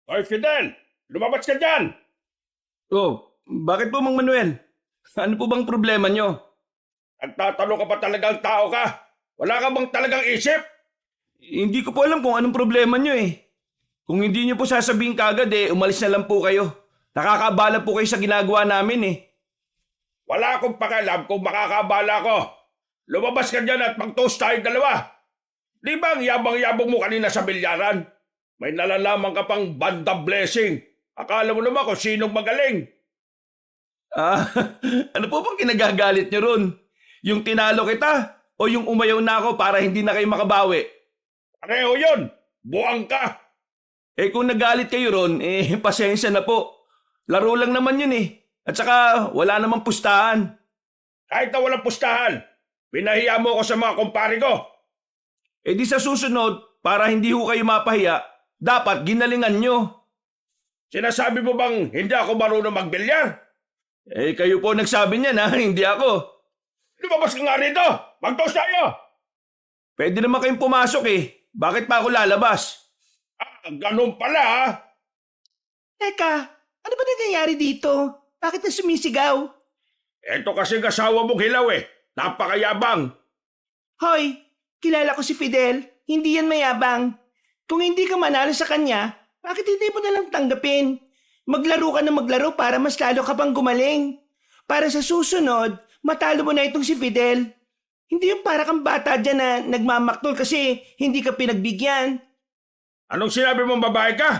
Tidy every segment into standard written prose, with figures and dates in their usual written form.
Hoy, Fidel! Lumabas ka dyan! Oh, bakit po Mang Manuel? Ano po bang problema nyo? Nagtatanong ka pa talagang tao ka? Wala ka bang talagang isip? Hindi ko po alam kung anong problema nyo eh. Kung hindi nyo po sasabihin kagad umalis na lang po kayo. Nakakaabala po kayo sa ginagawa namin eh. Wala akong pakialam kung makakabala ko. Lumabas ka dyan at mag-toast tayong dalawa. Di ba ang yabang-yabang mo kanina sa bilyaran? May nalalaman ka pang banda blessing. Akala mo naman kung sinong magaling. Ah, ano po bang kinagagalit nyo ron? Yung tinalo kita o yung umayaw na ako para hindi na kayo makabawi? Pareho yun. Buang ka. Kung nagalit kayo ron, pasensya na po. Laro lang naman yun eh. At saka wala namang pustahan. Kahit na walang pustahan, pinahiya mo ako sa mga kumpare ko. Di sa susunod, para hindi ho kayo mapahiya, dapat ginalingan nyo. Sinasabi mo bang hindi ako marunong magbilyar? Kayo po nagsabi niyan ha, hindi ako. Lumabas ka nga rito. Mag-toast tayo. Pwede naman kayong pumasok eh. Bakit pa ako lalabas? Ganun pala ha. Teka, ano ba nangyayari dito? Bakit na sumisigaw? Ito kasi kasawa mong hilaw eh. Napakayabang. Hoy, kilala ko si Fidel. Hindi yan mayabang. Kung hindi ka manalo sa kanya, bakit hindi mo nalang tanggapin? Maglaro ka na maglaro para mas lalo ka pang gumaling. Para sa susunod, matalo mo na itong si Fidel. Hindi yung para kang bata dyan na nagmamaktol kasi hindi ka pinagbigyan. Anong sinabi mong babae ka?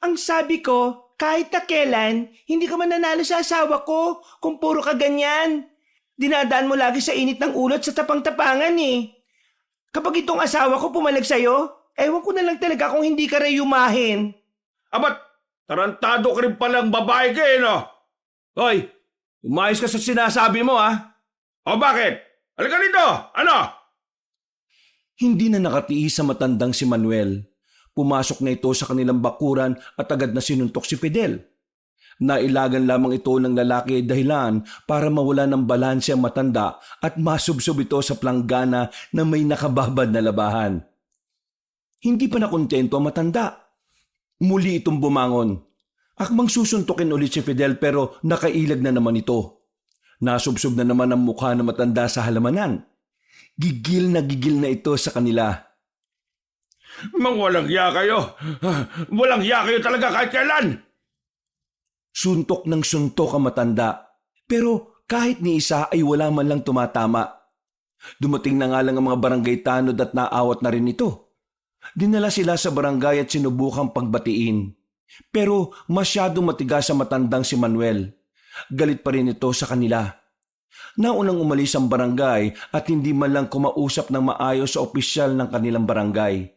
Ang sabi ko, kahit na kailan, hindi ka mananalo sa asawa ko kung puro ka ganyan. Dinadaan mo lagi sa init ng ulot sa tapang-tapangan eh. Kapag itong asawa ko pumalag sa'yo, ewan ko na lang talaga kung hindi ka reyumahin. Abat, tarantado ka rin palang babae ka eh no? Hoy, umayos ka sa sinasabi mo ha. O bakit? Halika dito. Ano? Hindi na nakatiis sa matandang si Manuel. Pumasok na ito sa kanilang bakuran at agad na sinuntok si Fidel. Nailagan lamang ito ng lalaki dahilan para mawala ng balanse ang matanda at masubsob ito sa planggana na may nakababad na labahan. Hindi pa nakontento ang matanda. Muli itong bumangon. Akmang susuntukin ulit si Fidel pero nakailag na naman ito. Nasubsob na naman ang mukha ng matanda sa halamanan. Gigil na ito sa kanila. Mang walang hiya kayo. Walang hiya kayo talaga kahit kailan. Suntok ng suntok ang matanda. Pero kahit ni isa ay wala man lang tumatama. Dumating na nga lang ang mga barangay tanod at naawat na rin ito. Dinala sila sa barangay at sinubukang pagbatiin. Pero masyadong matigas sa matandang si Manuel. Galit pa rin ito sa kanila. Naunang umalis ang barangay at hindi man lang kumausap ng maayos sa opisyal ng kanilang barangay.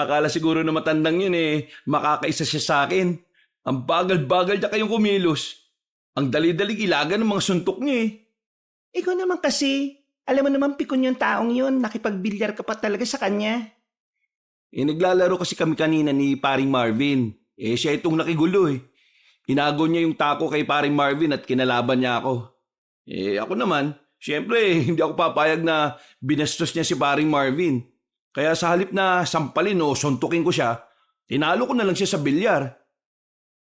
Akala siguro na matandang yun makakaisa siya sa akin. Ang bagal-bagal niya kayong kumilos. Ang dali-dali ilagan ng mga suntok niya Ikaw naman kasi, alam mo naman pikon yung taong yun, nakipagbilyar ka pa talaga sa kanya. Naglalaro kasi kami kanina ni paring Marvin. Siya itong nakigulo Inago niya yung tako kay paring Marvin at kinalaban niya ako. Ako naman, syempre hindi ako papayag na binastos niya si paring Marvin. Kaya sa halip na sampalin o suntukin ko siya, tinalo ko na lang siya sa bilyar.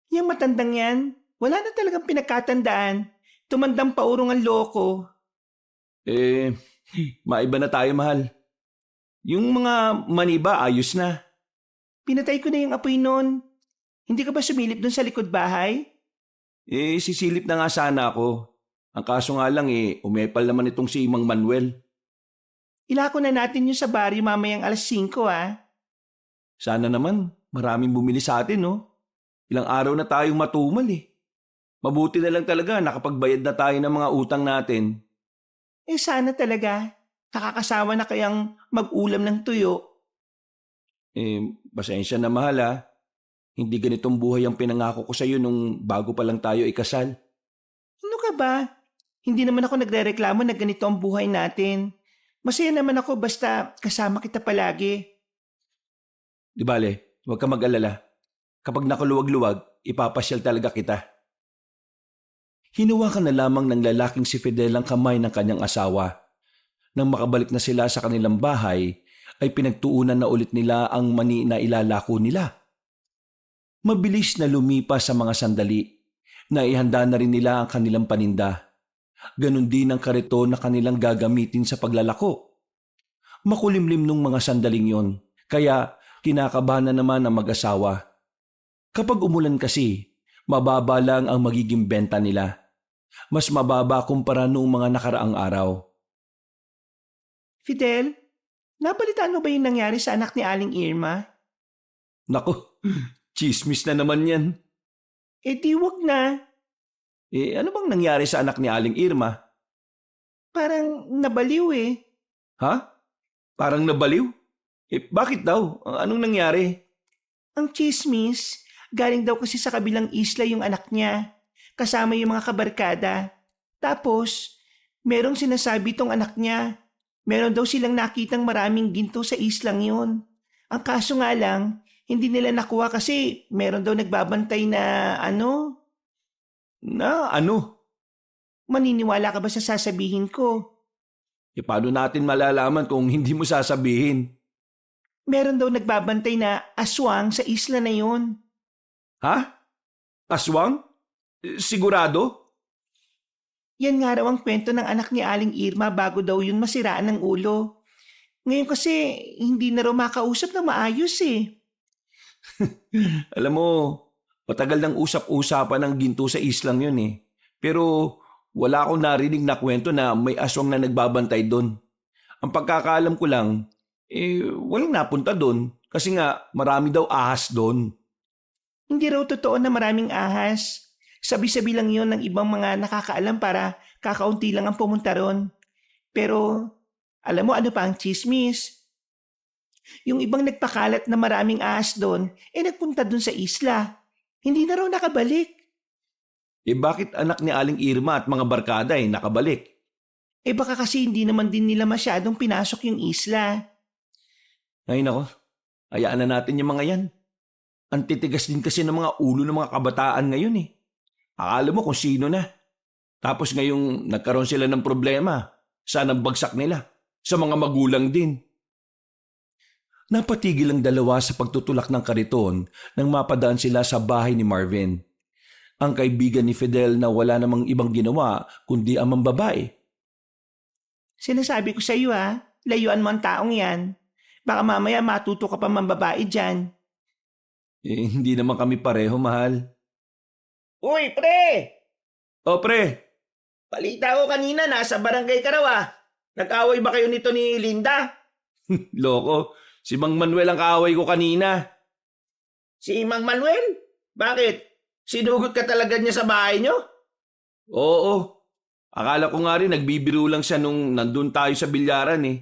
Yung matandang yan, wala na talagang pinagkatandaan. Tumandang paurong ang loko. Maiba na tayo mahal. Yung mga maniba ayos na. Pinatay ko na yung apoy nun. Hindi ka ba sumilip dun sa likod bahay? Sisilip na nga sana ako. Ang kaso nga lang umepal naman itong si Mang Manuel. Ilako na natin yung sa baryo mamayang alas 5 Sana naman, maraming bumili sa atin Ilang araw na tayong matumal Mabuti na lang talaga nakapagbayad na tayo ng mga utang natin. Sana talaga. Nakakasawa na kayang mag-ulam ng tuyo. Pasensya na mahal Hindi ganitong buhay ang pinangako ko sa iyo nung bago pa lang tayo ikasal. Ano ka ba? Hindi naman ako nagrereklamo na ganito ang buhay natin. Masaya naman ako basta kasama kita palagi. Di bale, huwag ka mag-alala. Kapag nakuluwag-luwag, ipapasyal talaga kita. Hinawakan na lamang ng lalaking si Fidel ang kamay ng kanyang asawa. Nang makabalik na sila sa kanilang bahay, ay pinagtuunan na ulit nila ang mani na ilalako nila. Mabilis na lumipas sa mga sandali. Naihanda na rin nila ang kanilang paninda. Ganon din ang kariton na kanilang gagamitin sa paglalako. Makulimlim nung mga sandaling yon, kaya kinakabahan na naman ang mag-asawa. Kapag umulan kasi, mababa lang ang magiging benta nila. Mas mababa kumpara noong mga nakaraang araw. Fidel, nabalitaan mo ba yung nangyari sa anak ni Aling Irma? Nako, chismis na naman yan. Eh di wag na. Ano bang nangyari sa anak ni Aling Irma? Parang nabaliw eh. Ha? Parang nabaliw? Bakit daw? Anong nangyari? Ang chismis, galing daw kasi sa kabilang isla yung anak niya. Kasama yung mga kabarkada. Tapos, merong sinasabi tong anak niya. Meron daw silang nakitang maraming ginto sa islang yun. Ang kaso nga lang, hindi nila nakuha kasi meron daw nagbabantay na Na ano? Maniniwala ka ba sa sasabihin ko? Paano natin malalaman kung hindi mo sasabihin? Meron daw nagbabantay na aswang sa isla na yun. Ha? Aswang? Sigurado? Yan nga raw ang kwento ng anak ni Aling Irma bago daw yun masiraan ng ulo. Ngayon kasi hindi na raw makausap na maayos eh. Alam mo, matagal nang usap-usapan ng ginto sa islang yun eh. Pero wala akong narinig na kwento na may aswang na nagbabantay doon. Ang pagkakaalam ko lang, walang napunta doon kasi nga marami daw ahas doon. Hindi raw totoo na maraming ahas. Sabi-sabi lang yon ng ibang mga nakakaalam para kakaunti lang ang pumunta ron. Pero alam mo ano pa ang chismis? Yung ibang nagpakalat na maraming ahas doon, nagpunta doon sa isla. Hindi na raw nakabalik. Bakit anak ni Aling Irma at mga barkada nakabalik? Baka kasi hindi naman din nila masyadong pinasok yung isla. Ay nako, hayaan na natin yung mga yan. Ang titigas din kasi ng mga ulo ng mga kabataan ngayon eh. Akala mo kung sino na. Tapos ngayong nagkaroon sila ng problema, saan ang bagsak nila? Sa mga magulang din. Napatigil ang dalawa sa pagtutulak ng kariton nang mapadaan sila sa bahay ni Marvin. Ang kaibigan ni Fidel na wala namang ibang ginawa kundi ang mambabae. Sinasabi ko sa iyo layuan mo ang taong yan. Baka mamaya matuto ka pa mambabae dyan. Hindi naman kami pareho, mahal. Uy, pre! O pre, Balita ko kanina nasa barangay ka raw Nag-away ba kayo nito ni Linda? loko, si Mang Manuel ang kaaway ko kanina. Si Mang Manuel? Bakit? Sinugot ka talaga niya sa bahay niyo? Oo, akala ko nga rin nagbibiro lang siya nung nandun tayo sa bilyaran eh.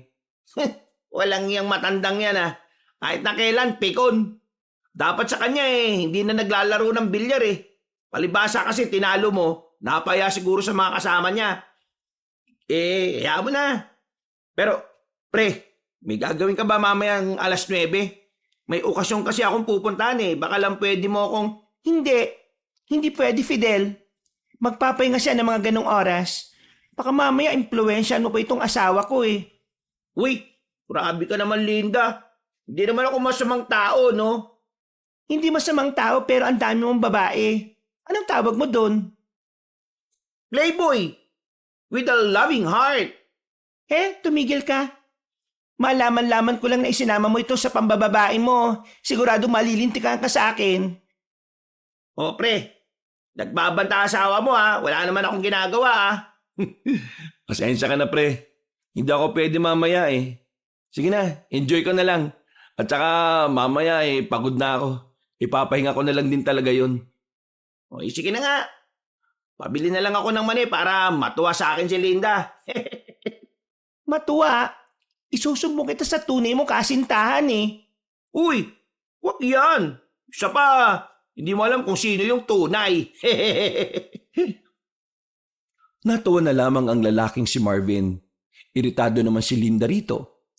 Walang iyang matandang yan Kahit na kailan, pikon. Dapat sa kanya hindi na naglalaro ng bilyar Palibasa kasi tinalo mo, napaya siguro sa mga kasama niya. Hayaan mo na. Pero, pre, may gagawin ka ba mamayang 9:00? May okasyon kasi akong pupuntahan Baka lang pwede mo akong... Hindi pwede, Fidel. Magpapahinga siya ng mga ganong oras. Baka mamaya impluwensyahan mo pa itong asawa ko Uy, grabe ka naman, Linda. Hindi naman ako masamang tao, no? Hindi masamang tao pero ang dami mong babae. Anong tawag mo doon? Playboy! With a loving heart. Tumigil ka. Malaman-laman ko lang na isinama mo ito sa pambababae mo. Sigurado malilintikan ka sa akin. O pre, nagbabanta asawa mo Wala naman akong ginagawa Pasensya ka na pre, hindi ako pwede mamaya Sige na, enjoy ko na lang. At saka mamaya pagod na ako. Ipapahinga ko na lang din talaga yun. O sige na nga. Pabili na lang ako ng mani para matuwa sa akin si Linda. Matuwa? Isusumbong kita sa tunay mo kasintahan Uy, wag yan. Isa pa, hindi mo alam kung sino yung tunay. Natuwa na lamang ang lalaking si Marvin. Iritado naman si Linda rito.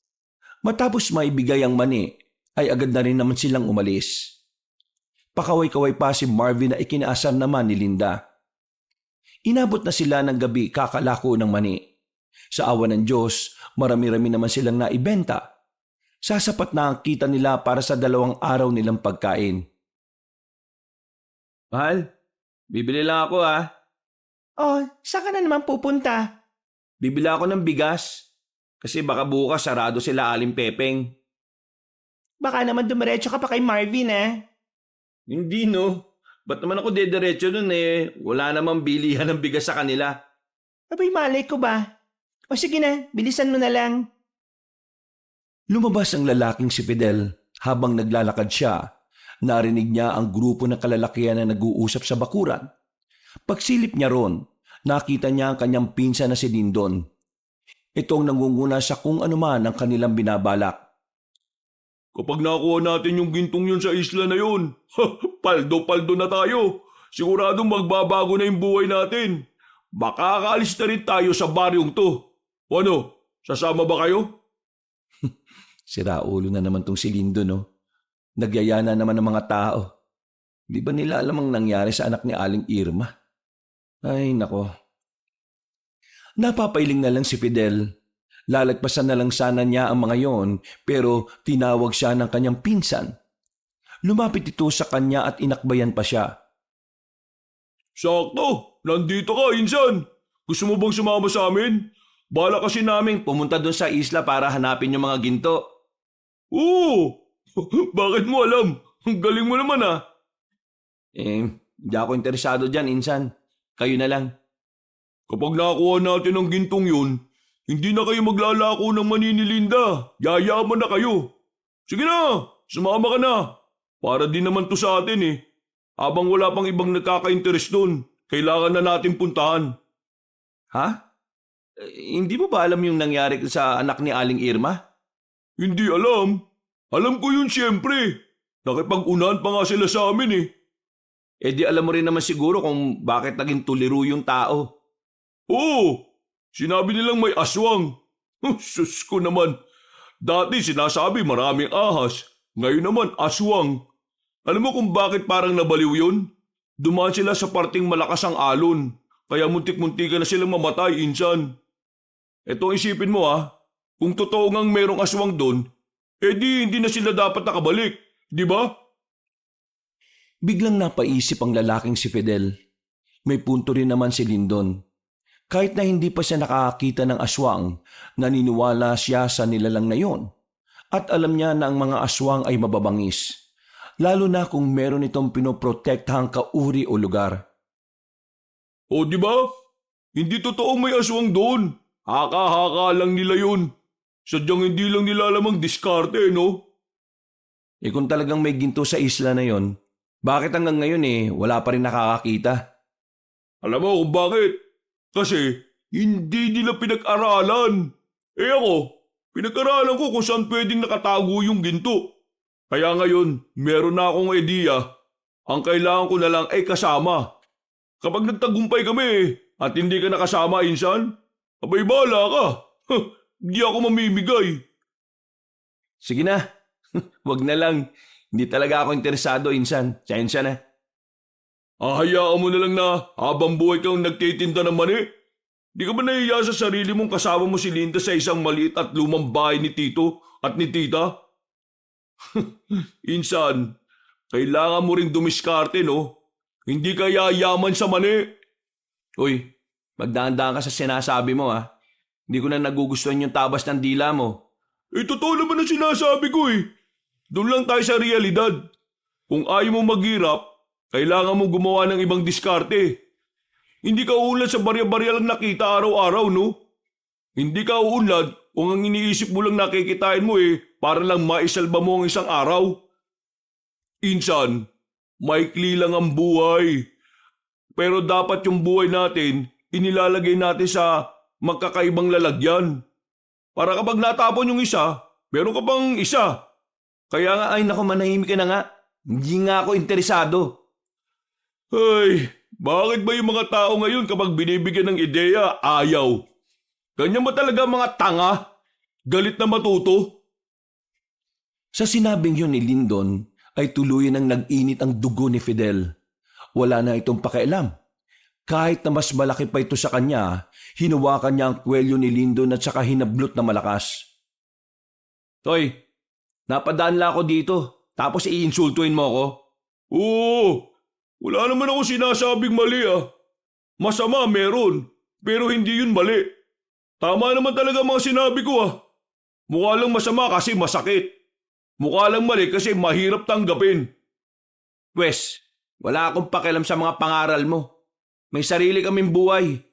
Matapos maibigay ang mani, ay agad na rin naman silang umalis. Pakaway-kaway pa si Marvin na ikinaasar naman ni Linda. Inabot na sila ng gabi kakalako ng mani. Sa awa ng Diyos, marami-rami naman silang naibenta. Sasapat na ang kita nila para sa 2 araw nilang pagkain. Mahal, bibili lang ako ha. Oh, saan ka na naman pupunta? Bibili ako ng bigas. Kasi baka bukas sarado sila Aling Pepeng. Baka naman dumiretso ka pa kay Marvin Hindi no. Ba't naman ako dediretso nun eh? Wala namang bilihan ng bigas sa kanila. Abay, malay ko ba? O sige na, bilisan mo na lang. Lumabas ang lalaking si Fidel. Habang naglalakad siya, narinig niya ang grupo ng kalalakihan na nag-uusap sa bakuran. Pagsilip niya ron, nakita niya ang kanyang pinsan na si Lindon. Itong nangunguna sa kung anuman ang kanilang binabalak. Kapag nakuha natin yung gintong yun sa isla na yun, paldo-paldo na tayo. Siguradong magbabago na yung buhay natin. Baka akaalis na rin tayo sa baryong to. O ano, sasama ba kayo? Sira ulo na naman tong si Lindon, no? Nagyaya na naman ng mga tao. Di ba nila alam ang nangyari sa anak ni Aling Irma? Ay, nako. Napapailing na lang si Fidel. Lalagpasan na lang sana niya ang mga yon, pero tinawag siya ng kanyang pinsan. Lumapit ito sa kanya at inakbayan pa siya. Sakto, nandito ka, insan. Gusto mo bang sumama sa amin? Bala kasi namin. Pumunta doon sa isla para hanapin yung mga ginto. Oo! Bakit mo alam? Ang galing mo naman ah. Hindi ako interesado dyan, insan. Kayo na lang. Kapag nakakuha natin ang gintong yun, hindi na kayo maglalako ng maninilinda. Yayaman na kayo. Sige na, sumama ka na. Para din naman to sa atin eh. Habang wala pang ibang nagkaka-interest doon, kailangan na natin puntahan. Ha? Hindi mo ba alam yung nangyari sa anak ni Aling Irma? Hindi alam. Alam ko yun siyempre. Nakipag-unahan pa nga sila sa amin eh. Di alam mo rin naman siguro kung bakit naging tuliro yung tao. Oo, sinabi nilang may aswang. Sus ko naman. Dati sinasabi maraming ahas. Ngayon naman aswang. Alam mo kung bakit parang nabaliw yun? Dumaan sila sa parting malakas ang alon. Kaya muntik-muntikan na silang mamatay, insan. Eto isipin mo kung totoo ngang merong aswang doon, hindi na sila dapat nakabalik, di ba? Biglang napaisip ang lalaking si Fidel. May punto rin naman si Lindon. Kahit na hindi pa siya nakakita ng aswang, naniniwala siya sa nilalang na yon. At alam niya na ang mga aswang ay mababangis. Lalo na kung meron itong pinoprotektahang kauri o lugar. O di ba? Hindi totoong may aswang doon. Haka-haka lang nila yun. Sadyang hindi lang nila alam ang diskarte, no? Kung talagang may ginto sa isla na yon, bakit hanggang ngayon wala pa rin nakakakita? Alam mo kung bakit? Kasi hindi nila pinag-aralan. Ako, pinag-aralan ko kung saan pwedeng nakatago yung ginto. Kaya ngayon, meron na akong ideya. Ang kailangan ko na lang ay kasama. Kapag nagtagumpay kami at hindi ka nakasama, insan, abay bala ka. Hindi ako mamimigay. Sige na, wag na lang. Hindi talaga ako interesado, insan. Sensya na. Hayaan mo na lang na habang buhay kang nagtitinda ng mani. Di ka ba nahiya sa sarili mong kasama mo si Linda sa isang maliit at lumang bahay ni Tito at ni Tita? Insan, kailangan mo ring dumiskarte, no? Hindi ka yayaman sa mani. Uy, magdaan-daan ka sa sinasabi mo Hindi ko na nagugustuhan yung tabas ng dila mo. Totoo naman ang sinasabi ko eh. Doon lang tayo sa realidad. Kung ayaw mo maghirap, kailangan mo gumawa ng ibang diskarte. Hindi ka uunlad sa barya-barya lang nakita araw-araw, no? Hindi ka uunlad kung ang iniisip mo lang nakikitain mo para lang maisalba mo ang isang araw. Insan, maikli lang ang buhay. Pero dapat yung buhay natin, inilalagay natin sa magkakaibang lalagyan. Para kapag natapon yung isa, meron ka pang isa. Kaya nga, ay naku, manahimik ka na nga. Hindi nga ako interesado. Ay, bakit ba yung mga tao ngayon kapag binibigyan ng ideya, ayaw? Ganyan ba talaga mga tanga? Galit na matuto? Sa sinabing yun ni Lindon, ay tuluyan ang nag-init ang dugo ni Fidel. Wala na itong pakialam. Kahit na mas malaki pa ito sa kanya, hinawakan niya ang kwelyo ni Lindon at saka hinablot na malakas. Toy, napadaan lang ako dito, tapos iinsultuin mo ako? Oo, Wala naman ako sinasabing mali ah. Masama meron, pero hindi yun mali. Tama naman talaga mga sinabi ko ah. Mukha lang masama kasi masakit. Mukha lang mali kasi mahirap tanggapin. Wes, wala akong pakialam sa mga pangaral mo. May sarili kaming buhay.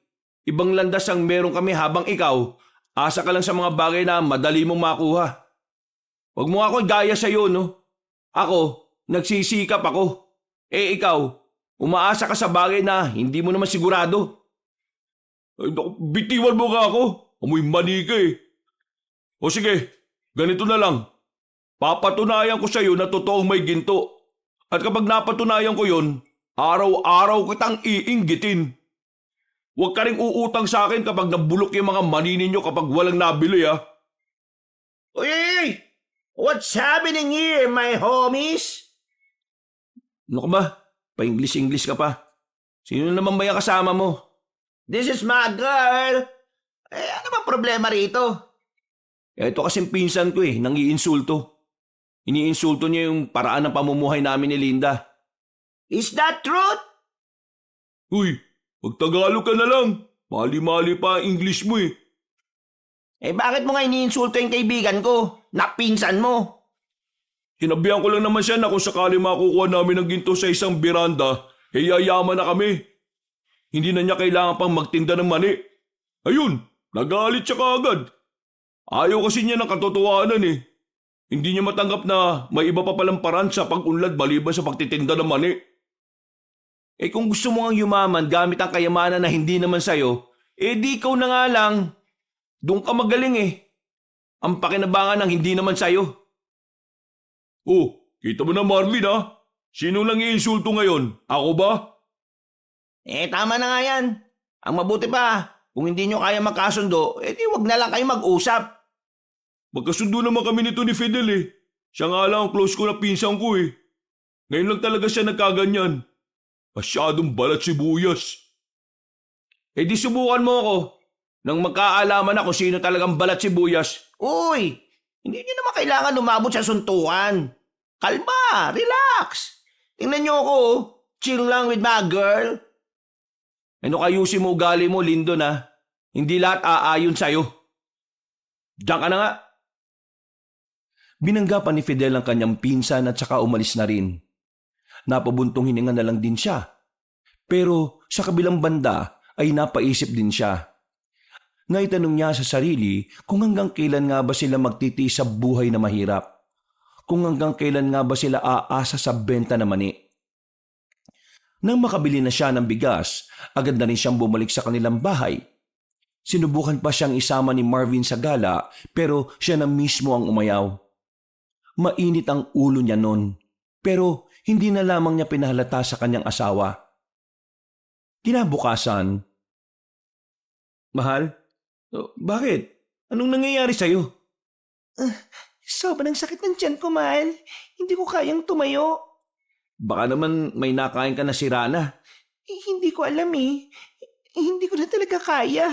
Ibang landas ang meron kami habang ikaw, asa ka lang sa mga bagay na madali mong makuha. Huwag mo ako gaya sa'yo, no? Ako, nagsisikap ako. Eh ikaw, umaasa ka sa bagay na hindi mo naman sigurado. Ay, naku, bitiwan mo nga ako. Amoy mani ka eh. O sige, ganito na lang. Papatunayan ko sa'yo na totoong may ginto. At kapag napatunayan ko yon, araw-araw kitang iinggitin. Huwag ka rin uutang sa akin kapag nabulok yung mga mani ninyo kapag walang nabili ah. Uy! What's happening here, my homies? Ano ka ba? Pa-English-English ka pa. Sino naman ba yung kasama mo? This is my girl. Ano ba problema rito? Ito kasing pinsan ko nangiinsulto. Iniinsulto niya yung paraan ng pamumuhay namin ni Linda. Is that truth? Uy, magtagalog ka na lang. Mali-mali pa ang English mo eh. Bakit mo nga iniinsulto yung kaibigan ko? Napinsan mo. Sinabihan ko lang naman siya na kung sakali makukuha namin ng ginto sa isang biranda, yayaman na kami. Hindi na niya kailangan pang magtinda ng mani. Ayun, nagalit siya kaagad. Ayaw kasi niya ng katotohanan eh. Hindi niya matanggap na may iba pa palang paraan sa pag-unlad maliban sa pagtitinda ng mani. Kung gusto mo ang yumaman gamit ang kayamanan na hindi naman sa'yo, di ikaw na nga lang. Doon ka magaling Ang pakinabangan ng hindi naman sa'yo. Oh, kita mo na Marvin ha? Sino lang iinsulto ngayon? Ako ba? Tama na nga yan. Ang mabuti pa, kung hindi nyo kaya magkasundo, di wag na lang kayo mag-usap. Magkasundo naman kami nito ni Fidel eh. Siya nga lang ang close ko na pinsan ko eh. Ngayon lang talaga siya nagkaganyan. Masyadong balat sibuyas. Di subukan mo ako. Nang magkaalaman na kung sino talagang balat sibuyas. Uy, hindi nyo naman kailangan umabot sa suntukan. Kalma, relax. Tingnan nyo ako, chill lang with my girl. Kayusin mo ugali mo, Lindo na. Hindi lahat aayon sa'yo. Diyan ka na nga. Binanggapan ni Fidel ang kanyang pinsan at saka umalis na rin. Napabuntong hininga na lang din siya. Pero sa kabilang banda ay napaisip din siya. Naitanong niya sa sarili kung hanggang kailan nga ba sila magtitiis sa buhay na mahirap. Kung hanggang kailan nga ba sila aasa sa benta na mani. Nang makabili na siya ng bigas, agad na rin siyang bumalik sa kanilang bahay. Sinubukan pa siyang isama ni Marvin sa gala pero siya na mismo ang umayaw. Mainit ang ulo niya noon pero hindi na lamang niya pinahalata sa kanyang asawa. Kinabukasan, Mahal? Bakit? Anong nangyayari sa'yo? Sobrang sakit ng tiyan ko, mahal. Hindi ko kayang tumayo. Baka naman may nakain ka na sira na. Hindi ko alam hindi ko na talaga kaya.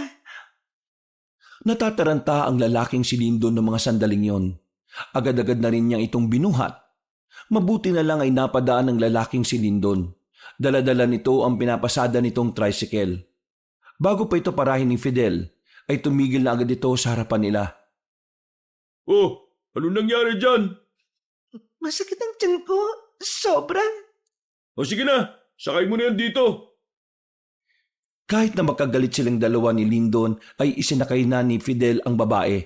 Natataranta ang lalaking si Lindon ng mga sandaling yon. Agad-agad na rin niyang itong binuhat. Mabuti na lang ay napadaan ng lalaking si Lindon. Dala-dala nito ang pinapasada nitong tricycle. Bago pa ito parahin ni Fidel, ay tumigil na agad ito sa harapan nila. Oh, ano nangyari dyan? Masakit ang tiyan ko. Sobra. O sige na, sakay mo na yan dito. Kahit na makagalit silang dalawa ni Lindon, ay isinakay na ni Fidel ang babae.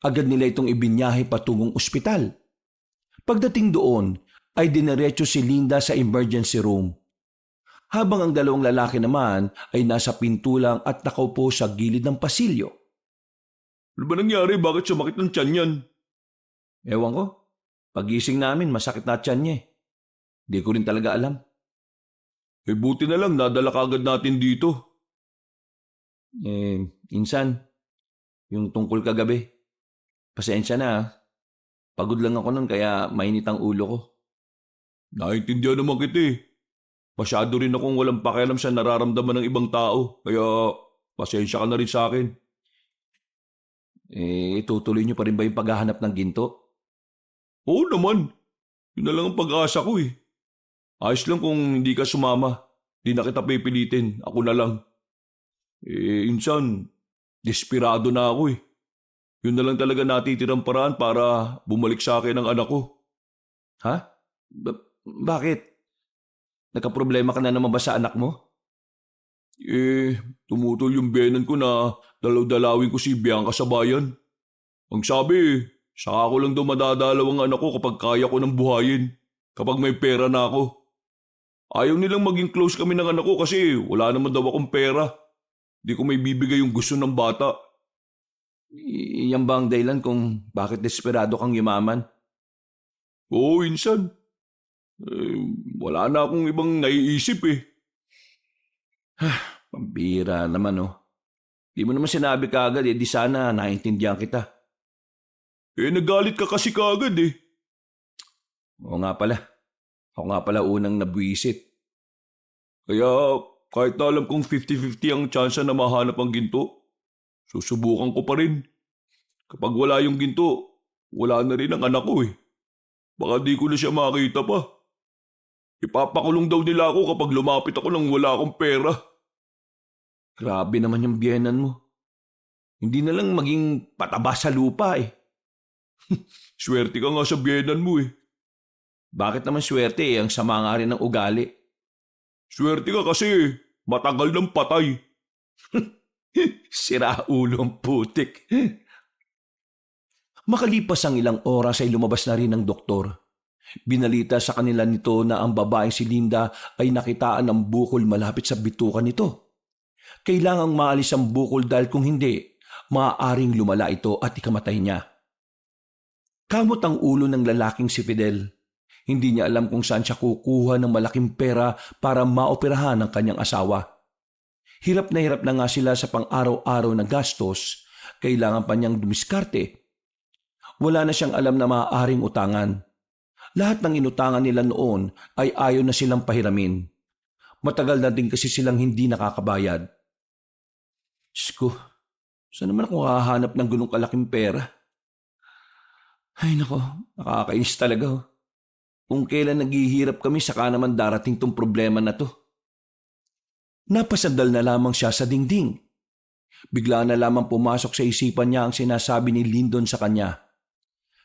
Agad nila itong ibinyahe patungong ospital. Pagdating doon, ay diniretso si Linda sa emergency room. Habang ang dalawang lalaki naman ay nasa pintulang at nakaupo sa gilid ng pasilyo. Ano ba nangyari? Bakit sumakit ng tiyan yan? Ewan ko. Pagising namin, masakit na tiyan niya. Di ko rin talaga alam. Buti na lang, nadala kagad natin dito. Insan, yung tungkol kagabi. Pasensya na. Pagod lang ako nun kaya mainit ang ulo ko. Naintindihan naman kita eh. Masyado rin akong walang pakialam sa nararamdaman ng ibang tao. Kaya pasensya ka na rin sa akin. Itutuloy niyo pa rin ba yung paghahanap ng ginto? Oo naman. Yun na lang ang pag-asa ko eh. Ayos lang kung hindi ka sumama. Di na kita pipilitin. Ako na lang. Insan, desperado na ako eh. Yun na lang talaga natitirang paraan para bumalik sa akin ang anak ko. Ha? Bakit? Nagkaproblema ka na naman ba sa anak mo? Tumutol yung biyenan ko na dalaw-dalawin ko si Bianca sa bayan. Ang sabi, saka ko lang daw madadalaw ang anak ko kapag kaya ko ng buhayin. Kapag may pera na ako. Ayaw nilang maging close kami ng anak ko kasi wala naman daw akong pera. Di ko may bibigay yung gusto ng bata. Yan ba ang dahilan kung bakit desperado kang yumaman? Oo, insan. Wala na akong ibang naiisip eh. Pambira naman oh. Di mo naman sinabi kaagad di sana naintindihan kita. Nagalit ka kasi kaagad eh. Oo nga pala. Ako nga pala unang nabwisit. Kaya kahit na alam kong 50-50 ang tsansa na mahanap ang ginto, susubukan ko pa rin. Kapag wala yung ginto, wala na rin ang anak ko eh. Baka di ko na siya makita pa. Ipapakulong daw nila ako kapag lumapit ako nang wala akong pera. Grabe naman yung biyenan mo. Hindi na lang maging pataba sa lupa eh. Swerte ka nga sa biyenan mo eh. Bakit naman swerte eh? Ang sama nga rin ng ugali. Swerte ka kasi matagal ng patay. Sira ulo ang putik. Makalipas ang ilang oras ay lumabas na rin ang doktor. Binalita sa kanila nito na ang babaeng si Linda ay nakitaan ng bukol malapit sa bitukan nito. Kailangang maalis ang bukol dahil kung hindi, maaaring lumala ito at ikamatay niya. Kamot ang ulo ng lalaking si Fidel. Hindi niya alam kung saan siya kukuha ng malaking pera para maoperahan ang kanyang asawa. Hirap na nga sila sa pang-araw-araw na gastos, kailangan pa niyang dumiskarte. Wala na siyang alam na maaaring utangan. Lahat ng inutangan nila noon ay ayaw na silang pahiramin. Matagal na din kasi silang hindi nakakabayad. Diyos ko, saan naman ako hahanap ng ganung kalaking pera? Ay nako, nakakainis talaga oh. Kung kailan naghihirap kami, saka naman darating tong problema na to. Napasandal na lamang siya sa dingding. Bigla na lamang pumasok sa isipan niya ang sinasabi ni Lyndon sa kanya.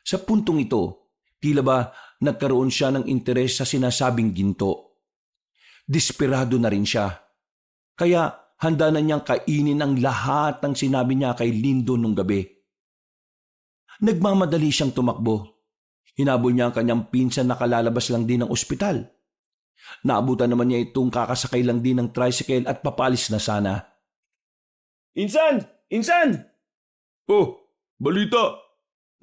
Sa puntong ito, tila ba nagkaroon siya ng interes sa sinasabing ginto. Desperado na rin siya. Kaya handa na niyang kainin ang lahat ng sinabi niya kay Lyndon nung gabi. Nagmamadali siyang tumakbo. Hinabol niya ang kanyang pinsan na kalalabas lang din ng ospital. Naabutan naman niya itong kakasakay lang din ng tricycle at papalis na sana. Insan! Insan! Oh, balita.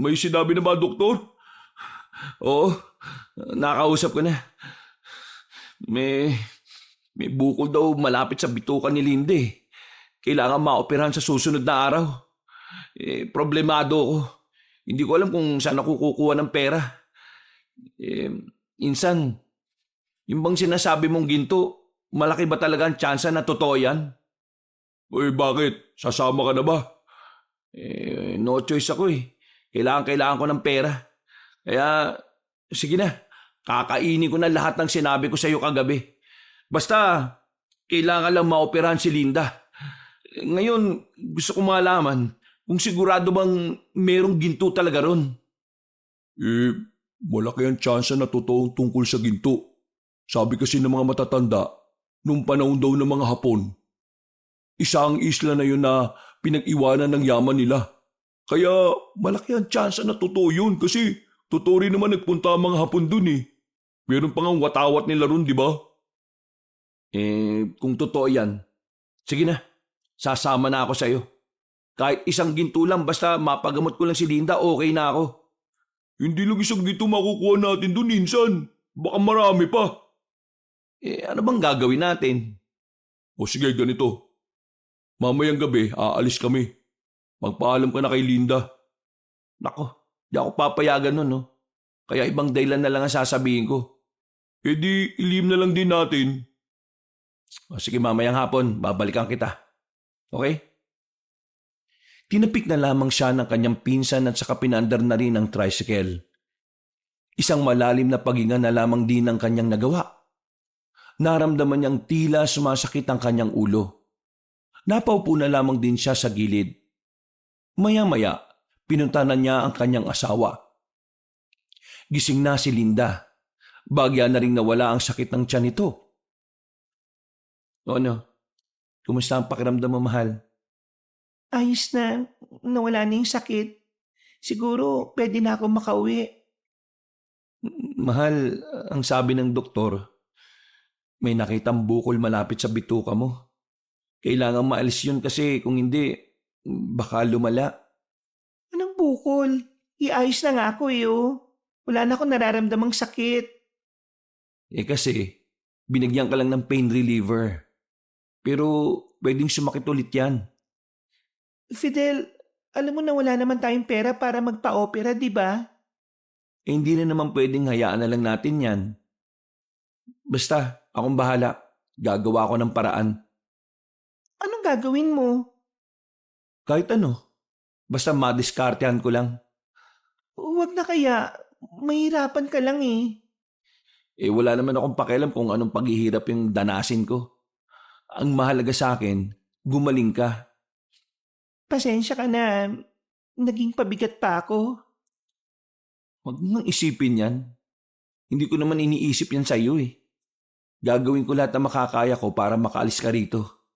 May sinabi na ba, doktor? Oo, nakausap ko na. May bukol daw malapit sa bitukan ni Linde. Kailangan maoperahan sa susunod na araw. Problemado ako. Hindi ko alam kung saan ako kukuha ng pera. Insan, yung bang sinasabi mong ginto, malaki ba talaga ang tsansa na totoo yan? Bakit? Sasama ka na ba? No choice ako eh. Kailangan ko ng pera. Kaya, sige na. Kakainin ko na lahat ng sinabi ko sa iyo kagabi. Basta, kailangan lang maoperahan si Linda. Ngayon, gusto ko malaman kung sigurado bang merong ginto talaga ron. Malaki ang tsansa na totoong tungkol sa ginto. Sabi kasi ng mga matatanda, nung panahon daw ng mga Hapon, isa ang isla na yun na pinag-iwanan ng yaman nila. Kaya malaki ang tsansa na totoo yun kasi totoo rin naman nagpunta ang mga Hapon dun eh. Meron pa nga watawat nila ron, di ba? Kung totoo yan, sige na, sasama na ako sa'yo. Kahit isang ginto lang, basta mapagamot ko lang si Linda, okay na ako. Hindi lang isang ginto makukuha natin dun, insan. Baka marami pa. Ano bang gagawin natin? O sige, ganito. Mamayang gabi, aalis kami. Magpaalam ka na kay Linda. Nako, di ako papayagan nun, no? Kaya ibang dahilan na lang ang sasabihin ko. Di, ilim na lang din natin. O sige, mamayang hapon, babalikan kita. Okay? Tinapik na lamang siya ng kanyang pinsan at saka pinandar na rin ang tricycle. Isang malalim na paghinga na lamang din ang kanyang nagawa. Naramdaman niyang tila sumasakit ang kanyang ulo. Napaupo na lamang din siya sa gilid. Maya-maya, pinuntahan niya ang kanyang asawa. Gising na si Linda. Bagya na ring nawala ang sakit ng tiyan nito. O ano? Kumusta ang pakiramdam mo, mahal? Ayos na, nawala na yung sakit. Siguro pwede na ako makauwi. Mahal, ang sabi ng doktor, may nakitang bukol malapit sa bituka mo. Kailangan maalis yun kasi kung hindi, baka lumala. Anong bukol? Iayos na nga ako Wala na akong nararamdamang sakit. Kasi, binigyan ka lang ng pain reliever. Pero pwedeng sumakit ulit yan. Fidel, alam mo na wala naman tayong pera para magpa-opera, di ba? Hindi na naman pwedeng hayaan na lang natin yan. Basta, akong bahala. Gagawa ko ng paraan. Anong gagawin mo? Kahit ano. Basta madiskartehan ko lang. Huwag na kaya. Mahirapan ka lang Wala naman akong pakialam kung anong paghihirap yung danasin ko. Ang mahalaga sa akin, gumaling ka. Pasensya ka na. Naging pabigat pa ako. Huwag mo nang isipin yan. Hindi ko naman iniisip yan sa iyo Gagawin ko lahat na makakaya ko para makaalis ka rito.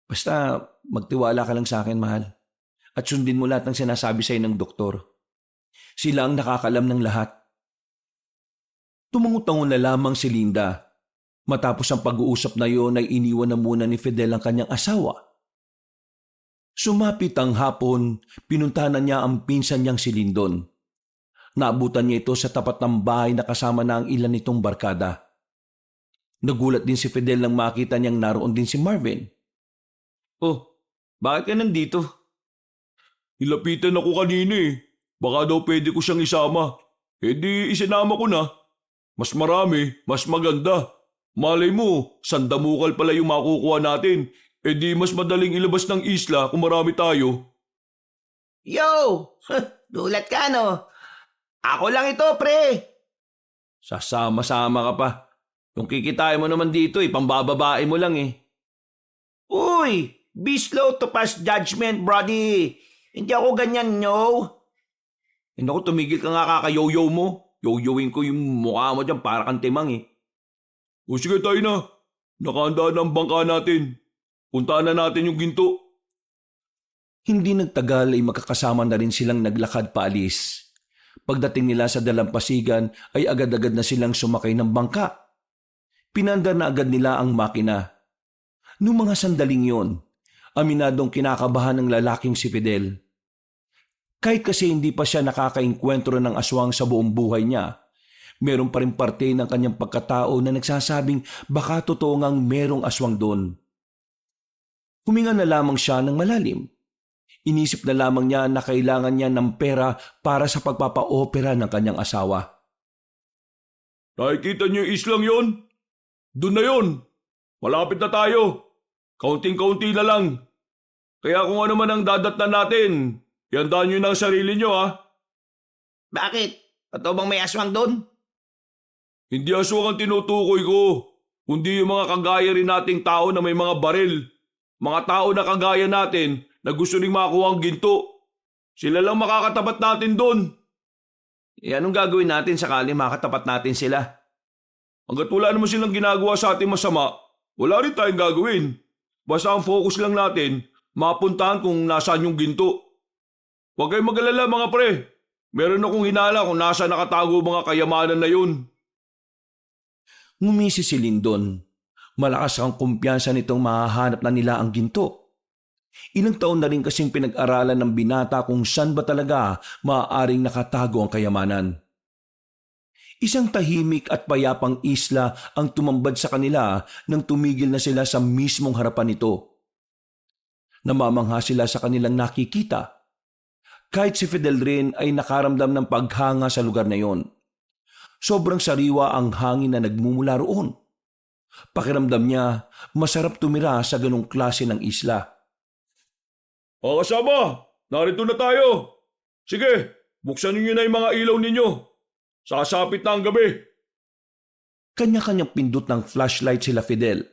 Basta magtiwala ka lang sa akin, mahal. At sundin mo lahat ng sinasabi sa'yo ng doktor. Sila ang nakakalam ng lahat. Tumango-tango na lamang si Linda. Matapos ang pag-uusap na iyon ay iniwan na muna ni Fidel ang kanyang asawa. Sumapit ang hapon, pinuntahan na niya ang pinsan niyang si Lindon. Naabutan niya ito sa tapat ng bahay na kasama na ang ilan nitong barkada. Nagulat din si Fidel nang makita niyang naroon din si Marvin. Oh, bakit ka nandito? Nilapitan ako kanina Baka daw pwede ko siyang isama. Di isinama ko na. Mas marami, mas maganda. Malay mo, sandamukal pala yung makukuha natin. Di mas madaling ilabas ng isla kung marami tayo. Yo! Gulat ka Ako lang ito, pre. Sasama-sama ka pa. Kung kikitain mo naman dito pambababae mo lang Uy! Be slow to pass judgment, brody. Hindi ako ganyan, Naku, tumigil ka nga kakayoyo mo. Yoyoin ko yung mukha mo dyan para kang timang O sige tayo na. Nakahanda na ang bangka natin. Puntaan na natin yung ginto. Hindi nagtagal ay magkakasama na rin silang naglakad paalis. Pagdating nila sa dalampasigan ay agad-agad na silang sumakay ng bangka. Pinandar na agad nila ang makina. Noong mga sandaling yon, aminadong kinakabahan ng lalaking si Fidel. Kahit kasi hindi pa siya nakakaengkwentro ng aswang sa buong buhay niya, meron pa rin parte ng kanyang pagkatao na nagsasabing baka totoo ngang merong aswang doon. Huminga na lamang siya ng malalim. Inisip na lamang niya na kailangan niya ng pera para sa pagpapa-opera ng kanyang asawa. Nakikita niyo yung islang yon? Doon na yon. Malapit na tayo. Kaunting-kaunti na lang. Kaya kung ano man ang dadatnan natin, ihandaan niyo na ang sarili niyo Bakit? Totoo bang may aswang doon? Hindi aswang ang tinutukoy ko, kundi yung mga kagaya rin nating tao na may mga baril. Mga tao na kagaya natin na gusto ring makuha ang ginto. Sila lang makakatapat natin doon. Anong gagawin natin sakali makatapat natin sila? Hanggat wala naman silang ginagawa sa ating masama, wala rin tayong gagawin. Basta ang focus lang natin, mapuntahan kung nasaan yung ginto. Huwag kayong mag-alala mga pre. Meron akong hinala kung nasa nakatago mga kayamanan na yun. Ngumisi si Lindon. Malakas ang kumpiyansa nitong mahahanap na nila ang ginto. Ilang taon na rin kasing pinag-aralan ng binata kung saan ba talaga maaaring nakatago ang kayamanan. Isang tahimik at payapang isla ang tumambad sa kanila nang tumigil na sila sa mismong harapan nito. Namamangha sila sa kanilang nakikita. Kahit si Fidel rin ay nakaramdam ng paghanga sa lugar na yon. Sobrang sariwa ang hangin na nagmumula roon. Pakiramdam niya, masarap tumira sa ganong klase ng isla. Mga kasama, narito na tayo. Sige, buksan ninyo na yung mga ilaw ninyo. Sasapit na ang gabi. Kanya-kanyang pindot ng flashlight sila Fidel.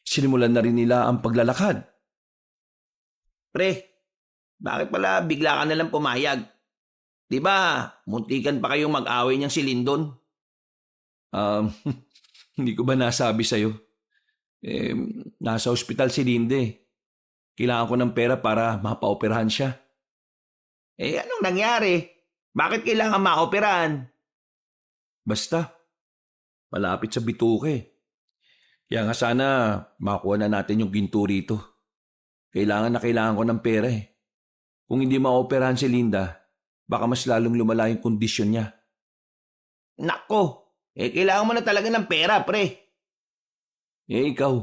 Sinimulan na rin nila ang paglalakad. Pre, bakit pala bigla ka nalang pumayag? Di ba, muntikan pa kayong mag-away niyang si Lindon? Hindi ko ba nasabi sa'yo? Nasa ospital si Linde. Kailangan ko ng pera para mapaoperahan siya. Anong nangyari? Bakit kailangan maoperahan? Basta, malapit sa bituke. Kaya nga sana makuha na natin yung ginto rito. Kailangan ko ng pera eh. Kung hindi maoperahan si Linda, baka mas lalong lumala yung kondisyon niya. Nako, kailangan mo na talaga ng pera, pre. Ikaw,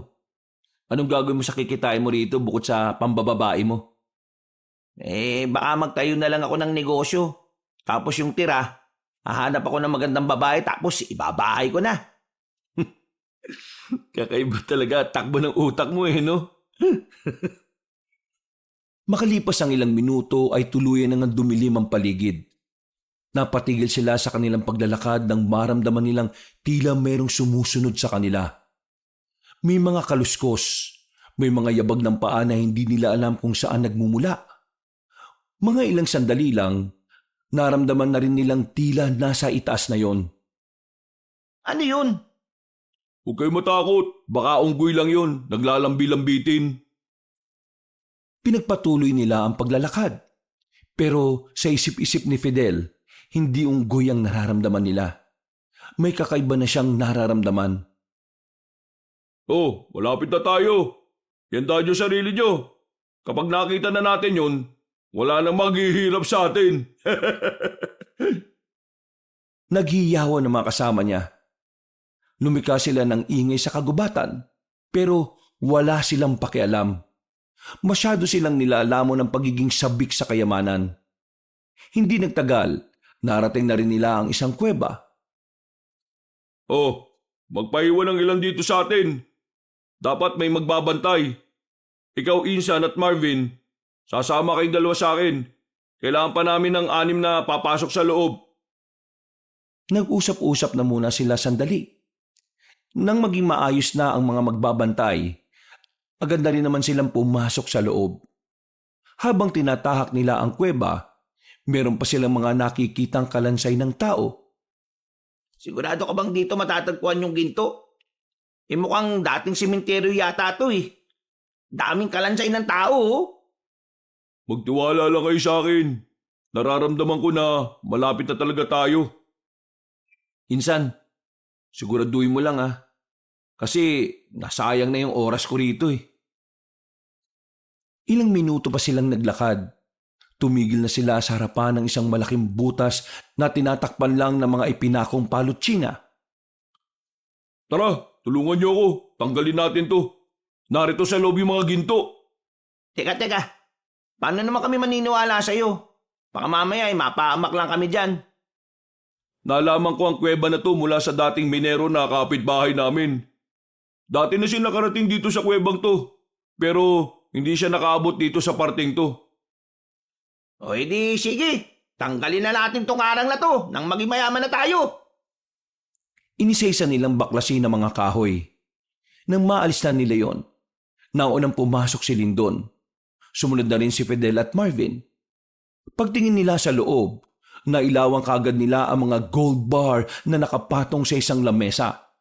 anong gagawin mo sa kikitain mo rito bukod sa pambababae mo? Baka magtayo na lang ako ng negosyo. Tapos yung tira, hahanap ako ng magandang babae tapos ibabahay ko na. Kakaiba talaga, takbo ng utak mo no? Makalipas ang ilang minuto ay tuluyan nang dumilim ang paligid. Napatigil sila sa kanilang paglalakad nang maramdaman nilang tila merong sumusunod sa kanila. May mga kaluskos, may mga yabag ng paa na hindi nila alam kung saan nagmumula. Mga ilang sandali lang, naramdaman na rin nilang tila nasa itaas na yon. Ano yun? Huwag kayo matakot. Baka unggoy lang yun. Naglalambi-lambitin. Pinagpatuloy nila ang paglalakad. Pero sa isip-isip ni Fidel, hindi unggoy ang nararamdaman nila. May kakaiba na siyang nararamdaman. Oh, malapit na tayo. Yandahan niyo sarili niyo. Kapag nakita na natin yun, wala nang maghihirap sa atin. Naghiyawan ang mga kasama niya. Lumika sila ng ingay sa kagubatan, pero wala silang pakialam. Masyado silang nilalamon ng pagiging sabik sa kayamanan. Hindi nagtagal, narating na rin nila ang isang kuweba. Oh, magpaiwan ng ilan dito sa atin. Dapat may magbabantay. Ikaw, Insan at Marvin, sasama kayong dalawa sa akin. Kailangan pa namin ng 6 na papasok sa loob. Nag-usap-usap na muna sila sandali. Nang maging maayos na ang mga magbabantay, agad na rin naman silang pumasok sa loob. Habang tinatahak nila ang kuweba, meron pa silang mga nakikitang kalansay ng tao. Sigurado ka bang dito matatagpuan yung ginto? Mukhang dating sementeryo yata to eh. Daming kalansay ng tao oh. Magtiwala lang kayo sa akin. Nararamdaman ko na malapit na talaga tayo. Insan, siguraduhin mo lang kasi nasayang na yung oras ko rito eh. Ilang minuto pa silang naglakad. Tumigil na sila sa harapan ng isang malaking butas na tinatakpan lang ng mga ipinakong palutsina. Tara, tulungan niyo ako. Tanggalin natin to. Narito sa loob yung mga ginto. Teka. Paano naman kami maniniwala sa'yo? Baka mamaya mapaamak lang kami dyan. Nalaman ko ang kuweba na to mula sa dating minero na kapitbahay namin. Dati na siya nakarating dito sa kuwebang to. Pero hindi siya nakaabot dito sa parting to. O edi sige, tanggalin na natin tong arang na to nang maging mayaman na tayo. Inisaysa nilang baklasin ng mga kahoy. Nang maalis na nila yon, naunang pumasok si Lindon. Sumunod na rin si Fidel at Marvin. Pagtingin nila sa loob, nailawang kagad nila ang mga gold bar na nakapatong sa isang lamesa.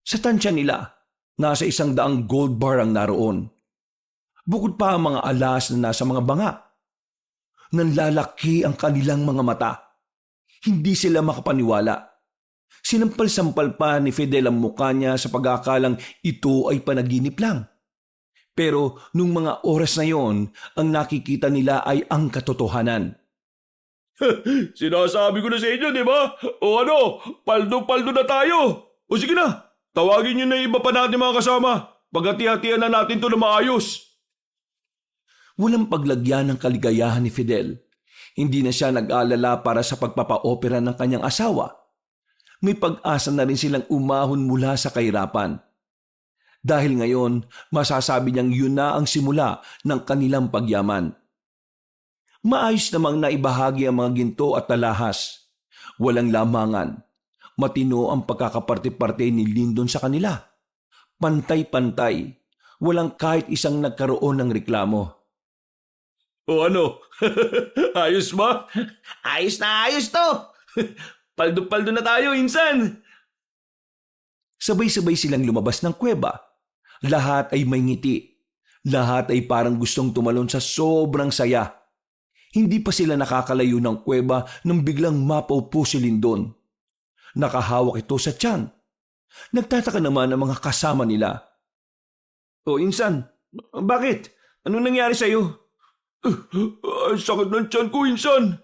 Sa tansya nila, nasa 100 gold bar ang naroon. Bukod pa ang mga alas na nasa mga banga. Nanlalaki ang kanilang mga mata. Hindi sila makapaniwala. Sinampal-sampal pa ni Fidel ang mukha niya sa pag-aakalang ito ay panaginip lang. Pero nung mga oras na yon, ang nakikita nila ay ang katotohanan. Sinasabi ko na sa inyo, di ba? O ano, paldo-paldo na tayo. O sige na, tawagin niyo na yung iba pa natin mga kasama. Paghati-hatian na natin to na maayos. Walang paglagyan ng kaligayahan ni Fidel. Hindi na siya nag-aalala para sa pagpapa-opera ng kanyang asawa. May pag-asa na rin silang umahon mula sa kahirapan. Dahil ngayon, masasabi niyang yun na ang simula ng kanilang pagyaman. Maayos namang naibahagi ang mga ginto at talahas. Walang lamangan. Matino ang pagkakaparte-parte ni Lyndon sa kanila. Pantay-pantay. Walang kahit isang nagkaroon ng reklamo. O ano? Ayos ba? Ayos na ayos to! Paldo-paldo na tayo, insan! Sabay-sabay silang lumabas ng kuweba. Lahat ay may ngiti. Lahat ay parang gustong tumalon sa sobrang saya. Hindi pa sila nakakalayo ng kuweba nang biglang mapaupo si Lyndon. Nakahawak ito sa tiyan. Nagtataka naman ang mga kasama nila. O insan, bakit? Anong nangyari sa'yo? Sakit ng tiyan ko, insan!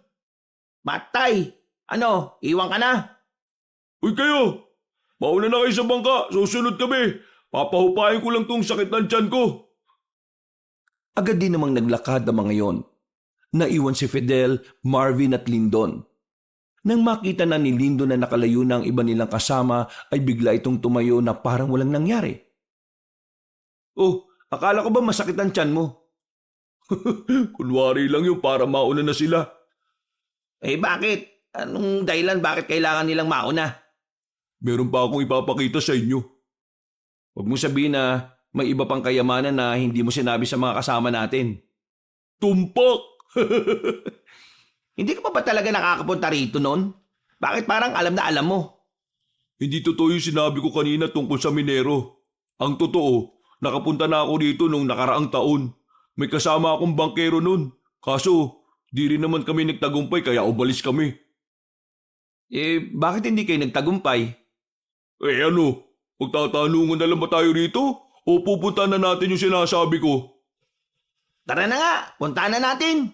Matay! Ano, iwan ka na? Uy kayo! Mauna na kayo sa bangka, susunod kami. Papahupain ko lang tong sakit ng tiyan ko. Agad din namang naglakad ang mga yon. Naiwan si Fidel, Marvin at Lyndon. Nang makita na ni Lyndon na nakalayo na ang iba nilang kasama ay bigla itong tumayo na parang walang nangyari. Oh, akala ko ba masakit ang tiyan mo? Kunwari lang yun para mauna na sila. Eh bakit? Anong dahilan bakit kailangan nilang mauna? Meron pa akong ipapakita sa inyo. Huwag mo sabihin na may iba pang kayamanan na hindi mo sinabi sa mga kasama natin. Tumpak! Hindi ka pa ba talaga nakakapunta rito noon? Bakit parang alam na alam mo? Hindi totoo yung sinabi ko kanina tungkol sa minero. Ang totoo, nakapunta na ako rito nung nakaraang taon. May kasama akong bangkero nun. Kaso, di rin naman kami nagtagumpay kaya umalis kami. Eh, bakit hindi kayo nagtagumpay? Eh ano, magtatanungan na lang ba tayo rito? O pupunta na natin yung sinasabi ko? Tara na nga, punta na natin.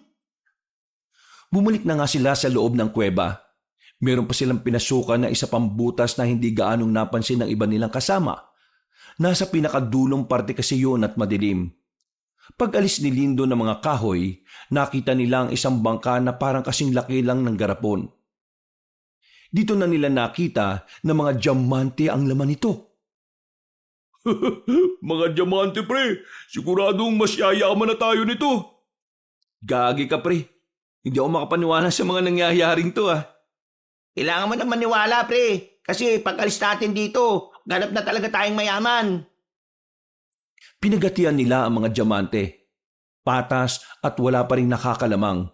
Bumalik na nga sila sa loob ng kuweba. Meron pa silang pinasukan na isa pang butas na hindi gaanong napansin ng iba nilang kasama. Nasa pinakadulong parte kasi yun at madilim. Pag-alis ni Lindo ng mga kahoy, nakita nila ang isang bangka na parang kasing laki lang ng garapon. Dito na nila nakita na mga diamante ang laman nito. Mga diamante pre, siguradong mas yayaman na tayo nito. Gagi ka pre, hindi ako makapaniwala sa mga nangyayaring to ah. Kailangan mo nang maniwala, pre. Kasi pag alis natin dito, ganap na talaga tayong mayaman. Pinagatian nila ang mga diamante. Patas at wala pa rin nakakalamang.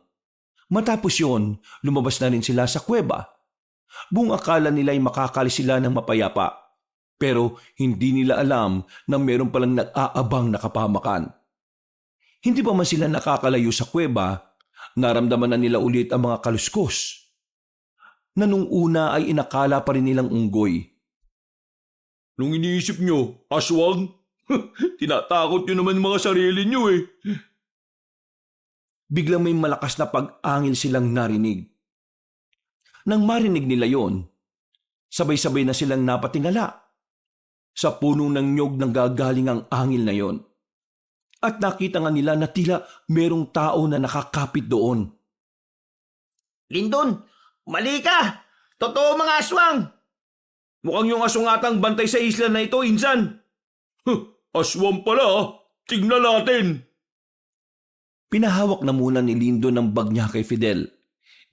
Matapos yon, lumabas na rin sila sa kuweba. Buong akala nila ay makakalis sila ng mapayapa. Pero hindi nila alam na meron palang nag-aabang na kapahamakan. Hindi pa man sila nakakalayo sa kuweba, naramdaman na nila ulit ang mga kaluskos na nung una ay inakala pa rin nilang unggoy. Nung iniisip nyo, aswang? Tinatakot nyo naman mga sarili nyo eh. Biglang may malakas na pag-angil silang narinig. Nang marinig nila yon, sabay-sabay na silang napatingala. Sa puno ng nyog nang gagaling ang angil na yon. At nakita nga nila na tila merong tao na nakakapit doon. Lyndon, mali ka! Totoo mga aswang! Mukhang yung asungatang bantay sa isla na ito, insan. Aswang pala ah. Tignan natin. Pinahawak na muna ni Lindo ng bag niya kay Fidel.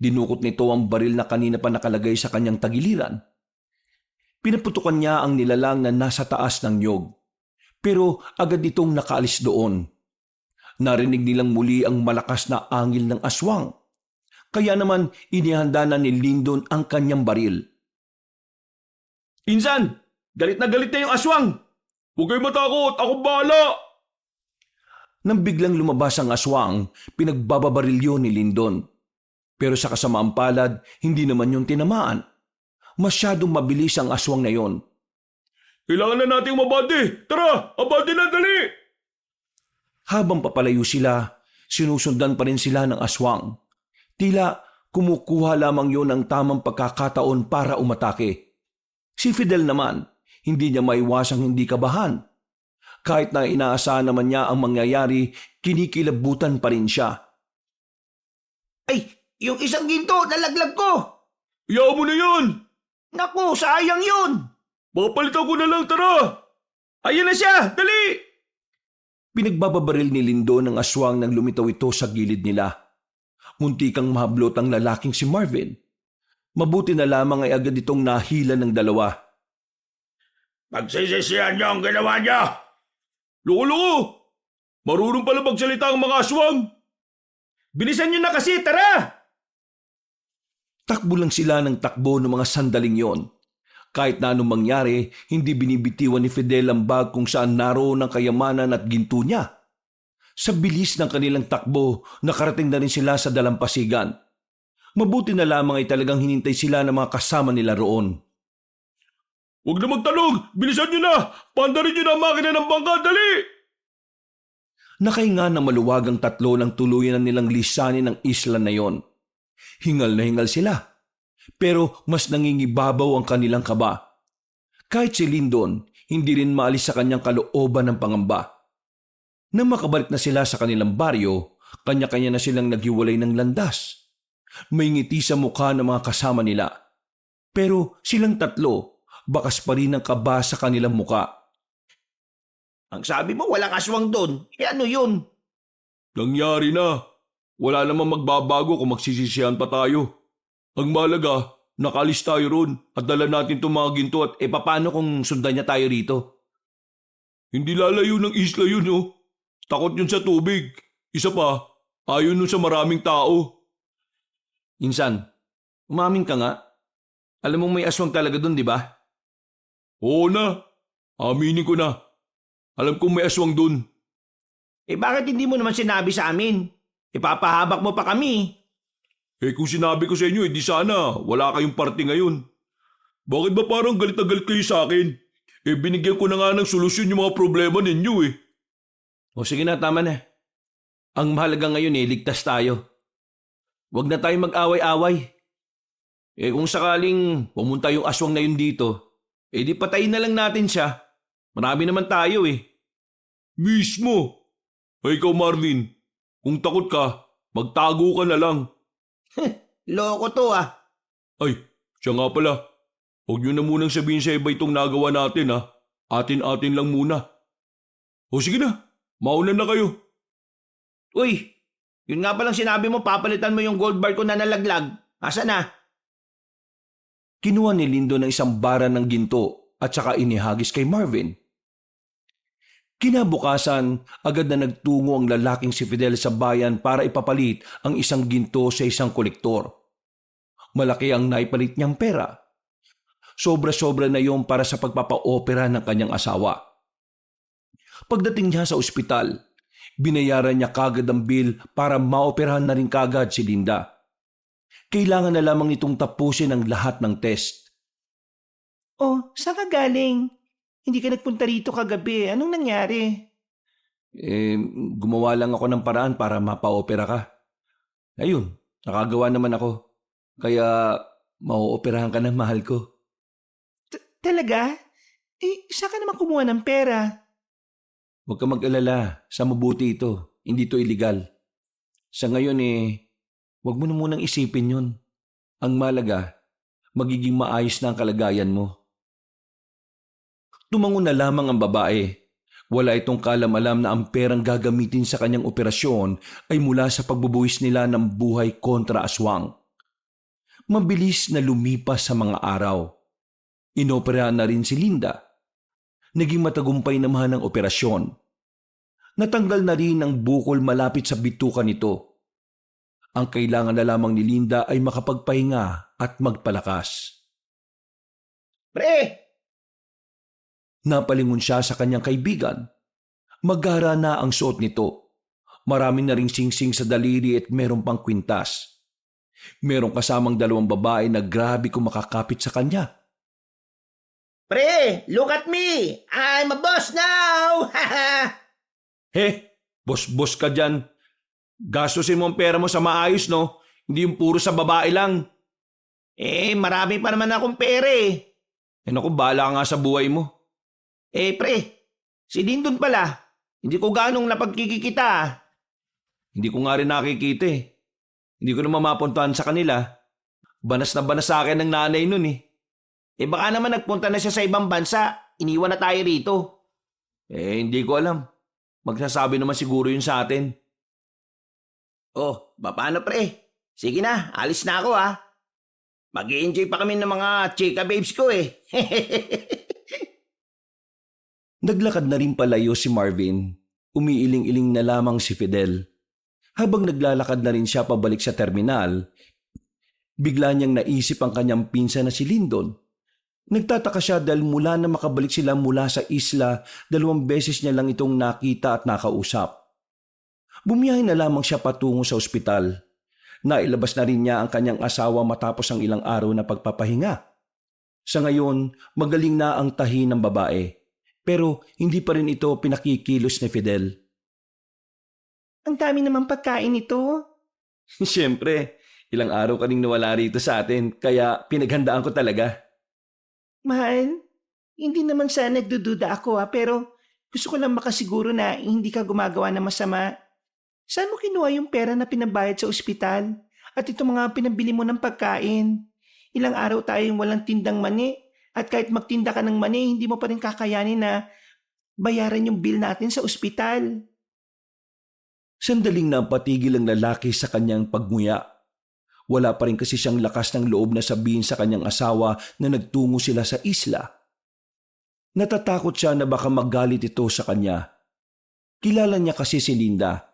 Dinukot nito ang baril na kanina pa nakalagay sa kanyang tagiliran. Pinaputukan niya ang nilalang na nasa taas ng nyog. Pero agad itong nakaalis doon. Narinig nilang muli ang malakas na angil ng aswang. Kaya naman inihanda na ni Lyndon ang kanyang baril. Insan, galit na yung aswang. Huwag kayo matakot, akong bahala. Nang biglang lumabas ang aswang, pinagbababaril yun ni Lyndon. Pero sa kasamaang palad, hindi naman yung tinamaan. Masyadong mabilis ang aswang na yon. Kailangan na nating mabante. Tara, abante na dali. Habang papalayo sila, sinusundan pa rin sila ng aswang. Tila kumukuha lamang yon ng tamang pagkakataon para umatake. Si Fidel naman, hindi niya maiwasang hindi kabahan. Kahit na inaasahan naman niya ang mangyayari, kinikilabutan pa rin siya. Ay, yung isang ginto, nalaglag ko! Iyaw mo na yan. Naku, sayang yun! Papalitan ko na lang, tara. Ayan na siya, dali. Pinagbababaril ni Lindo ng aswang nang lumitaw ito sa gilid nila. Muntikang mahablot ang lalaking si Marvin. Mabuti na lamang ay agad itong nahila ng dalawa. Pagsisisihan niyo ang ginawa niyo! Loko-loko! Marunong pala magsalita ang mga aswang! Bilisan niyo na kasi, tara! Takbo lang sila ng takbo ng mga sandaling yon. Kahit na anong mangyari, hindi binibitiwan ni Fidel ang bag kung saan naroon ang kayamanan at ginto niya. Sa bilis ng kanilang takbo, nakarating na rin sila sa dalampasigan. Mabuti na lamang ay talagang hinintay sila ng mga kasama nila roon. Huwag na magtanong! Bilisan niyo na! Paandarin niyo na ang makina ng bangka! Dali! Nakahinga ng maluwagang tatlo ng tuluyan na nilang lisanin ang isla na yon. Hingal na hingal sila. Pero mas nangingibabaw ang kanilang kaba. Kahit si Lyndon, hindi rin maalis sa kanyang kalooban ng pangamba. Nang makabalik na sila sa kanilang baryo, kanya-kanya na silang naghiwalay ng landas. May ngiti sa mukha ng mga kasama nila. Pero silang tatlo, bakas pa rin ang kaba sa kanilang muka. Ang sabi mo walang aswang doon. Ano yun? Nangyari na. Wala namang magbabago kung magsisisihan pa tayo. Ang malaga, nakalis tayo ron at dala natin itong mga ginto at Paano kung sundan niya tayo rito? hindi lalayo ng isla yun, oh. Takot yun sa tubig. Isa pa, ayaw nun sa maraming tao. Insan, umamin ka nga. Alam mong may aswang talaga doon, di ba? Oo na. Aminin ko na. Alam kong may aswang dun. Bakit hindi mo naman sinabi sa amin? Ipapahabak mo pa kami. Kung sinabi ko sa inyo, di sana. Wala kayong party ngayon. Bakit ba parang galit na galit kayo sa akin? Binigyan ko na nga ng solusyon yung mga problema ninyo O sige na, tama na. Ang mahalaga ngayon ligtas tayo. Huwag na tayong mag-away-away. Kung sakaling pumunta yung aswang na yun dito, di patayin na lang natin siya. Marami naman tayo Mismo. Ay ikaw Marvin, kung takot ka, magtago ka na lang. Loko to ah. Ay, siya nga pala. Huwag niyo na munang sabihin sa iba itong nagawa natin Atin-atin lang muna. O sige na, mauna na kayo. Uy, yun nga palang sinabi mo papalitan mo yung gold bar ko na nalaglag. Asa na? Kinuha ni Lindo ng isang bara ng ginto at saka inihagis kay Marvin. Kinabukasan, agad na nagtungo ang lalaking si Fidel sa bayan para ipapalit ang isang ginto sa isang kolektor. Malaki ang naipalit niyang pera. Sobra-sobra na yon para sa pagpapa-opera ng kanyang asawa. Pagdating niya sa ospital, binayaran niya kagad ang bill para maoperahan na rin kagad si Linda. Kailangan na lamang itong tapusin ang lahat ng test. Oh, saan ka galing? Hindi ka nagpunta rito kagabi. Anong nangyari? Gumawa lang ako ng paraan para mapa-opera ka. Ayun, nakagawa naman ako. Kaya mauoperahan ka ng mahal ko. Talaga? Saan ka naman kumuha ng pera? Huwag ka mag-alala. Sa mabuti ito. Hindi ito illegal. Sa ngayon huwag mo na munang isipin yun. Ang malaga, magiging maayos na ang kalagayan mo. Tumango na lamang ang babae. Wala itong kalam-alam na ang perang gagamitin sa kanyang operasyon ay mula sa pagbubuwis nila ng buhay kontra aswang. Mabilis na lumipas sa mga araw. Inoperahan na rin si Linda. Naging matagumpay naman ang operasyon. Natanggal na rin ang bukol malapit sa bituka nito. Ang kailangan na lamang ni Linda ay makapagpahinga at magpalakas. Pre! Napalingon siya sa kanyang kaibigan. Magara na ang suot nito. Marami na ring singsing sa daliri at meron pang kwintas. Merong kasamang dalawang babae na grabe kung makakapit sa kanya. Pre, look at me! I'm a boss now! Boss ka dyan. Gastusin mo ang pera mo sa maayos, no? Hindi yung puro sa babae lang. Marami pa naman akong pera Naku, bahala ka nga sa buhay mo. Pre, si Lyndon pala. Hindi ko ganong napagkikita. Hindi ko nga rin nakikita Hindi ko naman mapuntahan sa kanila. Banas na banas sa akin ng nanay nun Baka naman nagpunta na siya sa ibang bansa. Iniwan na tayo rito. Hindi ko alam. Magsasabi naman siguro yun sa atin. Oh, paano pre? Sige na, alis na ako Mag-i-enjoy pa kami ng mga chika babes ko eh. Naglakad na rin palayo si Marvin. Umiiling-iling na lamang si Fidel. Habang naglalakad na rin siya pabalik sa terminal, bigla niyang naisip ang kanyang pinsan na si Lyndon. Nagtataka siya dahil mula na makabalik sila mula sa isla, 2 beses niya lang itong nakita at nakausap. Bumiyahe na lamang siya patungo sa ospital. Nailabas na rin niya ang kanyang asawa matapos ang ilang araw na pagpapahinga. Sa ngayon, magaling na ang tahi ng babae. Pero hindi pa rin ito pinakikilos ni Fidel. Ang dami naman pagkain ito. Siyempre, ilang araw ka rin nawala rito sa atin, kaya pinaghandaan ko talaga. Mahal, hindi naman sana nagdududa ako pero gusto ko lang makasiguro na hindi ka gumagawa ng masama. Saan mo kinuha yung pera na pinabayad sa ospital? At itong mga pinabili mo ng pagkain? Ilang araw tayong walang tindang mani at kahit magtinda ka ng mani, hindi mo pa rin kakayanin na bayaran yung bill natin sa ospital. Sandaling napatigil ang lalaki sa kanyang pagmuya. Wala pa rin kasi siyang lakas ng loob na sabihin sa kanyang asawa na nagtungo sila sa isla. Natatakot siya na baka magalit ito sa kanya. Kilala niya kasi si Linda.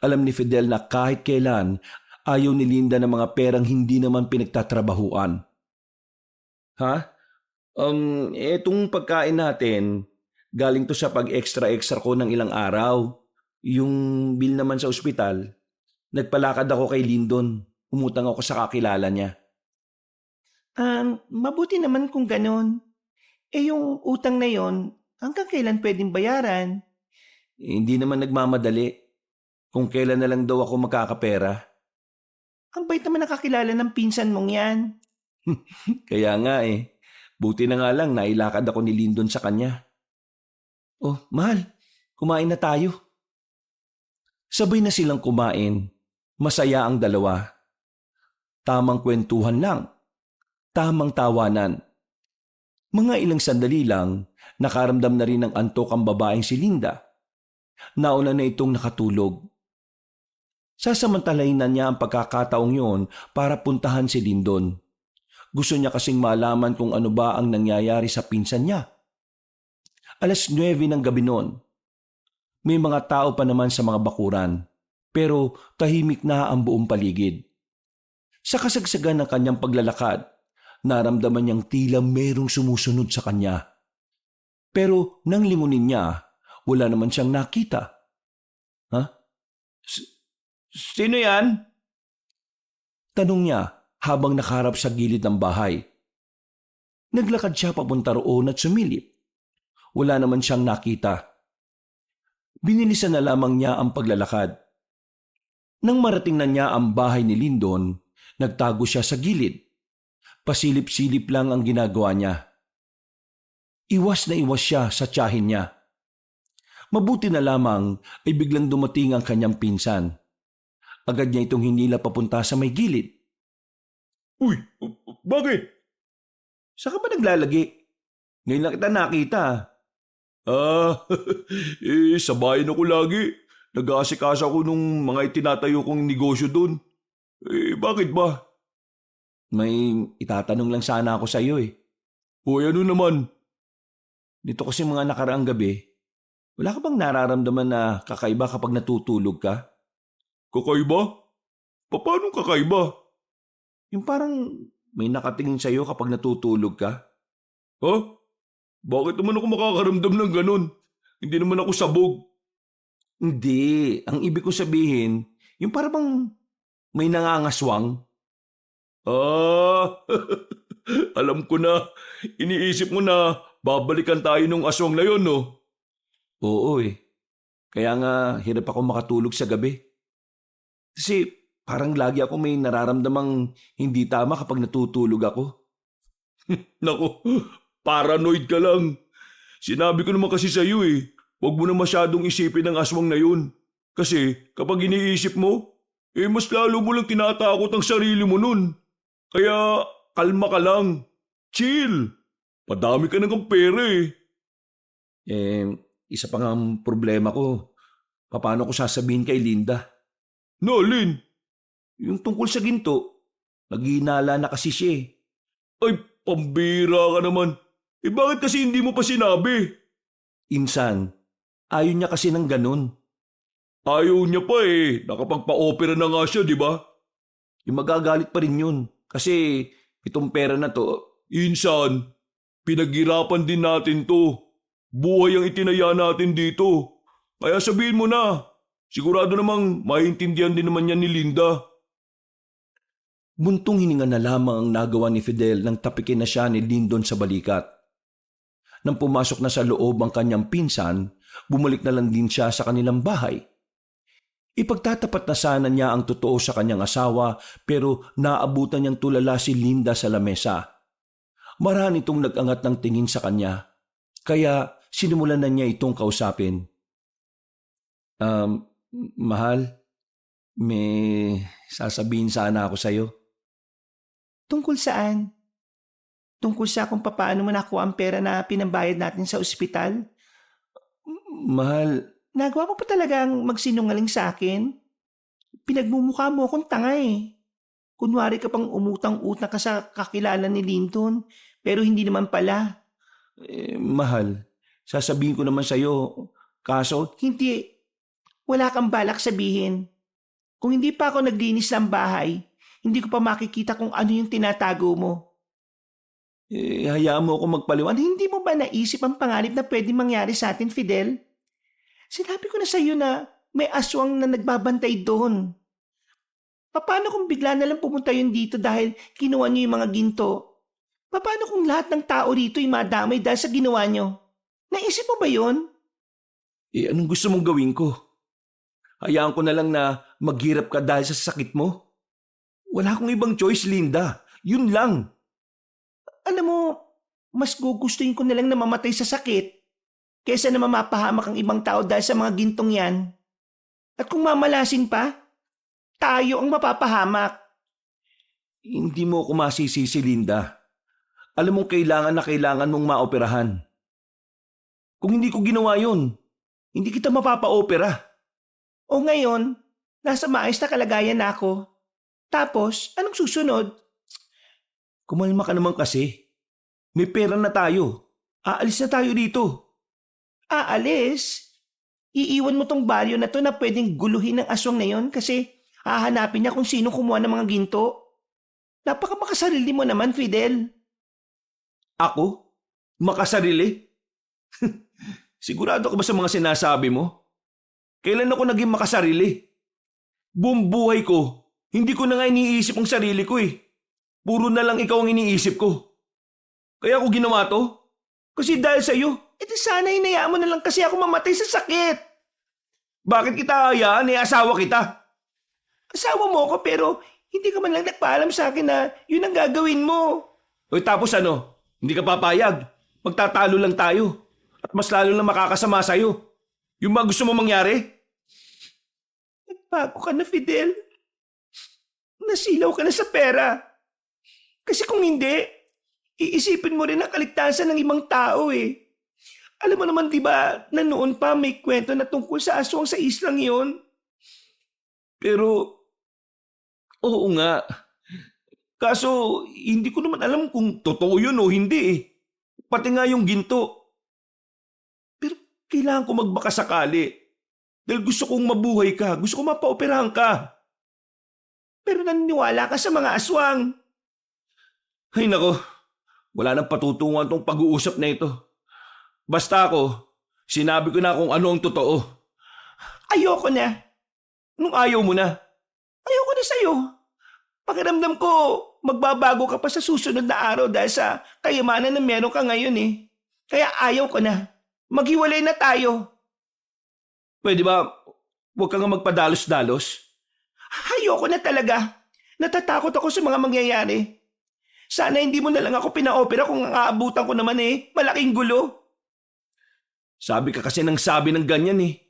Alam ni Fidel na kahit kailan ayaw ni Linda ng mga perang hindi naman pinagtatrabahuan. Ha? Etong pagkain natin, galing to sa pag-extra-extra ko ng ilang araw. Yung bill naman sa ospital, nagpalakad ako kay Lyndon. Umutang ako sa kakilala niya. Mabuti naman kung ganon. Yung utang na yon, hanggang kailan pwedeng bayaran? Hindi naman nagmamadali. Kung kailan na lang daw ako makakapera. Ang bait naman nakakilala ng pinsan mong yan. Kaya nga eh. Buti na nga lang nailakad ako ni Lyndon sa kanya. Oh, mahal. Kumain na tayo. Sabay na silang kumain. Masaya ang dalawa. Tamang kwentuhan lang. Tamang tawanan. Mga ilang sandali lang, nakaramdam na rin ng antok ang babaeng si Linda. Nauna na itong nakatulog. Sasamantalahin na niya ang pagkakataong yon para puntahan si Lyndon. Gusto niya kasing malaman kung ano ba ang nangyayari sa pinsan niya. 9:00 ng gabi noon. May mga tao pa naman sa mga bakuran, pero tahimik na ang buong paligid. Sa kasagsagan ng kanyang paglalakad, naramdaman niyang tila merong sumusunod sa kanya. Pero nang lingunin niya, wala naman siyang nakita. Ha? Sino yan? Tanong niya habang nakaharap sa gilid ng bahay. Naglakad siya papunta roon at sumilip. Wala naman siyang nakita. Binilisan na lamang niya ang paglalakad. Nang marating na niya ang bahay ni Lyndon, nagtago siya sa gilid. Pasilip-silip lang ang ginagawa niya. Iwas na iwas siya sa tiyahin niya. Mabuti na lamang ay biglang dumating ang kanyang pinsan. Agad niya itong hinila papunta sa may gilid. Uy, bakit? Saan ka ba naglalagi? Ngayon lang kita nakita. Sa bayan ako lagi. Nag-aasikasa ko nung mga itinatayo kong negosyo doon. Bakit ba? May itatanong lang sana ako sa iyo eh. Hoy, ano naman? Dito kasi mga nakaraang gabi, wala ka bang nararamdaman na kakaiba kapag natutulog ka? Kakaiba? Paano kakaiba? Yung parang may nakatingin sa iyo kapag natutulog ka? Ha? Bakit naman ako makakaramdam ng ganun? Hindi naman ako sabog. Hindi. Ang ibig ko sabihin, yung parang bang may nangangaswang. Alam ko na. Iniisip mo na babalikan tayo nung aswang na yon, no? Oo eh. Kaya nga hirap ako makatulog sa gabi. Kasi parang lagi ako may nararamdamang hindi tama kapag natutulog ako. Nako, paranoid ka lang. Sinabi ko naman kasi sa iyo eh, huwag mo na masyadong isipin ang aswang na yun. Kasi kapag iniisip mo, mas lalo mo lang tinatakot ang sarili mo nun. Kaya kalma ka lang. Chill. Madami ka ng pera eh. Isa pa nga ang problema ko. Paano ko sasabihin kay Linda? No, Lin. Yung tungkol sa ginto, naghinala na kasi siya eh. Ay, pambira ka naman. Bakit kasi hindi mo pa sinabi? Insan, ayaw niya kasi ng ganun. Ayaw niya pa Nakapagpa-opera na nga siya, di ba? Magagalit pa rin yun. Kasi itong pera na to, Insan, pinaghirapan din natin to. Buhay ang itinaya natin dito. Kaya sabihin mo na. Sigurado namang maintindihan din naman yan ni Linda. buntong hininga na lamang ang nagawa ni Fidel nang tapikin na siya ni Lyndon sa balikat. Nang pumasok na sa loob ang kanyang pinsan, bumalik na lang din siya sa kanilang bahay. Ipagtatapat na sana niya ang totoo sa kanyang asawa pero naabutan niyang tulala si Linda sa lamesa. Marami itong nag-angat ng tingin sa kanya, kaya sinimulan na niya itong kausapin. Mahal, may sasabihin sana ako sa'yo. Tungkol saan? Tungkol sa kung paano mo nakuha ang pera na pinambayad natin sa ospital? Mahal, Nagawa mo pa talagang magsinungaling sa akin? Pinagmumukha mo akong tanga eh. Kunwari ka pang umutang-utang ka sa kakilala ni Linton, pero hindi naman pala. mahal, sasabihin ko naman sa'yo, kaso Hindi. Wala kang balak sabihin. Kung hindi pa ako naglinis ng bahay, hindi ko pa makikita kung ano yung tinatago mo. hayaan mo ako magpaliwanag. Hindi mo ba naisip ang panganib na pwedeng mangyari sa atin, Fidel? Sinabi ko na sa iyo na may aswang na nagbabantay doon. Paano kung bigla na lang pumunta yun dito dahil kinuha niyo yung mga ginto? Paano kung lahat ng tao rito ay madamay dahil sa ginawa niyo? Naisip mo ba yun? Anong gusto mong gawin ko? Hayaan ko na lang na maghirap ka dahil sa sakit mo? Wala akong ibang choice, Linda. Yun lang. Alam mo, mas gugustuhin ko na lang na mamatay sa sakit kesa na mamapahamak ang ibang tao dahil sa mga gintong yan. At kung mamalasin pa, tayo ang mapapahamak. Hindi mo ako masisisi, Linda. Alam mong kailangan mong maoperahan. Kung hindi ko ginawa yun, hindi kita mapapaopera. O ngayon, nasa maayos na kalagayan na ako. Tapos, anong susunod? Kumalma ka naman kasi. May pera na tayo. Aalis na tayo dito. Aalis? Iiwan mo tong baryo na to na pwedeng guluhin ng aswang na yon kasi hahanapin niya kung sino kumuha ng mga ginto. Napakamakasarili mo naman, Fidel. Ako? Makasarili? Sigurado ka ba sa mga sinasabi mo? Kailan ako naging makasarili? Buong buhay ko, hindi ko na nga iniisip ang sarili ko eh. Puro na lang ikaw ang iniisip ko. Kaya ako ginawa to? Kasi dahil sa'yo. Sana hinayaan mo na lang kasi ako mamatay sa sakit. Bakit kita hayaan? Asawa kita. Asawa mo ako pero hindi ka man lang nagpaalam sa akin na yun ang gagawin mo. O tapos ano? Hindi ka papayag. Magtatalo lang tayo. At mas lalo lang makakasama sa'yo. Yung ba gusto mo mangyari? Nagbago ka na, Fidel. Nasilaw ka na sa pera. Kasi kung hindi, iisipin mo rin ang kaligtasan ng ibang tao eh. Alam mo naman diba na noon pa may kwento na tungkol sa aswang sa islang yon? Pero, oo nga. Kaso, hindi ko naman alam kung totoo yun o hindi eh. Pati nga yung ginto. Pero kailangan ko magbaka sakali. Dahil gusto kong mabuhay ka. Gusto kong mapaoperahan ka. Pero naniniwala ka sa mga aswang. Ay nako, wala nang patutunguhan tong pag-uusap na ito. Basta ako, sinabi ko na kung ano ang totoo. Ayoko na. Anong ayaw mo na? Ayoko na sa'yo. Pakiramdam ko, magbabago ka pa sa susunod na araw dahil sa kayamanan na meron ka ngayon eh. Kaya ayaw ko na. Maghiwalay na tayo. Pwede ba, huwag ka nga magpadalos-dalos? Ayoko na talaga. Natatakot ako sa mga mangyayari. Sana hindi mo na lang ako pinaopera kung ang aabutan ko naman eh. Malaking gulo. Sabi ka kasi nang sabi ng ganyan eh.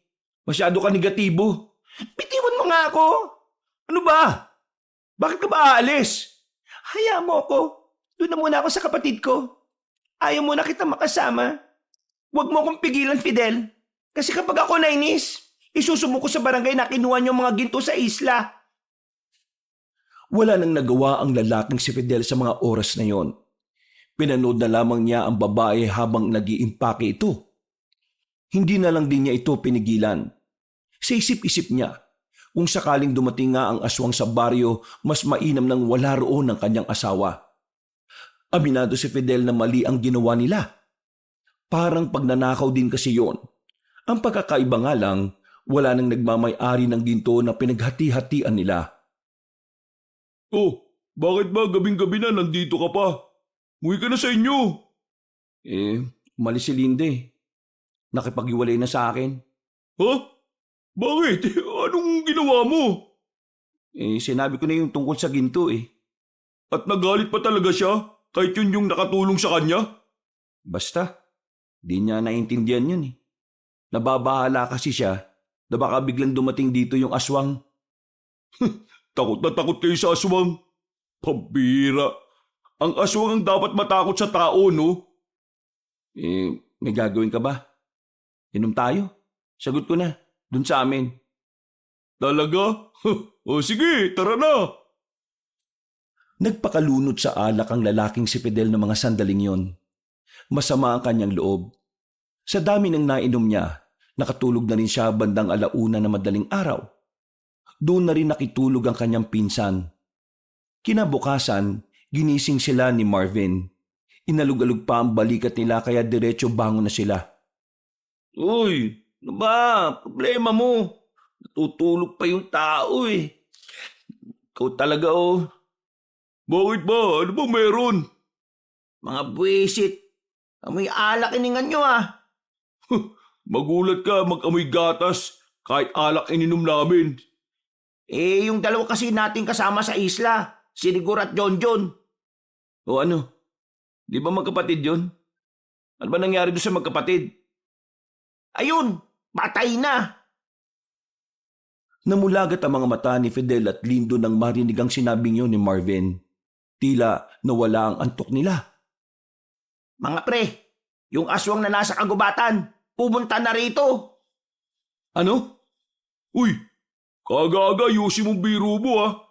Masyado ka negatibo. Bitiwan mo nga ako. Ano ba? Bakit ka ba aalis? Hayaan mo ako. Doon na muna ako sa kapatid ko. Ayaw mo na kita makasama. Huwag mo akong pigilan, Fidel. Kasi kapag ako nainis, isusumo ko sa barangay na kinuha niyo mga ginto sa isla. Wala nang nagawa ang lalaking si Fidel sa mga oras na yon. Pinanood na lamang niya ang babae habang nag-iimpake ito. Hindi na lang din niya ito pinigilan. Sa isip-isip niya, kung sakaling dumating nga ang aswang sa baryo, mas mainam nang wala roon ang kanyang asawa. Aminado si Fidel na mali ang ginawa nila. Parang pagnanakaw din kasi yon. Ang pagkakaiba nga lang, wala nang nagmamay-ari ng ginto na pinaghati-hatian nila. Oh, bakit ba gabing-gabi na nandito ka pa? Uwi ka na sa inyo. Umalis si Linde. Nakipag-iwalay na sa akin. Ha? Bakit? Anong ginawa mo? Sinabi ko na yung tungkol sa ginto At nagalit pa talaga siya? Kahit yun yung nakatulong sa kanya? Basta, di niya naintindihan yun Nababahala kasi siya na baka biglang dumating dito yung aswang. Takot na takot kayo sa aswang. Pabira. Ang aswang ang dapat matakot sa tao, no? May gagawin ka ba? Inom tayo? Sagot ko na, dun sa amin. Talaga? O sige, tara na. Nagpakalunod sa alak ang lalaking si Fidel ng mga sandaling yon. Masama ang kanyang loob. Sa dami ng nainom niya, nakatulog na rin siya bandang 1:00 na madaling araw. Doon na rin nakitulog ang kanyang pinsan. Kinabukasan, ginising sila ni Marvin. Inalug-alug pa ang balikat nila kaya diretso bangon na sila. Uy, ano ba? Problema mo. Natutulog pa yung tao Ikaw talaga Bakit ba? Ano ba meron? Mga buwisit. Amoy alak iningan nyo Magulat ka mag-amoy gatas kahit alak ininom namin. Yung dalawa kasi natin kasama sa isla. Si Rigor at Jonjon. O ano? Di ba magkapatid yun? Ano ba nangyari doon sa magkapatid? Ayun, patay na. Namulagat ang mga mata ni Fidel at Lindo nang marinig ang sinabing yun ni Marvin. Tila nawala ang antok nila. Mga pre, yung aswang na nasa kagubatan, pumunta na rito. Ano? Uy, kaga-aga yusi mong biro mo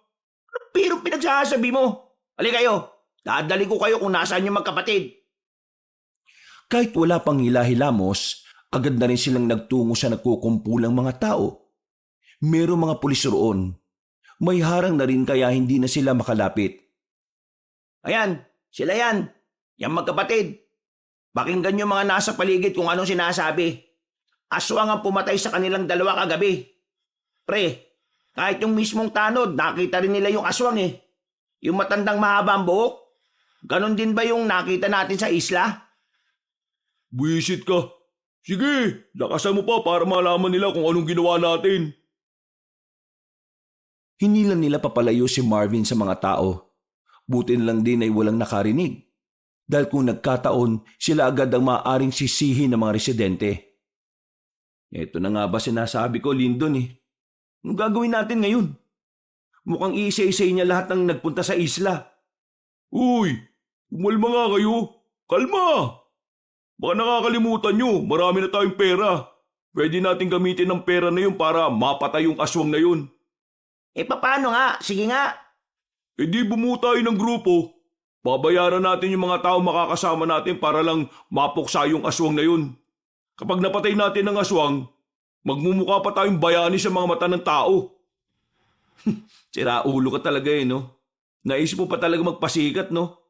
Pero pinagsasabi mo. Ali kayo, dadali ko kayo kung nasaan yung magkapatid. Kahit wala pang hila-hilamos, agad na rin silang nagtungo sa nagkukumpulang mga tao. Merong mga pulis roon. May harang na rin kaya hindi na sila makalapit. Ayan, sila yan. Yang magkapatid. Pakinggan yung mga nasa paligid kung anong sinasabi. Aswang ang pumatay sa kanilang dalawa kagabi. Pre, kahit yung mismong tanod, nakita rin nila yung aswang Yung matandang mahaba ang buhok. Ganon din ba yung nakita natin sa isla? Buwisit ka. Sige, lakasan mo pa para malaman nila kung anong ginawa natin. Hinilan nila papalayo si Marvin sa mga tao. Buti na lang din ay walang nakarinig. Dahil kung nagkataon, sila agad ang maaaring sisihin ng mga residente. Ito na nga ba sinasabi ko, Lyndon Anong gagawin natin ngayon? Mukhang iisa-isay niya lahat ng nagpunta sa isla. Uy, umalma nga kayo. Kalma! Baka nakakalimutan nyo, marami na tayong pera. Pwede natin gamitin ang pera na yun para mapatay yung aswang na yun. Paano nga? Sige nga. Di bumuo tayo ng grupo. Babayaran natin yung mga tao makakasama natin para lang mapuksa yung aswang na yun. Kapag napatay natin ang aswang, magmumukha pa tayong bayani sa mga mata ng tao. Sira ulo ka talaga no? Naisip mo pa talaga magpasikat, no?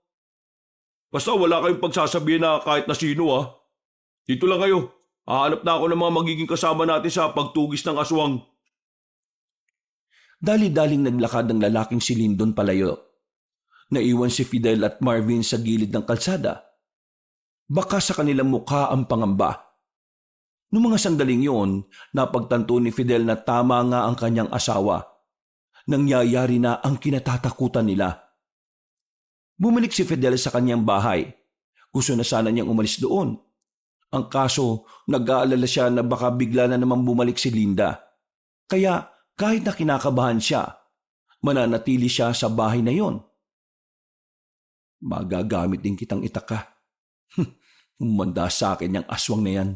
Basta wala kayong pagsasabihin na kahit na sino Dito lang kayo. Hahanap na ako ng mga magiging kasama natin sa pagtugis ng aswang. Dali-daling naglakad ang lalaking si Lyndon palayo. Naiwan si Fidel at Marvin sa gilid ng kalsada. Baka sa kanilang mukha ang pangamba. Noong mga sandaling yon, napagtanto ni Fidel na tama nga ang kanyang asawa. Nangyayari na ang kinatatakutan nila. Bumalik si Fidel sa kanyang bahay. Gusto na sana niyang umalis doon. Ang kaso, nag-aalala siya na baka bigla na naman bumalik si Linda. Kaya kahit na kinakabahan siya, mananatili siya sa bahay na yon. Magagamit din kitang itaka. Umanda sa akin yung aswang na yan.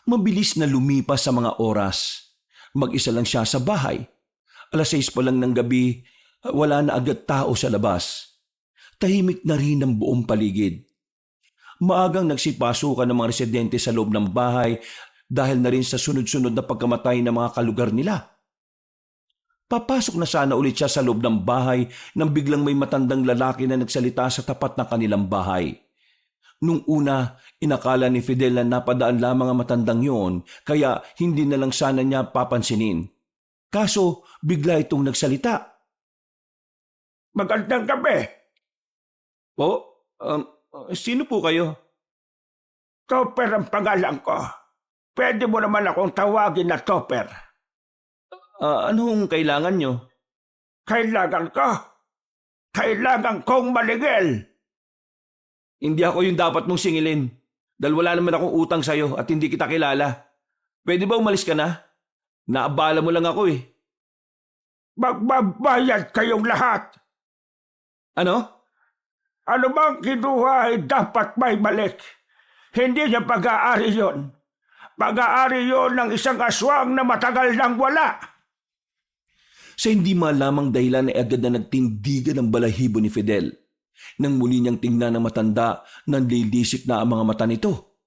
Mabilis na lumipas sa mga oras. Mag-isa lang siya sa bahay. 6:00 pa lang ng gabi, wala na agad tao sa labas. Tahimik na rin ang buong paligid. Maagang nagsipasukan ng mga residente sa loob ng bahay dahil na rin sa sunod-sunod na pagkamatay ng mga kalugar nila. Papasok na sana ulit siya sa loob ng bahay nang biglang may matandang lalaki na nagsalita sa tapat ng kanilang bahay. Nung una, inakala ni Fidel na napadaan lamang ang matandang yon, kaya hindi na lang sana niya papansinin. Kaso, bigla itong nagsalita. Magandang gabi. Sino po kayo? Topper ang pangalan ko. Pwede mo naman akong tawagin na Topper. Anong kailangan nyo? Kailangan ko. Kailangan kong maligel. Hindi ako yung dapat mong singilin. Dahil wala naman akong utang sa'yo at hindi kita kilala. Pwede ba umalis ka na? Naabala mo lang ako eh. Magbabayad kayong lahat. Ano? Ano bang kinuha ay dapat may balik. Hindi niya pag-aari yun. Pag-aari yun ng isang aswang na matagal nang wala. Sa hindi malamang dahilan ay agad na nagtindigan ang balahibo ni Fidel. Nang muli niyang tingnan ng matanda, nanlilisik na ang mga mata nito.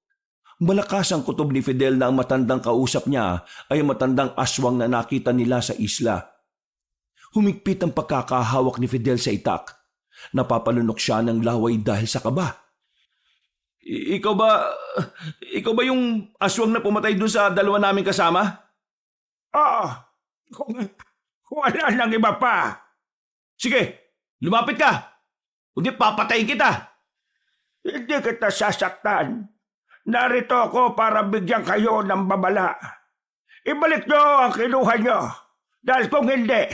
Malakas ang kutob ni Fidel na ang matandang kausap niya ay ang matandang aswang na nakita nila sa isla. Humigpit ang pagkakahawak ni Fidel sa itak. Napapalunok siya ng laway dahil sa kaba. Ikaw ba yung aswang na pumatay dun sa dalawa naming kasama? Oo. Kung wala nang iba pa. Sige, lumapit ka. Kundi papatayin kita. Hindi kita sasaktan. Narito ako para bigyan kayo ng babala. Ibalik nyo ang kinuha nyo. Dahil kung hindi,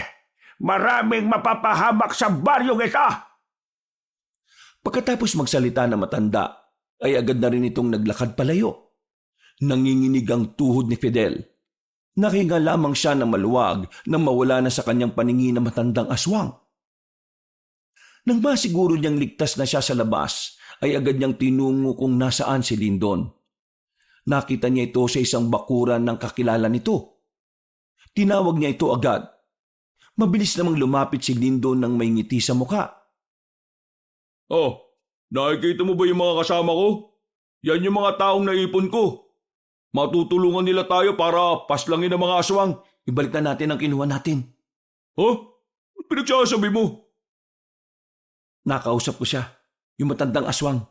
maraming mapapahamak sa baryong ito. Pagkatapos magsalita na matanda, ay agad na rin itong naglakad palayo. Nanginginig ang tuhod ni Fidel. Nakinga lamang siya ng maluwag nang mawala na sa kanyang paningin na matandang aswang. Nang masiguro niyang ligtas na siya sa labas, ay agad niyang tinungo kung nasaan si Lindon. Nakita niya ito sa isang bakuran ng kakilala nito. Tinawag niya ito agad. Mabilis namang lumapit si Lindon nang may ngiti sa mukha. Oh, nakikita mo ba yung mga kasama ko? Yan yung mga taong naipon ko. Matutulungan nila tayo para paslangin ang mga aswang. Ibalik na natin ang kinuha natin. Huh? Ano pinagsasabi mo? Nakausap ko siya, yung matandang aswang.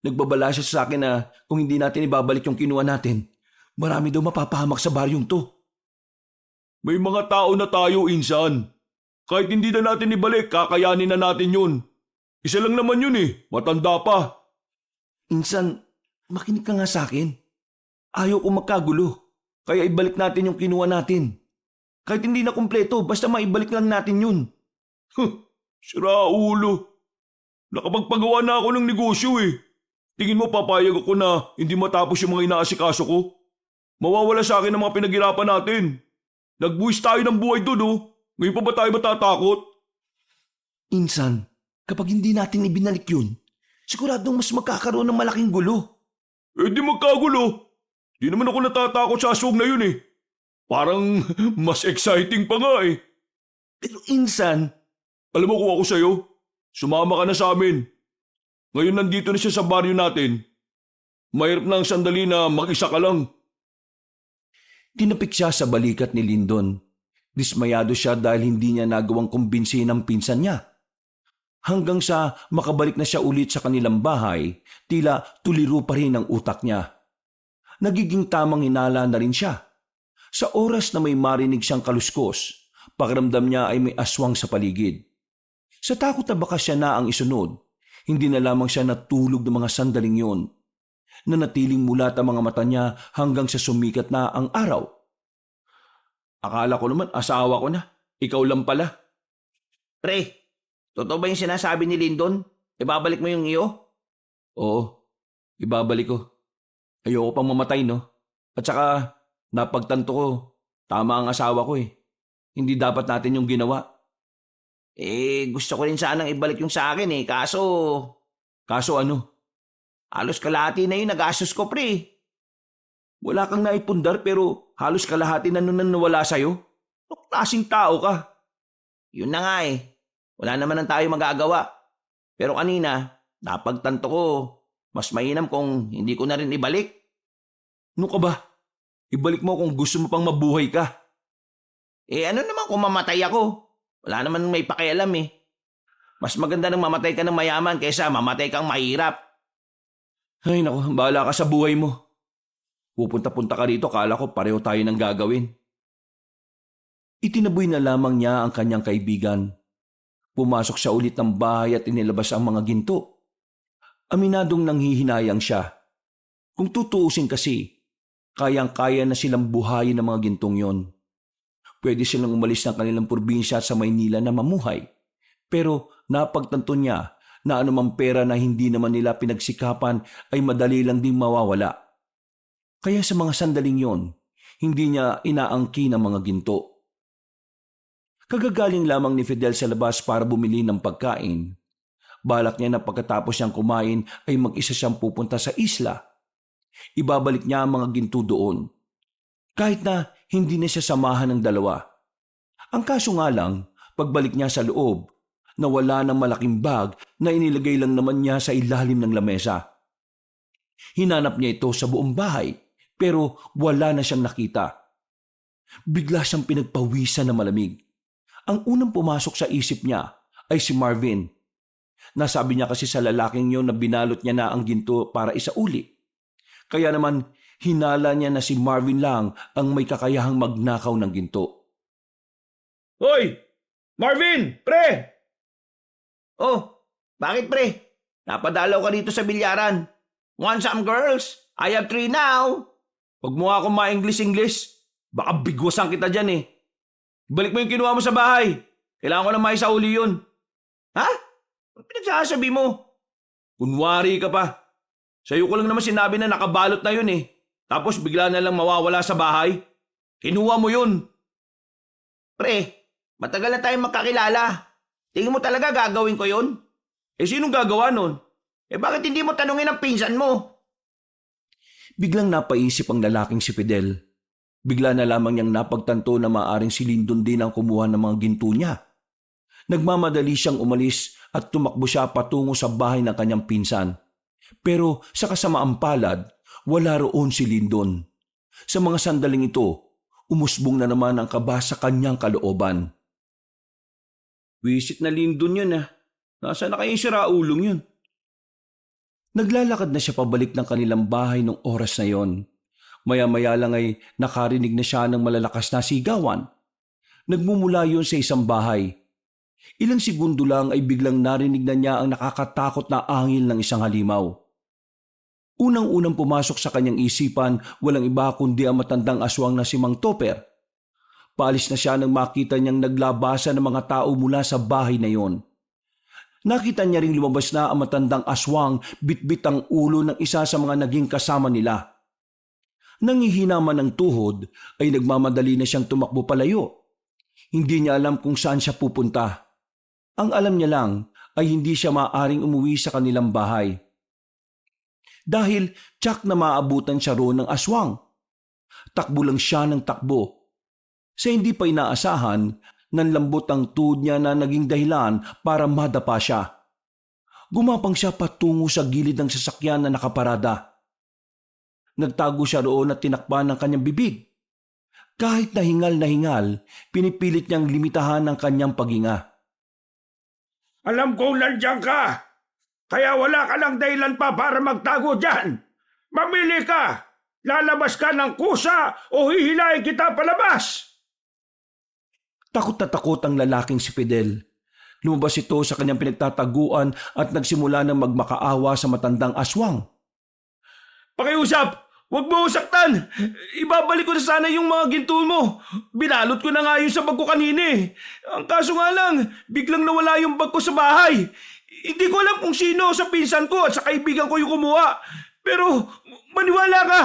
Nagbabala siya sa akin na kung hindi natin ibabalik yung kinuha natin, marami daw mapapahamak sa baryong to. May mga tao na tayo, insan. Kahit hindi na natin ibalik, kakayanin na natin yun. Isa lang naman yun eh, matanda pa. Insan, makinig ka nga sa akin. Ayaw ko magkagulo, kaya ibalik natin yung kinuha natin. Kahit hindi na kumpleto, basta maibalik lang natin yun. Sira ulo. Nakapagpagawa na ako ng negosyo eh. Tingin mo papayag ako na hindi matapos yung mga inaasikaso ko? Mawawala sa akin ang mga pinaghirapan natin. Nagbuwis tayo ng buhay doon oh. Ngayon pa ba tayo matatakot? Insan, kapag hindi natin ibinalik yun, siguradong mas magkakaroon ng malaking gulo. Eh di magkagulo. Di naman ako natatakot sa aswang na yun eh. Parang mas exciting pa nga eh. Pero Insan, Alam mo kung ako sa'yo, sumama ka na sa amin. Ngayon nandito na siya sa baryo natin. Mahirap na ang sandali na mag-isa ka lang. tinapik siya sa balikat ni Lindon. Dismayado siya dahil hindi niya nagawang kumbinsihin ang pinsan niya. Hanggang sa makabalik na siya ulit sa kanilang bahay, tila tuliro pa rin ang utak niya. Nagiging tamang hinala na rin siya. Sa oras na may marinig siyang kaluskos, pakiramdam niya ay may aswang sa paligid. Sa takot na baka siya na ang isunod, hindi na lamang siya natulog ng mga sandaling yun. Nanatiling mulat ang mga mata niya hanggang sa sumikat na ang araw. Akala ko naman asawa ko na, ikaw lang pala. Pre, totoo ba yung sinasabi ni Lindon? Ibabalik mo yung iyo? Oo, ibabalik ko. Ayoko pang mamatay, no? At saka, napagtanto ko, tama ang asawa ko eh. Hindi dapat natin yung ginawa. Gusto ko rin sanang ibalik yung sa akin eh. Kaso ano? Halos kalahati na yung nagastos ko, pre. Wala kang naipundar pero halos kalahati na nun nawala sa'yo? Anong klaseng tao ka? Yun na nga eh. Wala naman ang tayo magagawa. Pero kanina, napagtanto ko, mas mainam kung hindi ko na rin ibalik. Ano ka ba? Ibalik mo kung gusto mo pang mabuhay ka. Ano naman kung mamatay ako? Wala naman may pakialam eh. Mas maganda nang mamatay ka ng mayaman kaysa mamatay kang mahirap. Ay naku, bahala ka sa buhay mo. Pupunta-punta ka rito, kala ko pareho tayo ng gagawin. Itinaboy na lamang niya ang kanyang kaibigan. Pumasok siya ulit ng bahay at inilabas ang mga ginto. Aminadong nanghihinayang siya. Kung tutuusin kasi, kayang-kaya na silang buhayin ng mga gintong yon. Pwede silang umalis ng kanilang probinsya sa Maynila na mamuhay. Pero napagtanto niya na anumang pera na hindi naman nila pinagsikapan ay madali lang ding mawawala. Kaya sa mga sandaling yon, hindi niya inaangkin ang mga ginto. Kagagaling lamang ni Fidel sa labas para bumili ng pagkain. Balak niya na pagkatapos niyang kumain ay mag-isa siyang pupunta sa isla. Ibabalik niya ang mga ginto doon. Kahit na hindi na siya samahan ng dalawa. Ang kaso nga lang, pagbalik niya sa loob, nawala ng malaking bag na inilagay lang naman niya sa ilalim ng lamesa. Hinanap niya ito sa buong bahay pero wala na siyang nakita. Bigla siyang pinagpawisan na malamig. Ang unang pumasok sa isip niya ay si Marvin. Nasabi niya kasi sa lalaking yon na binalot niya na ang ginto para isauli. Kaya naman hinala niya na si Marvin lang ang may kakayahang magnakaw ng ginto. Hoy! Marvin! Pre! Oh, bakit pre? Napadalaw ka dito sa bilyaran. Want some girls? I have 3 now. Huwag mo nga akong ma-English. Baka bigwasan kita dyan eh. Balik mo yung kinuha mo sa bahay. Kailangan ko na maisauli yun. Ha? Ano pinagsasabi mo? Kunwari ka pa. Sa'yo ko lang naman sinabi na nakabalot na yun eh. Tapos bigla na lang mawawala sa bahay. Kinuha mo yun. Pre, matagal na tayong magkakilala. Tingin mo talaga gagawin ko yun? Sinong gagawa nun? Bakit hindi mo tanungin ang pinsan mo? Biglang napaisip ang lalaking si Fidel. Bigla na lamang niyang napagtanto na maaaring si Lindon din ang kumuha ng mga ginto niya. Nagmamadali siyang umalis at tumakbo siya patungo sa bahay ng kanyang pinsan. Pero sa kasamaang palad, wala roon si Lindon. Sa mga sandaling ito, umusbong na naman ang kaba sa kanyang kalooban. Wisit na Lindon yun ah. Nasaan na kayong siraulong yun? Naglalakad na siya pabalik ng kanilang bahay nung oras na yon. Maya-maya lang ay nakarinig na siya ng malalakas na sigawan. Nagmumula yun sa isang bahay. Ilang segundo lang ay biglang narinig na niya ang nakakatakot na angil ng isang halimaw. Unang-unang pumasok sa kanyang isipan, walang iba kundi ang matandang aswang na si Mang Topper. Paalis na siya nang makita niyang naglabasan ng mga tao mula sa bahay na yon. Nakita niya ring lumabas na ang matandang aswang, bitbit ang ulo ng isa sa mga naging kasama nila. Nangihina man ng tuhod ay nagmamadali na siyang tumakbo palayo. Hindi niya alam kung saan siya pupunta. Ang alam niya lang ay hindi siya maaaring umuwi sa kanilang bahay. Dahil tsak na maabutan siya roon ng aswang. Takbo lang siya ng takbo. Sa hindi pa inaasahan, nanlambot ang tuhod niya na naging dahilan para madapa siya. Gumapang siya patungo sa gilid ng sasakyan na nakaparada. Nagtago siya roon at tinakpan ng kanyang bibig. Kahit na hingal, pinipilit niyang limitahan ang kanyang paghinga. Alam kong nandiyan ka. Kaya wala ka lang dahilan pa para magtago dyan. Mamili ka. Lalabas ka ng kusa o hihilahin kita palabas. Takot na takot ang lalaking si Fidel. Lumabas ito sa kanyang pinagtataguan at nagsimula ng magmakaawa sa matandang aswang. Pakiusap! Huwag mo saktan! Ibabalik ko na sana yung mga ginto mo. Binalot ko na nga yun sa bag ko kanina eh. Ang kaso nga lang, biglang nawala yung bag ko sa bahay. Hindi ko alam kung sino sa pinsan ko at sa kaibigan ko yung kumuha. Pero maniwala ka,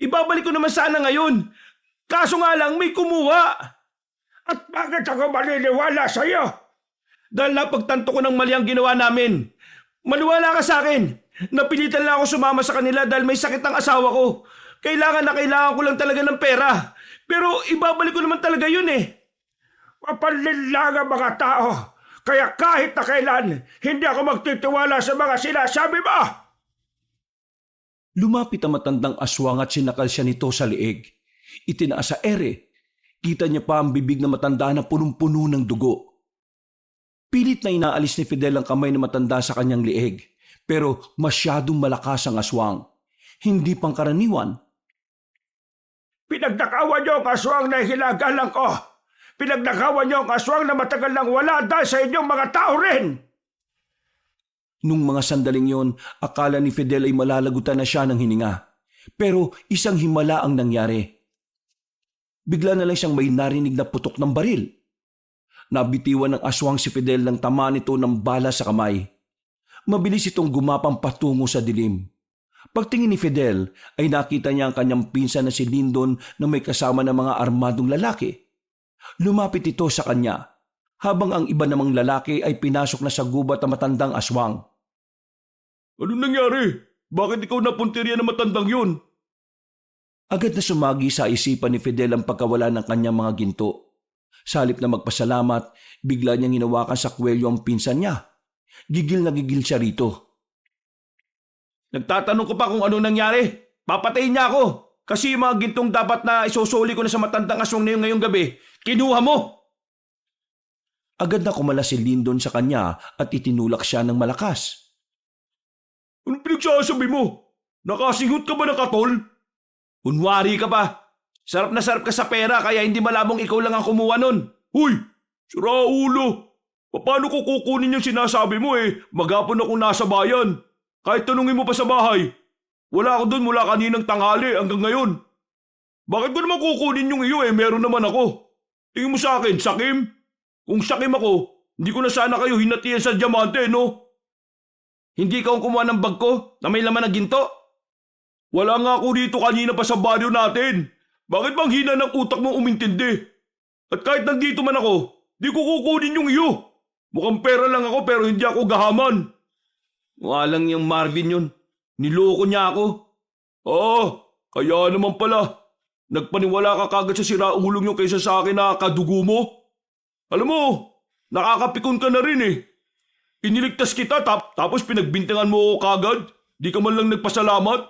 ibabalik ko naman sana ngayon. Kaso nga lang may kumuha. At bakit ako maniniwala sa'yo? Dahil napagtanto ko ng mali ang ginawa namin. Maniwala ka sa akin. Napilitan lang ako sumama sa kanila dahil may sakit ang asawa ko. Kailangan ko lang talaga ng pera. Pero ibabalik ko naman talaga yun eh. Mapanlinlang ang mga tao Kaya kahit na kailan, hindi ako magtitiwala sa mga sinasabi mo! Lumapit ang matandang aswang at sinakal siya nito sa liig. Itinaas sa ere. Kita niya pa ang bibig na matanda na punong-puno ng dugo. Pilit na inaalis ni Fidel ang kamay na matanda sa kanyang liig. Pero masyadong malakas ang aswang. Hindi pangkaraniwan. Pinagnakawan niyo ang aswang na hinagalang ko! Pinagnakawan niyo ang aswang na matagal nang wala dahil sa inyong mga tao rin! Nung mga sandaling yon, akala ni Fidel ay malalagutan na siya ng hininga. Pero isang himala ang nangyari. Bigla na lang siyang may narinig na putok ng baril. Nabitiwan ng aswang si Fidel ng tama nito ng bala sa kamay. Mabilis itong gumapang patungo sa dilim. Pagtingin ni Fidel ay nakita niya ang kanyang pinsan na si Lindon na may kasama ng mga armadong lalaki. Lumapit ito sa kanya, habang ang iba namang lalaki ay pinasok na sa gubat ang matandang aswang. Ano nangyari? Bakit ikaw napuntirya ng matandang yun? Agad na sumagi sa isipan ni Fidel ang pagkawala ng kanyang mga ginto. Sa halip na magpasalamat, bigla niyang hinawakan sa kwelyo ang pinsan niya. Gigil na gigil siya rito. Nagtatanong ko pa kung ano nangyari. Papatayin niya ako. Kasi yung mga gintong dapat na isusuli ko na sa matandang aswang na yun ngayong gabi, kinuha mo. Agad na kumala si Lindon sa kanya at itinulak siya ng malakas. Anong pinagsasabi mo? Nakasinghot ka ba na katol? Unwari ka pa. Sarap na sarap ka sa pera kaya hindi malabong ikaw lang ang kumuha nun. Huy! Sira ulo! Paano ko kukunin yung sinasabi mo Maghapon akong nasa bayan. Kahit tanungin mo pa sa bahay. Wala ako doon mula kaninang tanghali hanggang ngayon. Bakit ko naman kukunin yung iyo meron naman ako. Tingin mo sa akin, sakim? Kung sakim ako, hindi ko na sana kayo hinatiyan sa diamante, no? Hindi ka ang kumuha ng bag ko na may laman ng ginto? Wala nga ako dito kanina pa sa baryo natin. Bakit bang hina ng utak mo umintindi? At kahit nandito man ako, di ko kukunin yung iyo. Mukhang pera lang ako pero hindi ako gahaman. Walang yung Marvin yun. Niloko niya ako. Kaya naman pala. Nagpaniwala ka kagad sa siraulong yung kaysa sa akin na kadugo mo. Alam mo, nakakapikon ka na rin Iniligtas kita tapos pinagbintangan mo ako kagad. Di ka man lang nagpasalamat.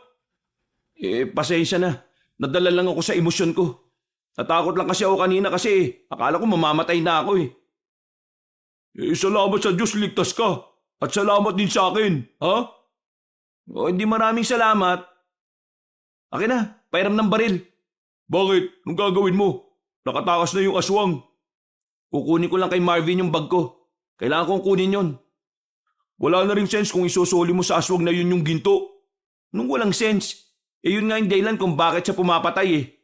Pasensya na. Nadala lang ako sa emosyon ko. Natakot lang kasi ako kanina kasi akala ko mamamatay na ako salamat sa Diyos ligtas ka. At salamat din sa akin, ha? Hindi maraming salamat. Akin na, pairam ng baril. Bakit? Anong gagawin mo? Nakatakas na yung aswang. Kukunin ko lang kay Marvin yung bag ko. Kailangan kong kunin yon. Wala na ring sense kung isusuli mo sa aswang na yun yung ginto. Nung walang sense, yun nga yung dahilan kung bakit siya pumapatay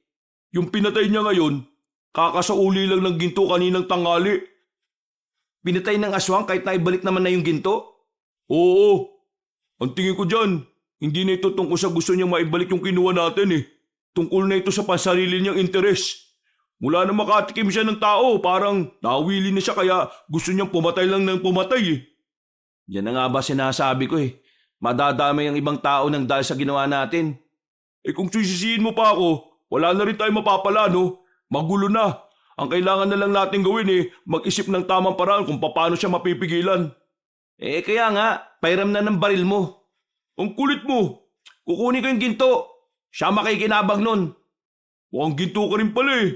Yung pinatay niya ngayon, kakasauli lang ng ginto kaninang tangali. Pinatay ng aswang kahit naibalik naman na yung ginto? Oo. Ang tingin ko dyan, hindi na ito tungkol sa gusto niyang maibalik yung kinuha natin Tungkol na ito sa pansarili niyang interes. Mula na makatikim siya ng tao, parang nawili na siya kaya gusto niyang pumatay lang ng pumatay Yan na nga ba sinasabi ko Madadamay ang ibang tao ng dahil sa ginawa natin. Kung sisisihin mo pa ako, wala na rin tayo mapapala no? Magulo na. Ang kailangan na lang natin gawin mag-isip ng tamang paraan kung paano siya mapipigilan. Kaya nga, pairam na ng baril mo. Ang kulit mo. Kukunin ko yung ginto. Siya makikinabang nun. Mukhang ginto ka rin pala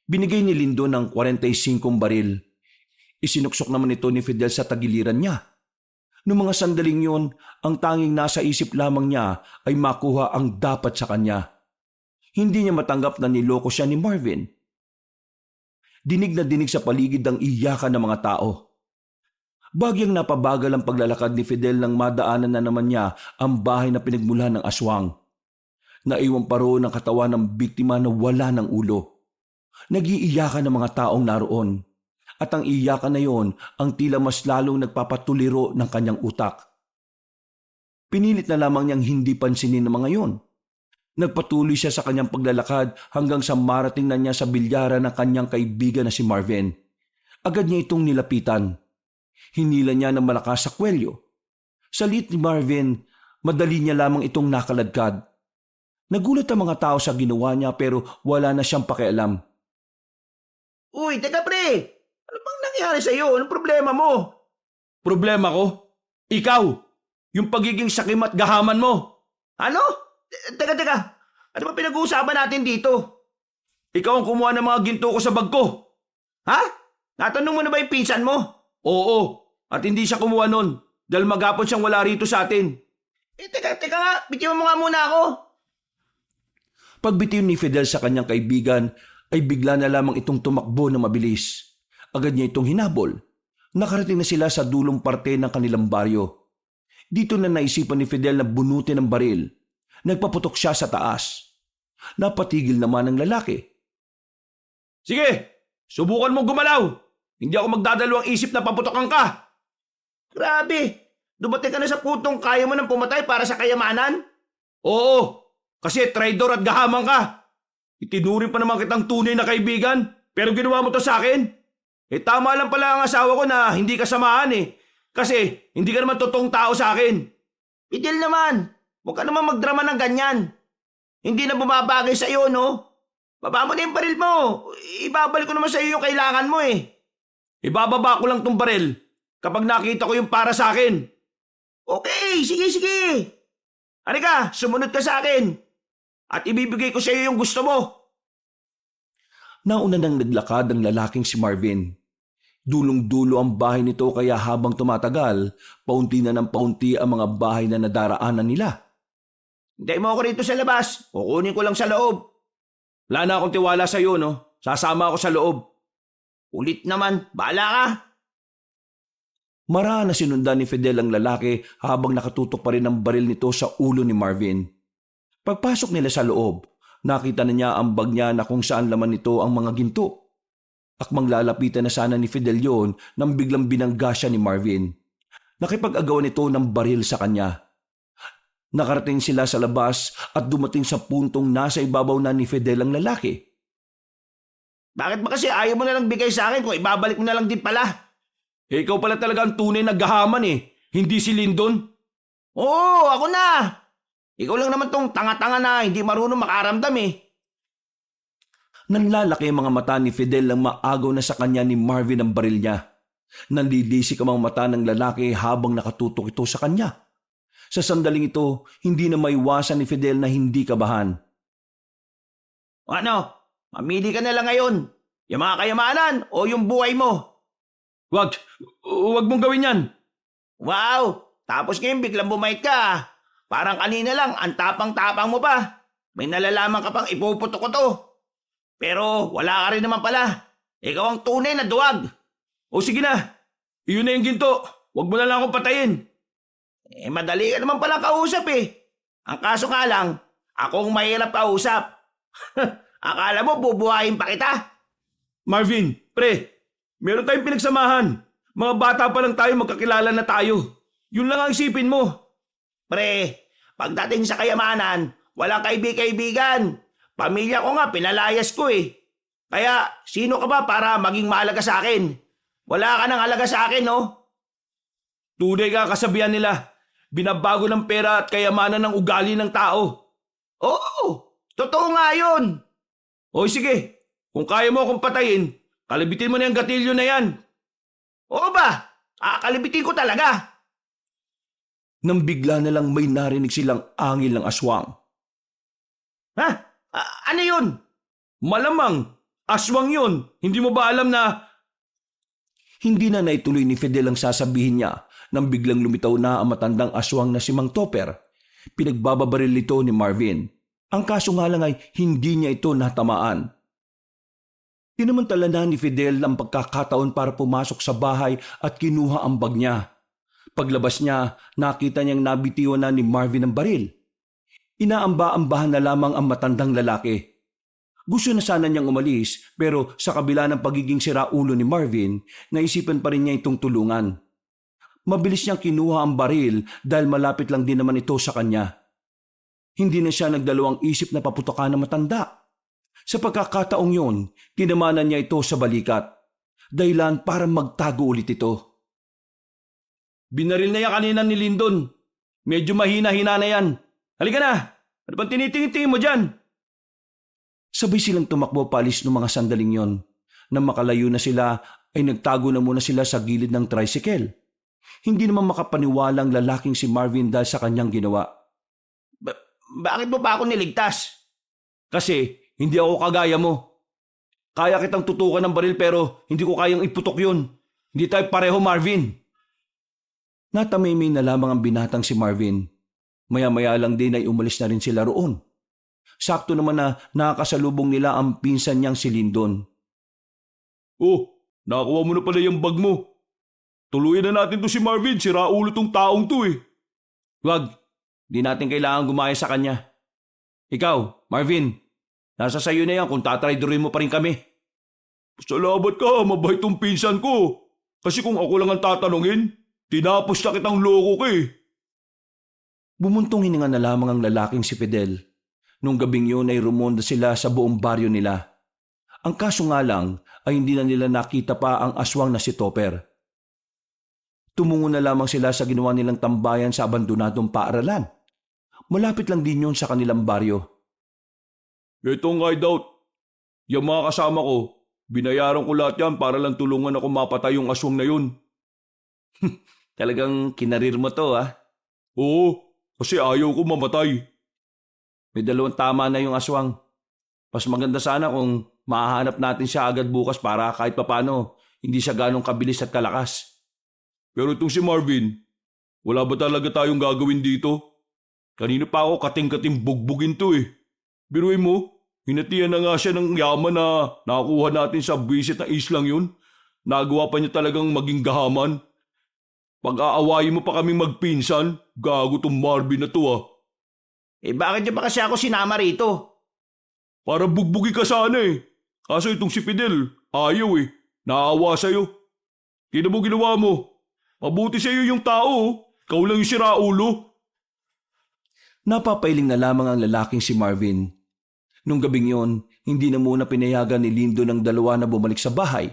Binigay ni Lindon ng 45 baril. Isinuksok naman ito ni Fidel sa tagiliran niya. Noong mga sandaling yon, ang tanging nasa isip lamang niya ay makuha ang dapat sa kanya. Hindi niya matanggap na niloko siya ni Marvin. Dinig na dinig sa paligid ang iyakan ng mga tao. Bagyang napabagal ang paglalakad ni Fidel nang madaanan na naman niya ang bahay na pinagmulan ng aswang. Naiwan pa roon ang katawan ng biktima na wala ng ulo. Nag-iiyakan ng mga taong naroon. At ang iyakan na yon ang tila mas lalong nagpapatuliro ng kanyang utak. Pinilit na lamang niyang hindi pansinin ng mga yon. Nagpatuloy siya sa kanyang paglalakad hanggang sa marating na niya sa bilyaran ng kanyang kaibigan na si Marvin. Agad niya itong nilapitan. Hinila niya ng malakas sa kwelyo. Sa liit ni Marvin, madali niya lamang itong nakaladkad. Nagulat ang mga tao sa ginawa niya pero wala na siyang pakialam. Uy, teka pre! Ano bang nangyari sa'yo? Anong problema mo? Problema ko? Ikaw! Yung pagiging sakim at gahaman mo! Ano? Teka. Ano ba pinag-uusapan natin dito? Ikaw ang kumuha ng mga ginto ko sa bag ko! Ha? Natanong mo na ba yung pinsan mo? Oo, at hindi siya kumuha nun dahil maghapon siyang wala rito sa atin. Teka nga. Bitiwan mo nga muna ako. Pagbitiw ni Fidel sa kanyang kaibigan ay bigla na lamang itong tumakbo na mabilis. Agad niya itong hinabol. Nakarating na sila sa dulong parte ng kanilang baryo. Dito na naisipan ni Fidel na bunutin ang baril. Nagpaputok siya sa taas. Napatigil naman ang lalaki. Sige, subukan mong gumalaw. Hindi ako magdadalawang isip na paputokan ka. Grabe. Dumating ka na sa putong kaya mo nang pumatay para sa kayamanan? Oo, kasi traitor at gahaman ka. Itinuring pa naman kitang tunay na kaibigan, pero ginawa mo to sa akin. Tama lang pala ang asawa ko na hindi ka samahan Kasi hindi ka naman totoong tao sa akin. Fidel naman. Huwag ka naman magdrama ng ganyan. Hindi na bumabagay sa iyo, no? Baba mo na yung baril mo. Ibabalik ko naman sa iyo yung kailangan mo Ibababa ko lang tong baril kapag nakita ko yung para sa akin. Okay, sige. Halika, sumunod ka sa akin. At ibibigay ko sa iyo yung gusto mo. Nauna nang naglakad ang lalaking si Marvin. Dulong-dulo ang bahay nito kaya habang tumatagal, paunti na ng paunti ang mga bahay na nadaraanan nila. Hintay mo ako rito sa labas. Kukunin ko lang sa loob. Wala na akong tiwala sa iyo, no? Sasama ako sa loob. Ulit naman, bahala ka. Maraan na sinundan ni Fidel ang lalaki habang nakatutok pa rin ang baril nito sa ulo ni Marvin. Pagpasok nila sa loob, nakita na niya ang bag niya na kung saan laman nito ang mga ginto. Akmang lalapitan na sana ni Fidel yon nang biglang binangga siya ni Marvin. Nakipag-agawan ito ng baril sa kanya. Nakarating sila sa labas at dumating sa puntong nasa ibabaw na ni Fidel ang lalaki. Bakit ba kasi ayaw mo na lang bigay sa akin kung ibabalik mo na lang din pala? Ikaw pala talaga ang tunay na gahaman hindi si Lyndon. Oo, ako na. Ikaw lang naman tong tanga-tanga na hindi marunong makaramdam Nanlalaki ang mga mata ni Fidel nang maagaw na sa kanya ni Marvin ang baril niya. Nandidisik ang mga mata ng lalaki habang nakatutok ito sa kanya. Sa sandaling ito, hindi na maiwasan ni Fidel na hindi kabahan. Ano? Mamili ka na lang ngayon. Yung mga kayamanan o yung buhay mo? Wag mong gawin yan. Wow! Tapos ngayon biglang bumait ka. Parang kanina lang, ang tapang-tapang mo pa. May nalalaman ka pang ipuputok ko to. Pero wala ka rin naman pala. Ikaw ang tunay na duwag. O sige na, iyon na yung ginto. Wag mo na lang akong patayin. Madali ka naman pala kausap Ang kaso nga lang, akong mahirap kausap. Akala mo bubuhayin pa kita? Marvin, pre, meron tayong pinagsamahan. Mga bata pa lang tayo, magkakilala na tayo. Yun lang ang isipin mo. Pre, pagdating sa kayamanan, walang kaibig-kaibigan. Pamilya ko nga, pinalayas ko Kaya, sino ka ba para maging mahalaga sa akin? Wala ka nang halaga sa akin, no? Tunay ka kasabihan nila. Binabago ng pera at kayamanan ng ugali ng tao. Oo, totoo nga yun. O sige, kung kaya mo akong patayin, kalibitin mo na yung gatilyo na yan. Oo ba? Kalibitin ko talaga. Nang bigla na lang may narinig silang angil ng aswang. Ha? Ano yun? Malamang, aswang yun. Hindi mo ba alam na... Hindi na naituloy ni Fidel ang sasabihin niya nang biglang lumitaw na ang matandang aswang na si Mang Topper. Pinagbababaril ito ni Marvin. Ang kaso nga lang ay hindi niya ito natamaan. Tinamantala na ni Fidel ang pagkakataon para pumasok sa bahay at kinuha ang bag niya. Paglabas niya, nakita niyang nabitiwan na ni Marvin ang baril. Inaamba-ambahan na lamang ang matandang lalaki. Gusto na sana niyang umalis pero sa kabila ng pagiging siraulo ni Marvin, naisipan pa rin niya itong tulungan. Mabilis niyang kinuha ang baril dahil malapit lang din naman ito sa kanya. Hindi na siya nagdalawang isip na paputokan ng matanda. Sa pagkakataong yun, tinamanan niya ito sa balikat. Dahilan para magtago ulit ito. Binaril na yan kanina ni Lyndon. Medyo mahina-hina na yan. Halika na! Ano bang tinitingin-tingin mo dyan? Sabay silang tumakbo palis ng mga sandaling yon. Nang makalayo na sila ay nagtago na muna sila sa gilid ng tricycle. Hindi naman makapaniwala ang lalaking si Marvin dahil sa kanyang ginawa. Bakit mo pa ako niligtas? Kasi hindi ako kagaya mo. Kaya kitang tutukan ng baril pero hindi ko kayang iputok yun. Hindi tayo pareho, Marvin. Natamimi na lamang ang binatang si Marvin. Maya-maya lang din ay umalis na rin sila roon. Sakto naman na nakakasalubong nila ang pinsan niyang si Lyndon. Oh, nakakuha mo na pala yung bag mo. Tuluyan na natin to si Marvin, sira ulo tong taong to eh. Wag, di natin kailangan gumaya sa kanya. Ikaw, Marvin, nasa sayo na yan kung tatraydorin mo pa rin kami. Salamat ka, mabait tong pinsan ko. Kasi kung ako lang ang tatanungin, tinapos na kitang loko ka eh. Bumuntong hininga na lamang ang lalaking si Fidel. Nung gabing yun ay rumonda sila sa buong baryo nila. Ang kaso nga lang ay hindi na nila nakita pa ang aswang na si Topper. Tumungo na lamang sila sa ginawa nilang tambayan sa abandonadong paaralan. Malapit lang din yun sa kanilang baryo. Itong hideout. Yung mga kasama ko, binayaran ko lahat yan para lang tulungan ako mapatay yung aswang na yun. Talagang kinarir mo to, ha? Oo, kasi ayaw ko mamatay. May 2 tama na yung aswang. Mas maganda sana kung mahahanap natin siya agad bukas para kahit papano hindi siya ganong kabilis at kalakas. Pero itong si Marvin, wala ba talaga tayong gagawin dito? Kanina pa ako kating-kating bugbugin to eh. Biruin mo, hinatian na nga siya ng yaman na nakakuha natin sa visit na islang yun. Nagawa pa niya talagang maging gahaman. Pag-aawayin mo pa kami magpinsan, gago tong Marvin na to ah. Bakit niyo ba kasi ako sinama rito? Para bugbugin ka sana eh. Kaso itong si Fidel, ayaw eh. Naawa sa'yo. Kina mo ginawa mo. Mabuti sa'yo yung tao. Ikaw lang yung siraulo. Napapailing na lamang ang lalaking si Marvin. Nung gabing yon, hindi na muna pinayagan ni Lindo ng 2 na bumalik sa bahay.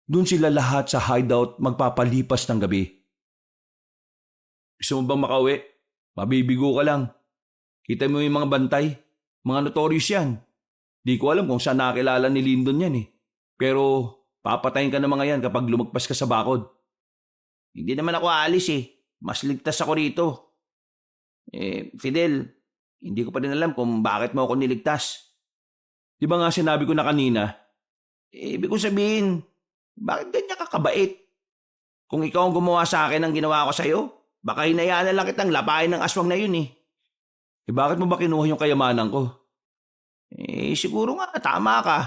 Doon sila lahat sa hideout magpapalipas ng gabi. Gusto mo bang makauwi? Mabibigo ka lang. Kita mo yung mga bantay. Mga notorious yan. Di ko alam kung saan nakakilala ni Lyndon yan eh. Pero papatayin ka ng mga yan kapag lumagpas ka sa bakod. Hindi naman ako aalis eh. Mas ligtas ako rito. Fidel, hindi ko pa rin alam kung bakit mo ako niligtas. Di ba nga sinabi ko na kanina? Ibig ko sabihin, bakit ganyan ka kabait? Kung ikaw ang gumawa sa akin ng ginawa ko sa'yo, baka hinayaan na lang kitang lapain ng aswang na yun eh. Bakit mo ba kinuha yung kayamanan ko? Siguro nga, tama ka.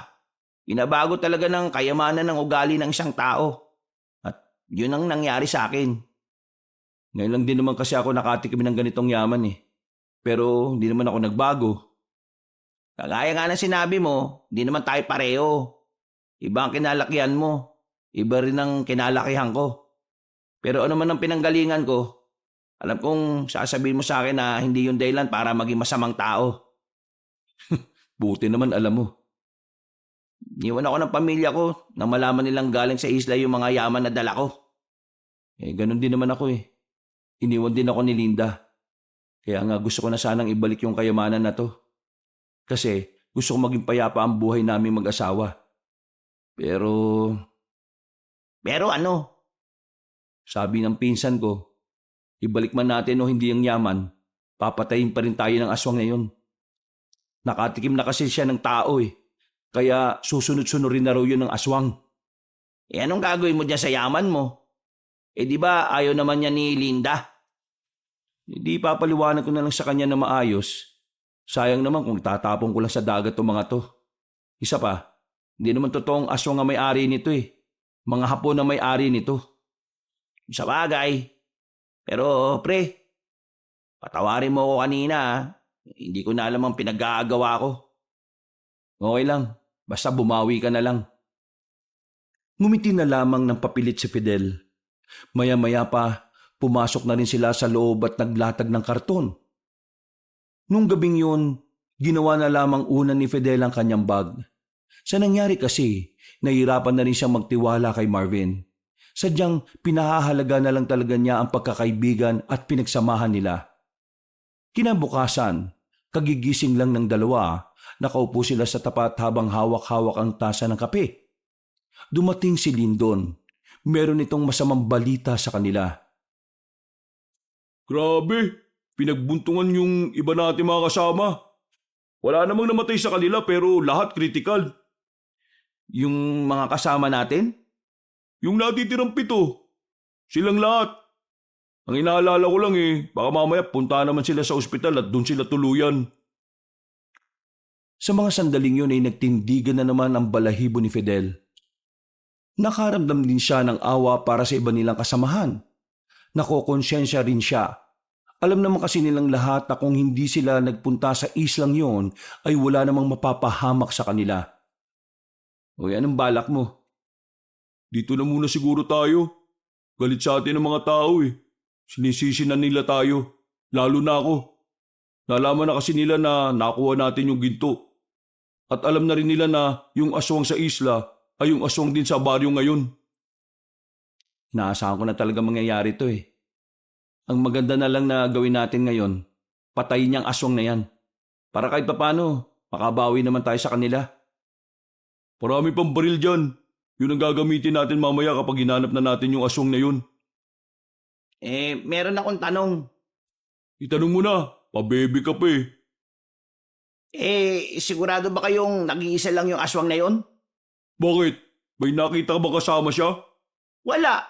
Inabago talaga ng kayamanan ng ugali ng isang tao. At yun ang nangyari sa akin. Ngayon lang din naman kasi ako nakatikim ng ganitong yaman eh. Pero hindi naman ako nagbago. Kagaya nga ng sinabi mo, hindi naman tayo pareho. Iba ang kinalakihan mo. Iba rin ang kinalakihan ko. Pero ano man ang pinanggalingan ko, alam kong sasabihin mo sa akin na hindi yung dahilan para maging masamang tao. Buti naman alam mo. Iniwan ako ng pamilya ko na malaman nilang galing sa isla yung mga yaman na dala ko. Ganun din naman ako eh. Iniwan din ako ni Linda. Kaya nga gusto ko na sanang ibalik yung kayamanan na to. Kasi gusto ko maging payapa ang buhay namin mag-asawa. Pero ano? sabi ng pinsan ko, ibalik man natin o hindi ang yaman, papatayin pa rin tayo ng aswang na yun. Nakatikim na kasi siya ng tao eh. Kaya susunod-sunod rin na raw yun ng aswang. Anong gagawin mo dyan sa yaman mo? Di ba ayaw naman niya ni Linda? Hindi papaliwanag ko na lang sa kanya na maayos. Sayang naman kung tatapon ko lang sa dagat o mga to. Isa pa, hindi naman totoong aswang ang may-ari nito eh. Mga Hapon ang may-ari nito. Sa bagay. Pero pre, patawarin mo ako kanina ha. Hindi ko na alam ang pinag-aagawa ko. Okay lang, basta bumawi ka na lang. Ngumiti na lamang ng papilit si Fidel. Maya-maya pa, pumasok na rin sila sa loob at naglatag ng karton. Nung gabing yun, ginawa na lamang una ni Fidel ang kanyang bag. Sa nangyari kasi, nahirapan na rin siyang magtiwala kay Marvin. Sadyang pinahahalaga na lang talaga niya ang pagkakaibigan at pinagsamahan nila. Kinabukasan, kagigising lang ng 2, nakaupo sila sa tapat habang hawak-hawak ang tasa ng kape. dumating si Lyndon. Meron itong masamang balita sa kanila. Grabe, pinagbuntungan yung iba natin mga kasama. Wala namang namatay sa kanila pero lahat kritikal. Yung mga kasama natin? Yung natitirang 7, silang lahat. Ang inaalala ko lang baka mamaya punta naman sila sa ospital at doon sila tuluyan. Sa mga sandaling yun ay nagtindigan na naman ang balahibo ni Fidel. Nakaramdam din siya ng awa para sa iba nilang kasamahan. Nakokonsyensya rin siya. Alam naman kasi nilang lahat na kung hindi sila nagpunta sa islang yon ay wala namang mapapahamak sa kanila. Uy, anong balak mo? Dito na muna siguro tayo. Galit sa atin ang mga tao Sinisisi na nila tayo. Lalo na ako. Nalaman na kasi nila na nakuha natin yung ginto. At alam na rin nila na yung aswang sa isla ay yung aswang din sa baryo ngayon. Inaasahan ko na talaga mangyayari to Ang maganda na lang na gawin natin ngayon, patayin niyang aswang na yan. Para kahit papano, makabawi naman tayo sa kanila. Marami pang baril dyan. Yun ang gagamitin natin mamaya kapag hinanap na natin yung aswang na yun. Meron akong tanong. Itanong mo na, pabebe ka pa Sigurado ba kayong nag-iisa lang yung aswang na yon? Bakit? May nakita ka ba kasama siya? Wala.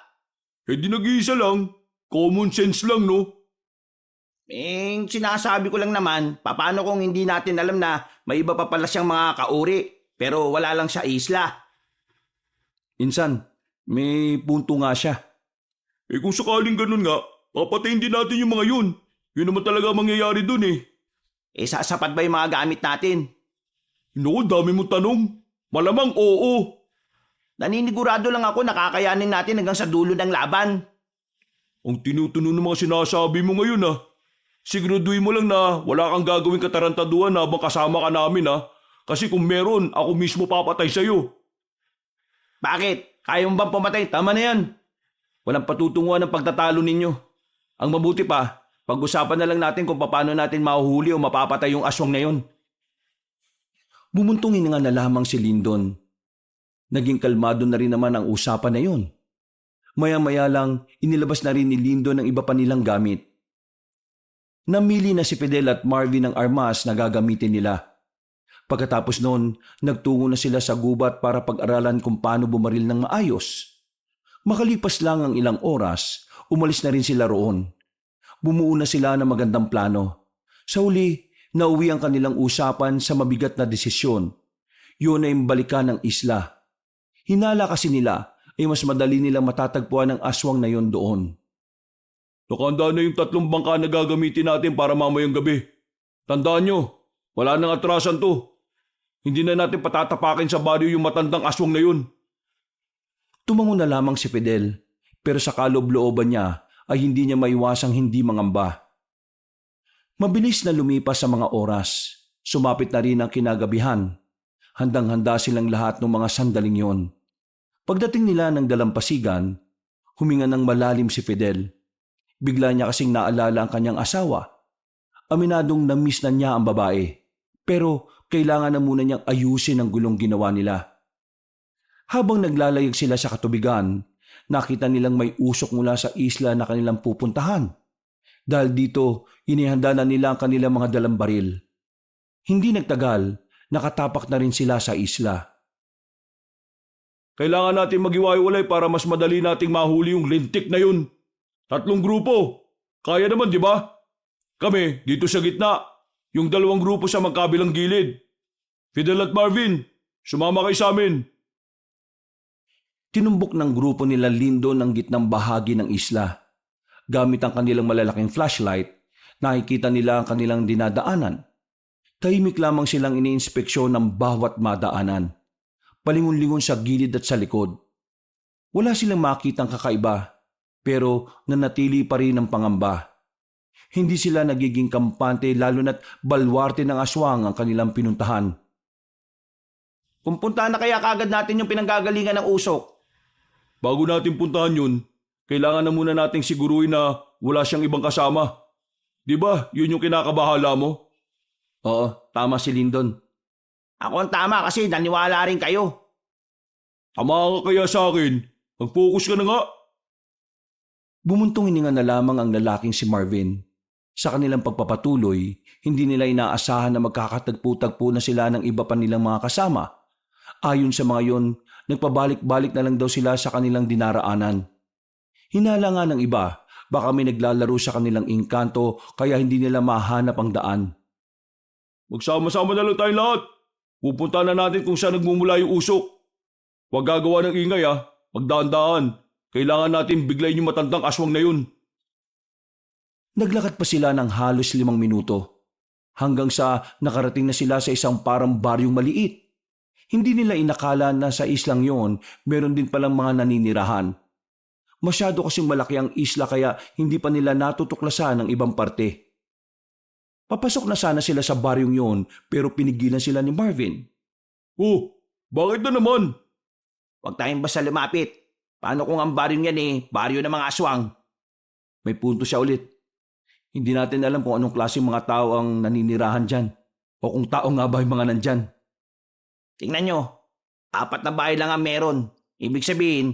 Di nag-iisa lang. Common sense lang, no? Sinasabi ko lang naman, paano kung hindi natin alam na may iba pa pala siyang mga kauri, pero wala lang sa isla? Insan, may punto nga siya. Kung sakaling ganun nga, papatayin din natin yung mga yun. Yun naman talaga mangyayari dun Sasapat ba yung mga gamit natin? Naku, dami mong tanong. Malamang oo. Naninigurado lang ako na kakayanin natin hanggang sa dulo ng laban. Ang tinutunog ng mga sinasabi mo ngayon Siguraduhin mo lang na wala kang gagawing katarantaduhan habang kasama ka namin Kasi kung meron, ako mismo papatay sa'yo. Bakit? Kaya mo bang pumatay? Tama na yan. Walang patutunguhan ng pagtatalo ninyo. Ang mabuti pa, pag-usapan na lang natin kung paano natin mahuhuli o mapapatay yung aswang na yon. Bumuntungin nga na lamang si Lyndon. Naging kalmado na rin naman ang usapan na yon. Maya-maya lang, inilabas na rin ni Lyndon ang iba pa nilang gamit. Namili na si Fidel at Marvin ng armas na gagamitin nila. Pagkatapos noon, nagtungo na sila sa gubat para pag-aralan kung paano bumaril ng maayos. Makalipas lang ang ilang oras, umalis na rin sila roon. Bumuo na sila ng magandang plano. Sa huli, nauwi ang kanilang usapan sa mabigat na desisyon. Yun ay balikan ng isla. Hinala kasi nila ay mas madali nilang matatagpuan ang aswang na yon doon. Nakahanda na yung 3 bangka na gagamitin natin para mamayang gabi. Tandaan nyo, wala nang atrasan to. Hindi na natin patatapakin sa baryo yung matandang aswang na yun. Tumango na lamang si Fidel, pero sa kaloob-looban niya ay hindi niya maiwasang hindi mangamba. Mabilis na lumipas sa mga oras. Sumapit na rin ang kinagabihan. Handang-handa silang lahat ng mga sandaling yon. Pagdating nila ng dalampasigan, huminga ng malalim si Fidel. Bigla niya kasing naalala ang kanyang asawa. Aminadong na-miss na niya ang babae, pero kailangan na muna niyang ayusin ang gulong ginawa nila. Habang naglalayag sila sa katubigan, nakita nilang may usok mula sa isla na kanilang pupuntahan. Dahil dito, inihanda na nila ang kanilang mga dalang baril. Hindi nagtagal, nakatapak na rin sila sa isla. Kailangan natin maghiwa-hiwalay para mas madali nating mahuli yung lintik na yun. 3 grupo. Kaya naman, di ba? Kami, dito sa gitna. Yung 2 grupo sa magkabilang gilid. Fidel at Marvin, sumama kayo sa amin. Tinumbok ng grupo nila Lyndon ang gitnang bahagi ng isla. Gamit ang kanilang malalaking flashlight, nakikita nila ang kanilang dinadaanan. Tahimik lamang silang iniinspeksyon ng bawat madaanan. Palingon-lingon sa gilid at sa likod. Wala silang makitang kakaiba, pero nanatili pa rin ang pangamba. Hindi sila nagiging kampante lalo na't balwarte ng aswang ang kanilang pinuntahan. Kung puntahan na kaya kagad natin yung pinanggagalingan ng usok? Bago natin puntahan yun, kailangan na muna nating siguruhin na wala siyang ibang kasama. Di ba, yun yung kinakabahala mo? Oo, tama si Lyndon. Ako ang tama kasi naniwala rin kayo. Tama ka kaya sa akin? Mag-focus ka na nga. Bumuntong hininga na lamang ang lalaking si Marvin. Sa kanilang pagpapatuloy, hindi nila inaasahan na magkakatagpo-tagpo na sila ng iba pa nilang mga kasama. Ayon sa mga yon, nagpabalik-balik na lang daw sila sa kanilang dinaraanan. Hinala nga ng iba, baka may naglalaro sa kanilang engkanto kaya hindi nila mahanap ang daan. Magsama-sama na lang tayong lahat. Pupunta na natin kung saan nagmumula yung usok. Huwag gagawa ng ingay Magdaan-daan. Kailangan natin biglayin yung matandang aswang na yun. Naglakad pa sila ng halos 5 minuto. Hanggang sa nakarating na sila sa isang parang baryong maliit. Hindi nila inakala na sa islang yon meron din palang mga naninirahan. Masyado kasing malaki ang isla kaya hindi pa nila natutuklasan ang ibang parte. Papasok na sana sila sa baryong yon pero pinigilan sila ni Marvin. Oh, bakit na naman? Huwag tayong basta lumapit. Paano kung ang baryong yan baryo ng mga aswang? May punto siya ulit. Hindi natin alam kung anong klaseng mga tao ang naninirahan dyan o kung tao nga ba yung mga nandyan. Tingnan nyo, 4 na bahay lang ang meron. Ibig sabihin,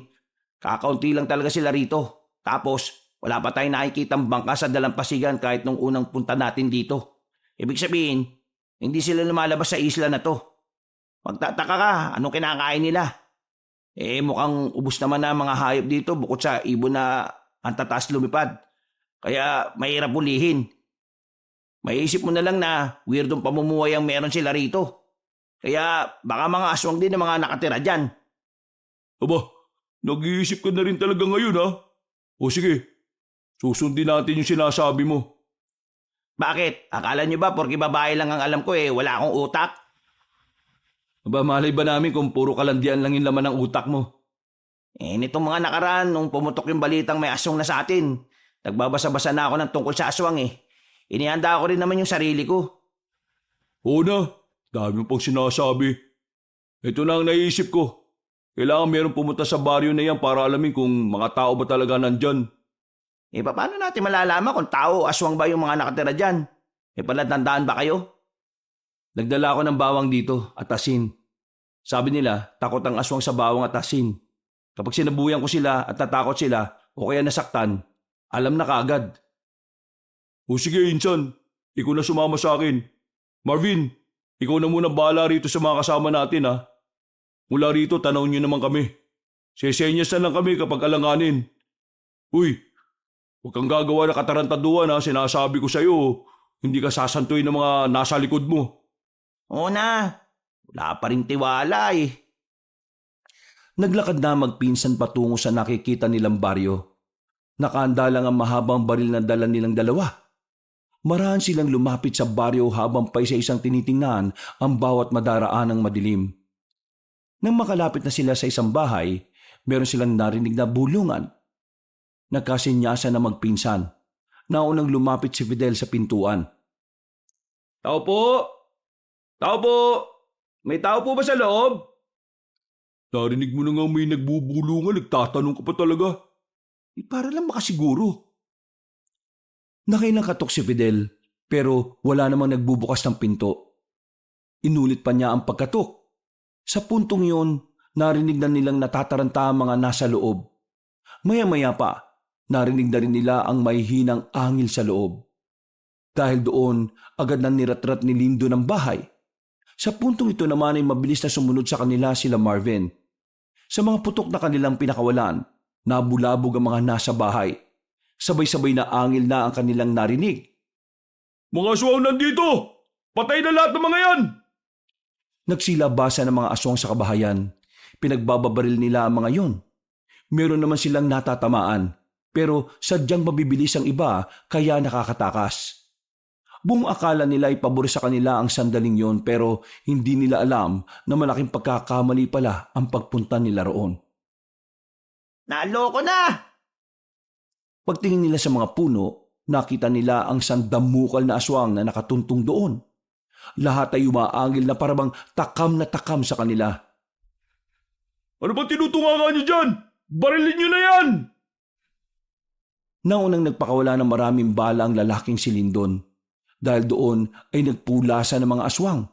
kakaunti lang talaga sila rito. Tapos, wala pa tayong nakikitang bangka sa dalampasigan kahit nung unang punta natin dito. Ibig sabihin, hindi sila lumalabas sa isla na to. Magtataka ka, anong kinakain nila? Mukhang ubos naman na mga hayop dito bukod sa ibon na ang tatas lumipad. Kaya mahirap ulihin. Maiisip mo na lang na weirdong pamumuhay ang meron sila rito. Kaya baka mga aswang din ang mga nakatira dyan. Aba, nag-iisip ka na rin talaga ngayon O sige, susundin natin yung sinasabi mo. Bakit? Akala nyo ba porke babae lang ang alam ko wala akong utak? Aba, malay ba namin kung puro kalandian lang yung laman ng utak mo? Nitong mga nakaraan, nung pumutok yung balitang may aswang na sa atin, nagbabasa-basa na ako ng tungkol sa aswang Inihanda ko rin naman yung sarili ko. Oo na, dami mo pang sinasabi. Ito na ang naisip ko. Kailangan meron pumunta sa baryo na yan para alamin kung mga tao ba talaga nandyan. Paano natin malalaman kung tao o aswang ba yung mga nakatira dyan? Palatandaan ba kayo? Nagdala ako ng bawang dito at asin. Sabi nila, takot ang aswang sa bawang at asin. Kapag sinabuyan ko sila at natakot sila o kaya nasaktan, alam na kaagad. O sige, Insan. Ikaw na sumama sa akin. Marvin, ikaw na muna bahala rito sa mga kasama natin Mula rito, tanawin niyo naman kami. Sesenyas na lang kami kapag alanganin. Uy, huwag kang gagawa na katarantaduhan Sinasabi ko sa'yo, hindi ka sasantuin ng mga nasa likod mo. Oo na, wala pa rin tiwala Naglakad na magpinsan patungo sa nakikita nilang baryo. Nakahanda lang ang mahabang baril na dala nilang dalawa. Marahan silang lumapit sa baryo habang pa isa-isang tinitingnan ang bawat madaraan ng madilim. Nang makalapit na sila sa isang bahay, meron silang narinig na bulungan. Nagkasinyasan na magpinsan. Naunang lumapit si Fidel sa pintuan. Tao po! Tao po! May tao po ba sa loob? Narinig mo na nga may nagbubulungan, nagtatanong ka pa talaga. Para lang makasiguro. Nakailang katok si Fidel pero wala namang nagbubukas ng pinto. Inulit pa niya ang pagkatok. Sa puntong yun, narinig na nilang natataranta ang mga nasa loob. Maya-maya pa, narinig na rin nila ang may hinang angil sa loob. Dahil doon, agad nang niratrat ni Lindo ng bahay. Sa puntong ito naman ay mabilis na sumunod sa kanila sila Marvin. Sa mga putok na kanilang pinakawalan, nabulabog ang mga nasa bahay. Sabay-sabay na angil na ang kanilang narinig. Mga aswang nandito! Patay na lahat ng mga yan! Nagsilabasa ng mga aswang sa kabahayan. Pinagbababaril nila ang mga yon. Meron naman silang natatamaan, pero sadyang mabibilis ang iba kaya nakakatakas. Buong akala nila ay pabor sa kanila ang sandaling yon pero hindi nila alam na malaking pagkakamali pala ang pagpunta nila roon. Naloko na! Pagtingin nila sa mga puno, nakita nila ang sandamukal na aswang na nakatuntong doon. Lahat ay umaangil na parabang takam na takam sa kanila. Ano ba tinutungangan niyo dyan? Barilin niyo na yan! Naunang nagpakawala ng maraming bala ang lalaking si Lindon. Dahil doon ay nagpulasa ng mga aswang.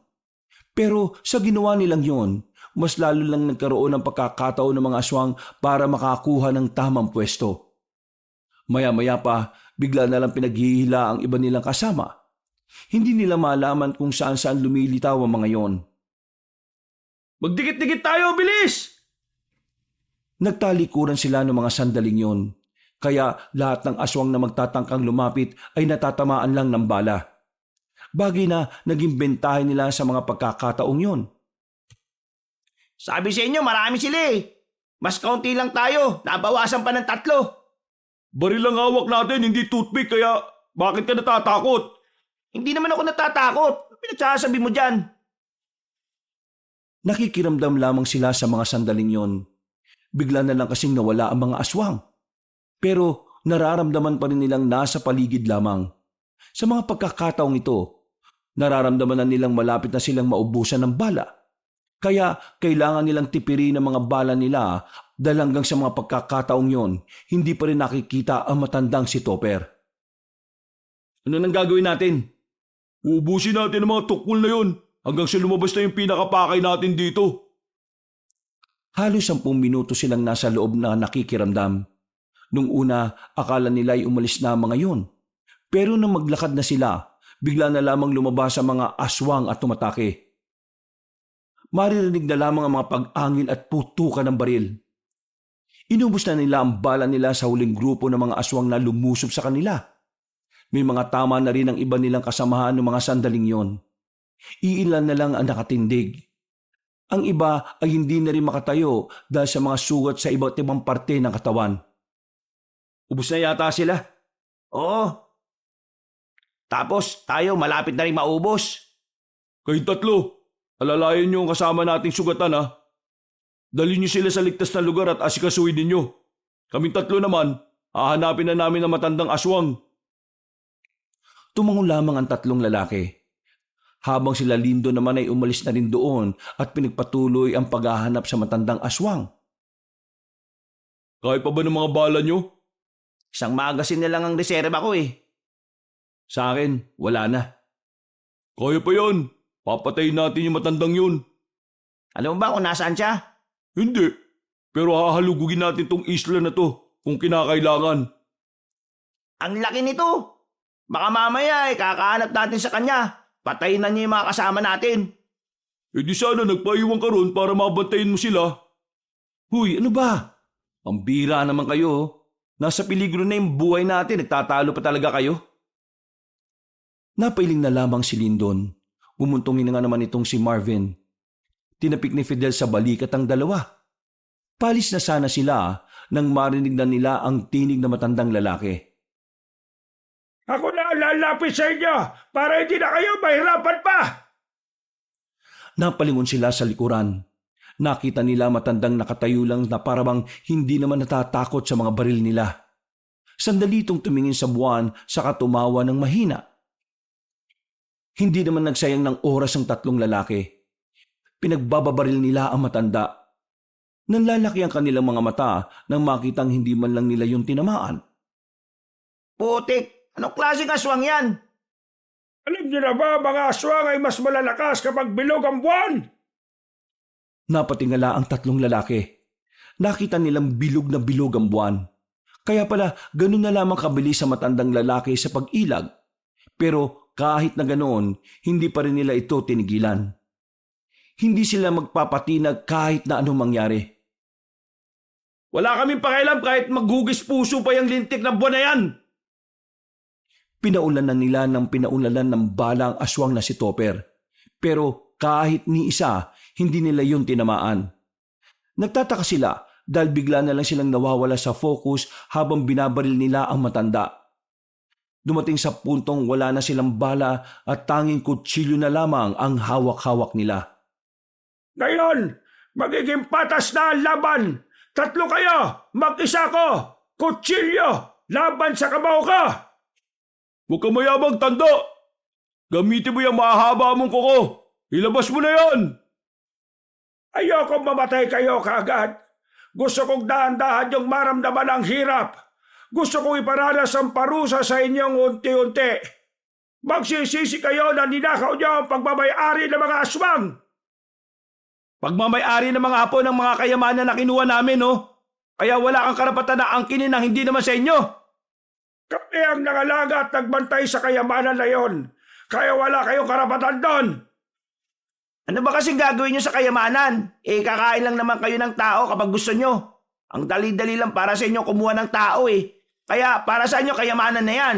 Pero sa ginawa nilang yon, mas lalo lang nagkaroon ng pagkakataon ng mga aswang para makakuha ng tamang pwesto. Maya-maya pa, bigla na lang pinaghihila ang iba nilang kasama. Hindi nila malaman kung saan-saan lumilitaw ang mga yon. Magdikit-dikit tayo, bilis! Nagtalikuran sila ng mga sandaling yon. Kaya lahat ng aswang na magtatangkang lumapit ay natatamaan lang ng bala. Bagay na naging bentahe nila sa mga pagkakataong yon. Sabi sa inyo, marami sila eh. Mas kaunti lang tayo, nabawasan pa ng 3. Baril ang hawak natin, hindi toothpick, kaya bakit ka natatakot? Hindi naman ako natatakot. Ano pinagsasabi mo dyan? Nakikiramdam lamang sila sa mga sandaling yon. Bigla na lang kasing nawala ang mga aswang. Pero nararamdaman pa rin nilang nasa paligid lamang. Sa mga pagkakataong ito, nararamdaman na nilang malapit na silang maubusan ng bala. Kaya kailangan nilang tipirin ang mga bala nila dahil hanggang sa mga pagkakataong yon, hindi pa rin nakikita ang matandang si Topper. Ano nang gagawin natin? Uubusin natin ang mga tukul na yun hanggang sa lumabas na yung pinakapakay natin dito. Halos 10 minuto silang nasa loob na nakikiramdam. Nung una, akala nila ay umalis na ang mga yon. Pero nang maglakad na sila, bigla na lamang lumabas ang mga aswang at tumatake. Maririnig na lamang ang mga pag-angin at putukan ng baril. Inubos na nila ang bala nila sa huling grupo ng mga aswang na lumusob sa kanila. May mga tama na rin ang iba nilang kasamahan ng mga sandaling yon. Iilan na lang ang nakatindig. Ang iba ay hindi na rin makatayo dahil sa mga sugat sa iba't ibang parte ng katawan. Ubus na yata sila. Oo. Tapos tayo malapit na rin maubos. Kayong 3, alalayan niyo ang kasama nating sugatan ha. Dalhin niyo sila sa ligtas na lugar at asikasuhin ninyo. Kaming 3 naman, hahanapin na namin ang matandang aswang. Tumango lamang ang 3 lalaki. Habang sila Lindo naman ay umalis na rin doon at pinagpatuloy ang paghahanap sa matandang aswang. Kaya pa ba ng mga bala niyo? Isang magasin na lang ang reserva ko eh. Sa akin, wala na. Kaya pa yan. Papatayin natin yung matandang yun. Alam mo ba kung nasaan siya? Hindi. Pero hahalugugin natin tong isla na to kung kinakailangan. Ang laki nito. Baka mamaya eh, kakahanap natin sa kanya. Patayin na niya yung mga kasama natin. E di sana nagpaiwan ka ron para mabantayin mo sila. Huy, ano ba? Ang bira naman kayo. Nasa peligro na yung buhay natin. Nagtatalo pa talaga kayo? Napailing na lamang si Lyndon. Umuntungin na nga naman itong si Marvin. Tinapik ni Fidel sa balikat ang dalawa. Palis na sana sila nang marinig na nila ang tinig na matandang lalaki. Ako na lalapit sa inyo para hindi na kayo mahirapan pa! Napalingon sila sa likuran. Nakita nila matandang nakatayo lang na parabang hindi naman natatakot sa mga baril nila. Sandali itong tumingin sa buwan saka tumawa ng mahina. Hindi naman nagsayang ng oras ang 3 lalaki. Pinagbababaril nila ang matanda. Nanlalaki ang kanilang mga mata nang makitang hindi man lang nila yung tinamaan. Putik, anong klaseng aswang yan? Alam niyo na ba, mga aswang ay mas malalakas kapag bilog ang buwan? Napatingala ang 3 lalaki. Nakita nilang bilog na bilog ang buwan. Kaya pala ganun na lamang kabilis sa matandang lalaki sa pag-ilag. Pero kahit na ganoon, hindi pa rin nila ito tinigilan. Hindi sila magpapatinag kahit na anong mangyari. Wala kaming pakialam kahit maghugis puso pa yung lintik na buwan na yan. Pinaulanan nila ng pinaulanan ng bala ang aswang na si Topper. Pero kahit ni isa, hindi nila yun tinamaan. Nagtataka sila dahil bigla na lang silang nawawala sa focus habang binabaril nila ang matanda. Dumating sa puntong wala na silang bala at tanging kutsilyo na lamang ang hawak-hawak nila. Ngayon, magiging patas na ang laban. 3 kayo, mag-isa ko, kutsilyo, laban sa kabaw ka. Huwag ka mayabang, tanda. Gamitin mo yung mahaba mong kuko. Ilabas mo na yan. Ayokong mamatay kayo kaagad. Gusto kong dahan-dahan yung maramdaman ang hirap. Gusto kong iparanas ang parusa sa inyong unti-unti. Magsisisi kayo na ninakaw niyo ang pagbabayari ng mga aswang. Pagmamayari ng mga apo ng mga kayamanan na kinuha namin, no? Kaya wala kang karapatan na angkinin ang hindi naman sa inyo. Kami ang nangalaga at nagbantay sa kayamanan na yon. Kaya wala kayong karapatan doon. Ano ba kasing gagawin nyo sa kayamanan? Kakain lang naman kayo ng tao kapag gusto nyo. Ang dali-dali lang para sa inyo kumuha ng tao eh. Kaya para sa inyo kayamanan na yan.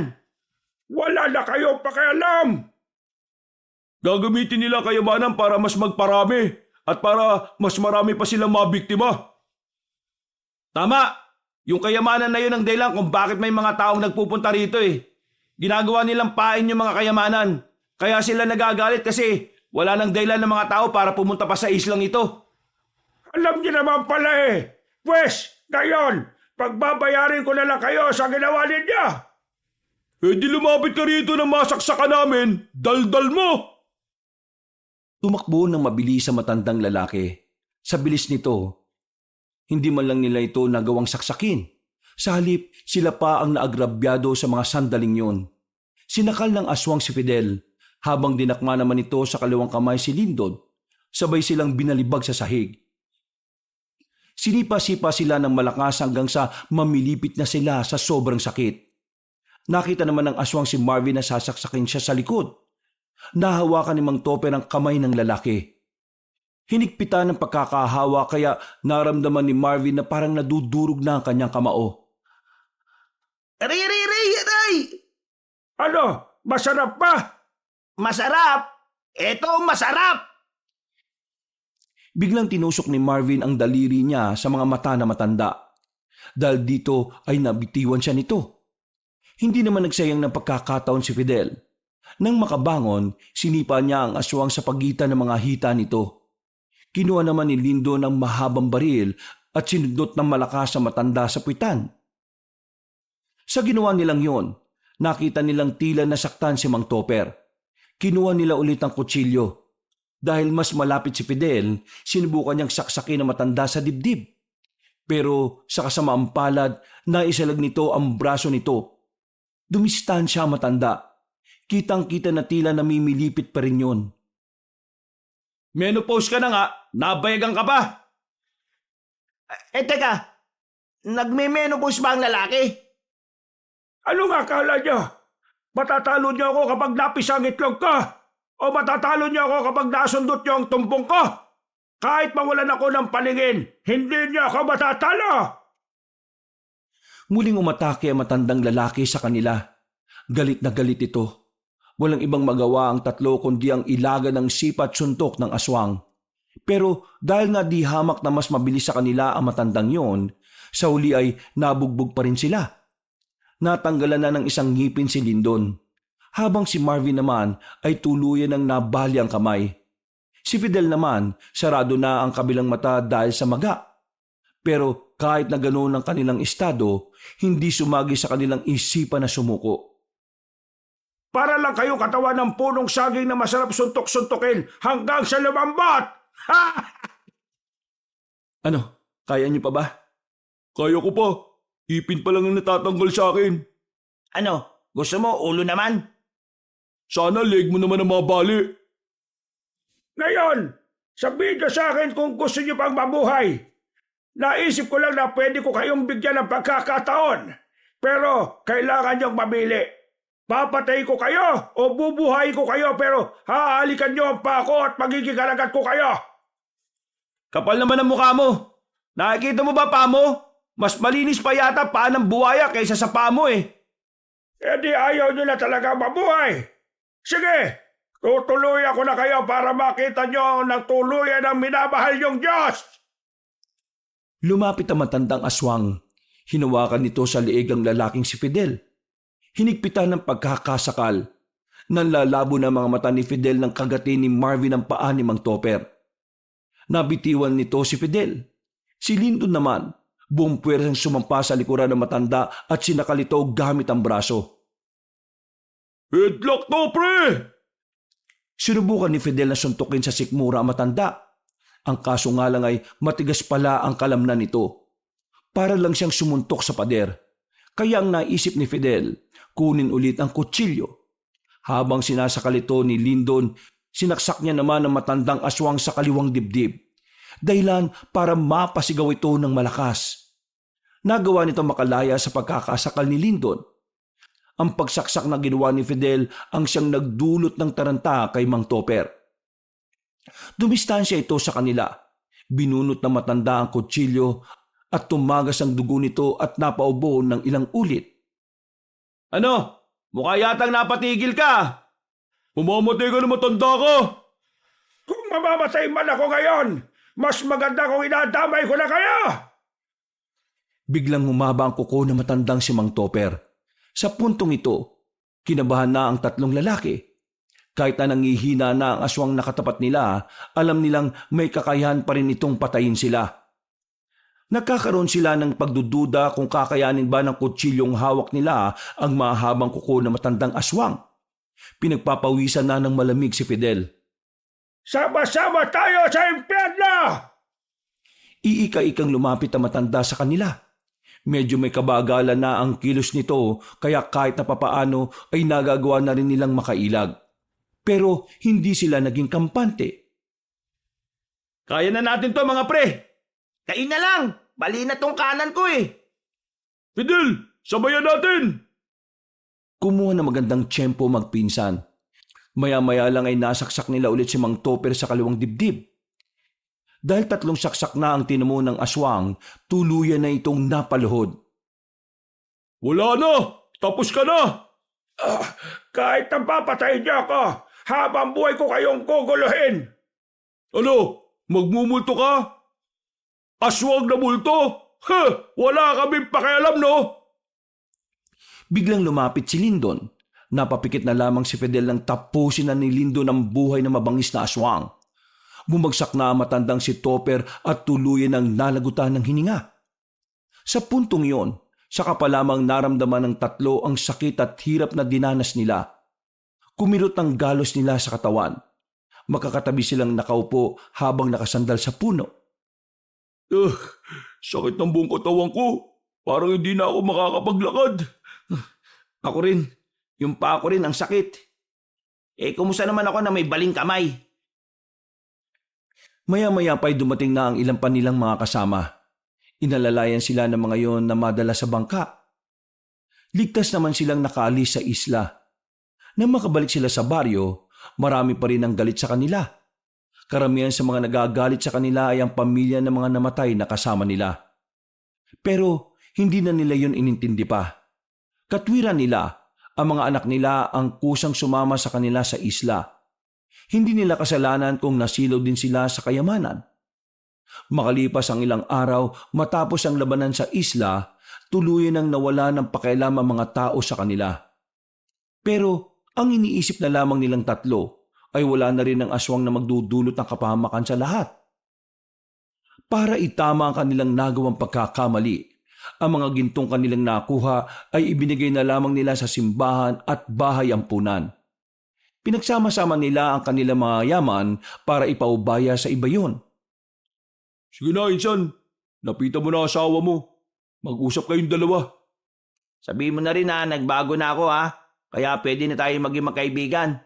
Wala na kayong pakialam. Gagamitin nila kayamanan para mas magparami at para mas marami pa silang mabiktima. Tama! Yung kayamanan na yun ang dahilan kung bakit may mga taong nagpupunta rito eh. Ginagawa nilang pain yung mga kayamanan. Kaya sila nagagalit kasi wala nang dahilan ng mga tao para pumunta pa sa islang ito. Alam niyo naman pala eh. Pwes, ngayon, pagbabayarin ko na lang kayo sa ginawa ninyo. Eh di lumapit ka rito na masaksakan namin, daldal mo! Tumakbo ng mabilis sa matandang lalaki. Sa bilis nito, hindi man lang nila ito nagawang saksakin. Sa halip, sila pa ang naagrabyado sa mga sandaling yun. Sinakal ng aswang si Fidel, habang dinakma naman ito sa kaliwang kamay si Lindon. Sabay silang binalibag sa sahig. Sinipa-sipa sila ng malakas hanggang sa mamilipit na sila sa sobrang sakit. Nakita naman ng aswang si Marvin na sasaksakin siya sa likod. Nahawakan ni Mang Topper ang kamay ng lalaki. Hinigpitan ng pagkakahawa kaya naramdaman ni Marvin na parang nadudurog na ang kanyang kamao. Aray! Ano? Masarap ba? Masarap! Eto masarap! Biglang tinusok ni Marvin ang daliri niya sa mga mata na matanda. Dahil dito ay nabitiwan siya nito. Hindi naman nagsayang ng pagkakataon si Fidel. Nang makabangon, sinipa niya ang aswang sa pagitan ng mga hita nito. Kinuha naman ni Lindo ng mahabang baril at sinundot ng malakas sa matanda sa puwitan. Sa ginawa nilang yon, nakita nilang tila nasaktan si Mang Topper. Kinuha nila ulit ang kutsilyo. Dahil mas malapit si Fidel, sinubukan niyang saksakin ang matanda sa dibdib. Pero sa kasamaang palad, naisalag nito ang braso nito. Dumistansya ang matanda. Kitang-kita na tila namimilipit pa rin yun. Menopause ka na nga, nabayagan ka ba? Teka, nagme-menopause ba ang lalaki? Ano nga akala niyo? Matatalo niyo ako kapag napis ang itlog ko? O matatalo niyo ako kapag nasundot niyo ang tumpong ko? Kahit mawalan ako ng paningin, hindi niyo ako matatalo! Muling umatake ang matandang lalaki sa kanila. Galit na galit ito. Walang ibang magawa ang tatlo kundi ang ilaga ng sipa at suntok ng aswang. Pero dahil nga di hamak na mas mabilis sa kanila ang matandang yon, sa huli ay nabugbog pa rin sila. Natanggalan na ng isang ngipin si Lindon. Habang si Marvin naman ay tuluyan ng nabali ang kamay. Si Fidel naman, sarado na ang kabilang mata dahil sa maga. Pero kahit na ganoon ang kanilang estado, hindi sumagi sa kanilang isipan na sumuko. Para lang kayo katawan ng punong saging na masarap suntok-suntokin hanggang sa lumambot! Ha! Ano, kaya niyo pa ba? Kaya ko pa. Ipin pa lang ang natatanggal sa akin. Ano, gusto mo ulo naman? Sana leg mo naman ang mabali. Ngayon, sabihin niyo sa akin kung gusto niyo pang mabuhay. Naisip ko lang na pwede ko kayong bigyan ng pagkakataon. Pero kailangan niyong mamili. Papatay ko kayo o bubuhay ko kayo pero hahalikan niyo ang pako at magiging kalagat ko kayo. Kapal naman ang mukha mo. Nakikita mo ba pa mo? Mas malinis pa yata paa ng buhaya kaysa sa paa mo eh. E di ayaw niyo na talaga mabuhay. Sige, tutuloy ako na kayo para makita niyo ng tuluyan ng minamahal niyong Diyos. Lumapit ang matandang aswang. Hinawakan nito sa liig ang lalaking si Fidel. Hinigpitan ng pagkakasakal. Nanlalabo na mga mata ni Fidel ng kagatin ni Marvin ang paa ni Mang Topper. Nabitiwan nito si Fidel. Si Lindon naman, buong puwersang sumampa sa likuran ng matanda at sinakal ito gamit ang braso. Headlock to, pre! Sinubukan ni Fidel na suntukin sa sikmura ang matanda. Ang kaso nga lang ay matigas pala ang kalamnan nito. Para lang siyang sumuntok sa pader. Kaya ang naisip ni Fidel, kunin ulit ang kutsilyo. Habang sinasakal ito ni Lindon, sinaksak niya naman ang matandang aswang sa kaliwang dibdib. dahilan para mapasigaw ito ng malakas. Nagawa nito makalaya sa pagkakasakal ni Lyndon. Ang pagsaksak na ginawa ni Fidel ang siyang nagdulot ng taranta kay Mang Topper. Dumistansya ito sa kanila. Binunot na matanda ang kutsilyo at tumagas ang dugo nito at napaubo ng ilang ulit. Ano? Mukha yatang napatigil ka. Mamamatay ka na matanda ka. Kung mamamatay man ako ngayon, mas maganda kung inadamay ko na kayo! Biglang humaba ang kuko na matandang si Mang Topper. Sa puntong ito, kinabahan na ang tatlong lalaki. Kahit na nangihina na ang aswang nakatapat nila, alam nilang may kakayahan pa rin itong patayin sila. Nagkakaroon sila ng pagdududa kung kakayanin ba ng kutsilyong hawak nila ang mahabang kuko na matandang aswang. Pinagpapawisan na ng malamig si Fidel. Sama-sama tayo sa impyerno! Iika-ikang lumapit ang matanda sa kanila. Medyo may kabagalan na ang kilos nito kaya kahit na papaano ay nagagawa na rin nilang makailag. Pero hindi sila naging kampante. Kaya na natin to mga pre. Kayo na lang! Bali na tong kanan ko eh! Fidel, sabayan natin. Kumuha na magandang tiyempo magpinsan. Maya-maya lang ay nasaksak nila ulit si Mang Topper sa kaliwang dibdib. Dahil 3 saksak na ang tinamo ng aswang, tuluyan na itong napaluhod. Wala na. Tapos ka na. Kahit nang papatayin niyo ako, habang buhay ko kayong guguluhin! Ano? Magmumulto ka? Aswang na multo? Wala kaming pakialam, no? Biglang lumapit si Lyndon. Napapikit na lamang si Fidel nang tapusin na ni Lyndon ang buhay na mabangis na aswang. Bumagsak na ang matandang si Topper at tuluyan ang nalagutan ng hininga. Sa puntong iyon, saka pa lamang naramdaman ng tatlo ang sakit at hirap na dinanas nila. Kumirot ang galos nila sa katawan. Makakatabi silang nakaupo habang nakasandal sa puno. Sakit ng buong katawan ko. Parang hindi na ako makakapaglakad. Ako rin. Yung pa ako rin ang sakit. Kumusta naman ako na may baling kamay? Maya-maya pa'y dumating na ang ilang pa nilang mga kasama. Inalalayan sila ng mga yon na madala sa bangka. Ligtas naman silang nakaalis sa isla. Nang makabalik sila sa baryo, marami pa rin ang galit sa kanila. Karamihan sa mga nagagalit sa kanila ay ang pamilya ng mga namatay na kasama nila. Pero hindi na nila yun inintindi pa. Katwiran nila, ang mga anak nila ang kusang sumama sa kanila sa isla. Hindi nila kasalanan kung nasilaw din sila sa kayamanan. Makalipas ang ilang araw matapos ang labanan sa isla, tuluyan ang nawala ng pakialam ang mga tao sa kanila. Pero ang iniisip na lamang nilang tatlo ay wala na rin ang aswang na magdudulot ng kapahamakan sa lahat. Para itama ang kanilang nagawang pagkakamali, ang mga gintong kanilang nakuha ay ibinigay na lamang nila sa simbahan at bahay ampunan. Pinagsama-sama nila ang kanilang mga yaman para ipaubaya sa iba yon. Sige na, Insan. Lapitan mo na asawa mo. Mag-usap kayong dalawa. Sabihin mo na rin na nagbago na ako ha. Kaya pwede na tayo maging magkaibigan.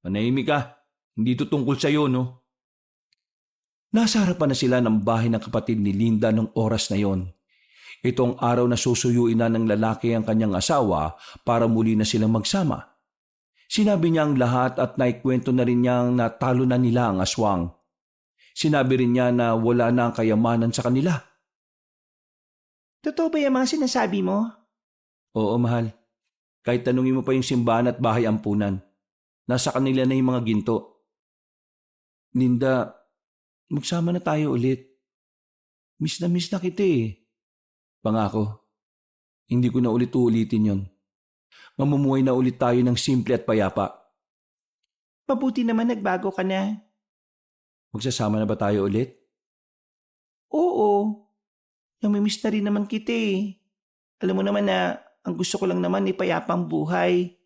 Manahimik ka. Hindi ito tungkol sa iyo, no? Nasa harapan na sila ng bahay ng kapatid ni Linda nung oras na yon. Itong araw na susuyuin na ng lalaki ang kanyang asawa para muli na silang magsama. Sinabi niya ang lahat at naikwento na rin niyang natalo na nila ang aswang. Sinabi rin niya na wala na ang kayamanan sa kanila. Totoo ba yung mga sinasabi mo? Oo, mahal. Kahit tanungin mo pa yung simbahan at bahay ampunan. Nasa kanila na yung mga ginto. Linda, magsama na tayo ulit. Miss na kita eh. Pangako, hindi ko na ulit-ulitin yon. Mamumuhay na ulit tayo ng simple at payapa. Mabuti naman nagbago ka na. Magsasama na ba tayo ulit? Oo. Namimiss na rin naman kita eh. Alam mo naman na ang gusto ko lang naman ay payapang buhay.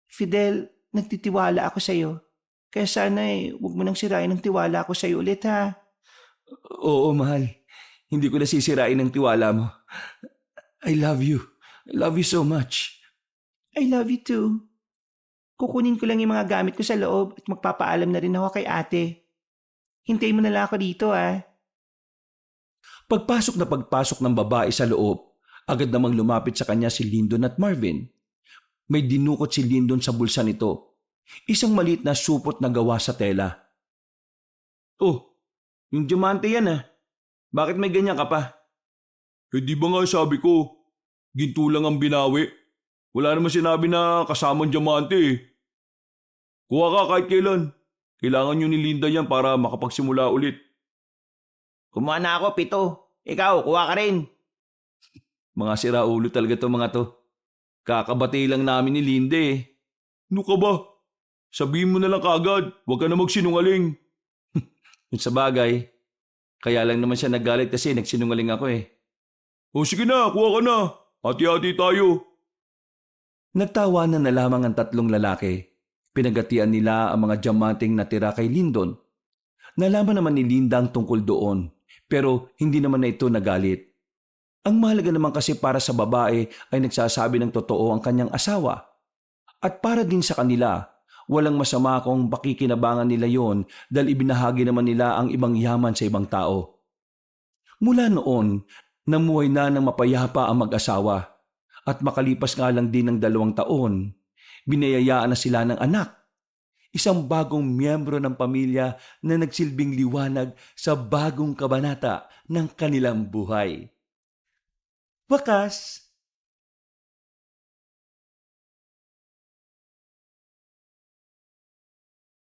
Fidel, nagtitiwala ako sa'yo. Kaya sana huwag mo nang sirain ang tiwala ko sa'yo ulit ha. Oo, mahal. Hindi ko nasisirain ang tiwala mo. I love you. I love you so much. I love you too. Kukunin ko lang yung mga gamit ko sa loob at magpapaalam na rin ako kay ate. Hintayin mo na lang ako dito Pagpasok ng babae sa loob, agad namang lumapit sa kanya si Lyndon at Marvin. May dinukot si Lyndon sa bulsa nito. Isang maliit na supot na gawa sa tela. Oh, yung diamante yan Bakit may ganyan ka pa? Di ba nga sabi ko, ginto lang ang binawi. Wala naman sinabi na kasamang diamante Kuha ka kahit kailan. Kailangan nyo ni Linda yan para makapagsimula ulit. Kumuha na ako, 7. Ikaw, kuha ka rin. Mga siraulo talaga to mga to. Kakabati lang namin ni Linda Ano ka ba? Sabihin mo na lang kaagad, huwag ka na magsinungaling. Yun sa bagay, kaya lang naman siya nagalit kasi nagsinungaling ako O sige na, kuha ka na. Hati-hati tayo. Nagtawanan na lamang ang tatlong lalaki. Pinagatian nila ang mga diamanteng natira kay Lyndon. Nalaman naman ni Linda ang tungkol doon, pero hindi naman na ito nagalit. Ang mahalaga naman kasi para sa babae ay nagsasabi ng totoo ang kanyang asawa. At para din sa kanila, walang masama kung pakikinabangan nila yon dahil ibinahagi naman nila ang ibang yaman sa ibang tao. Mula noon, namuhay na ng mapayapa ang mag-asawa. At makalipas nga lang din ng 2 taon, binayayaan na sila ng anak. Isang bagong miyembro ng pamilya na nagsilbing liwanag sa bagong kabanata ng kanilang buhay. Wakas!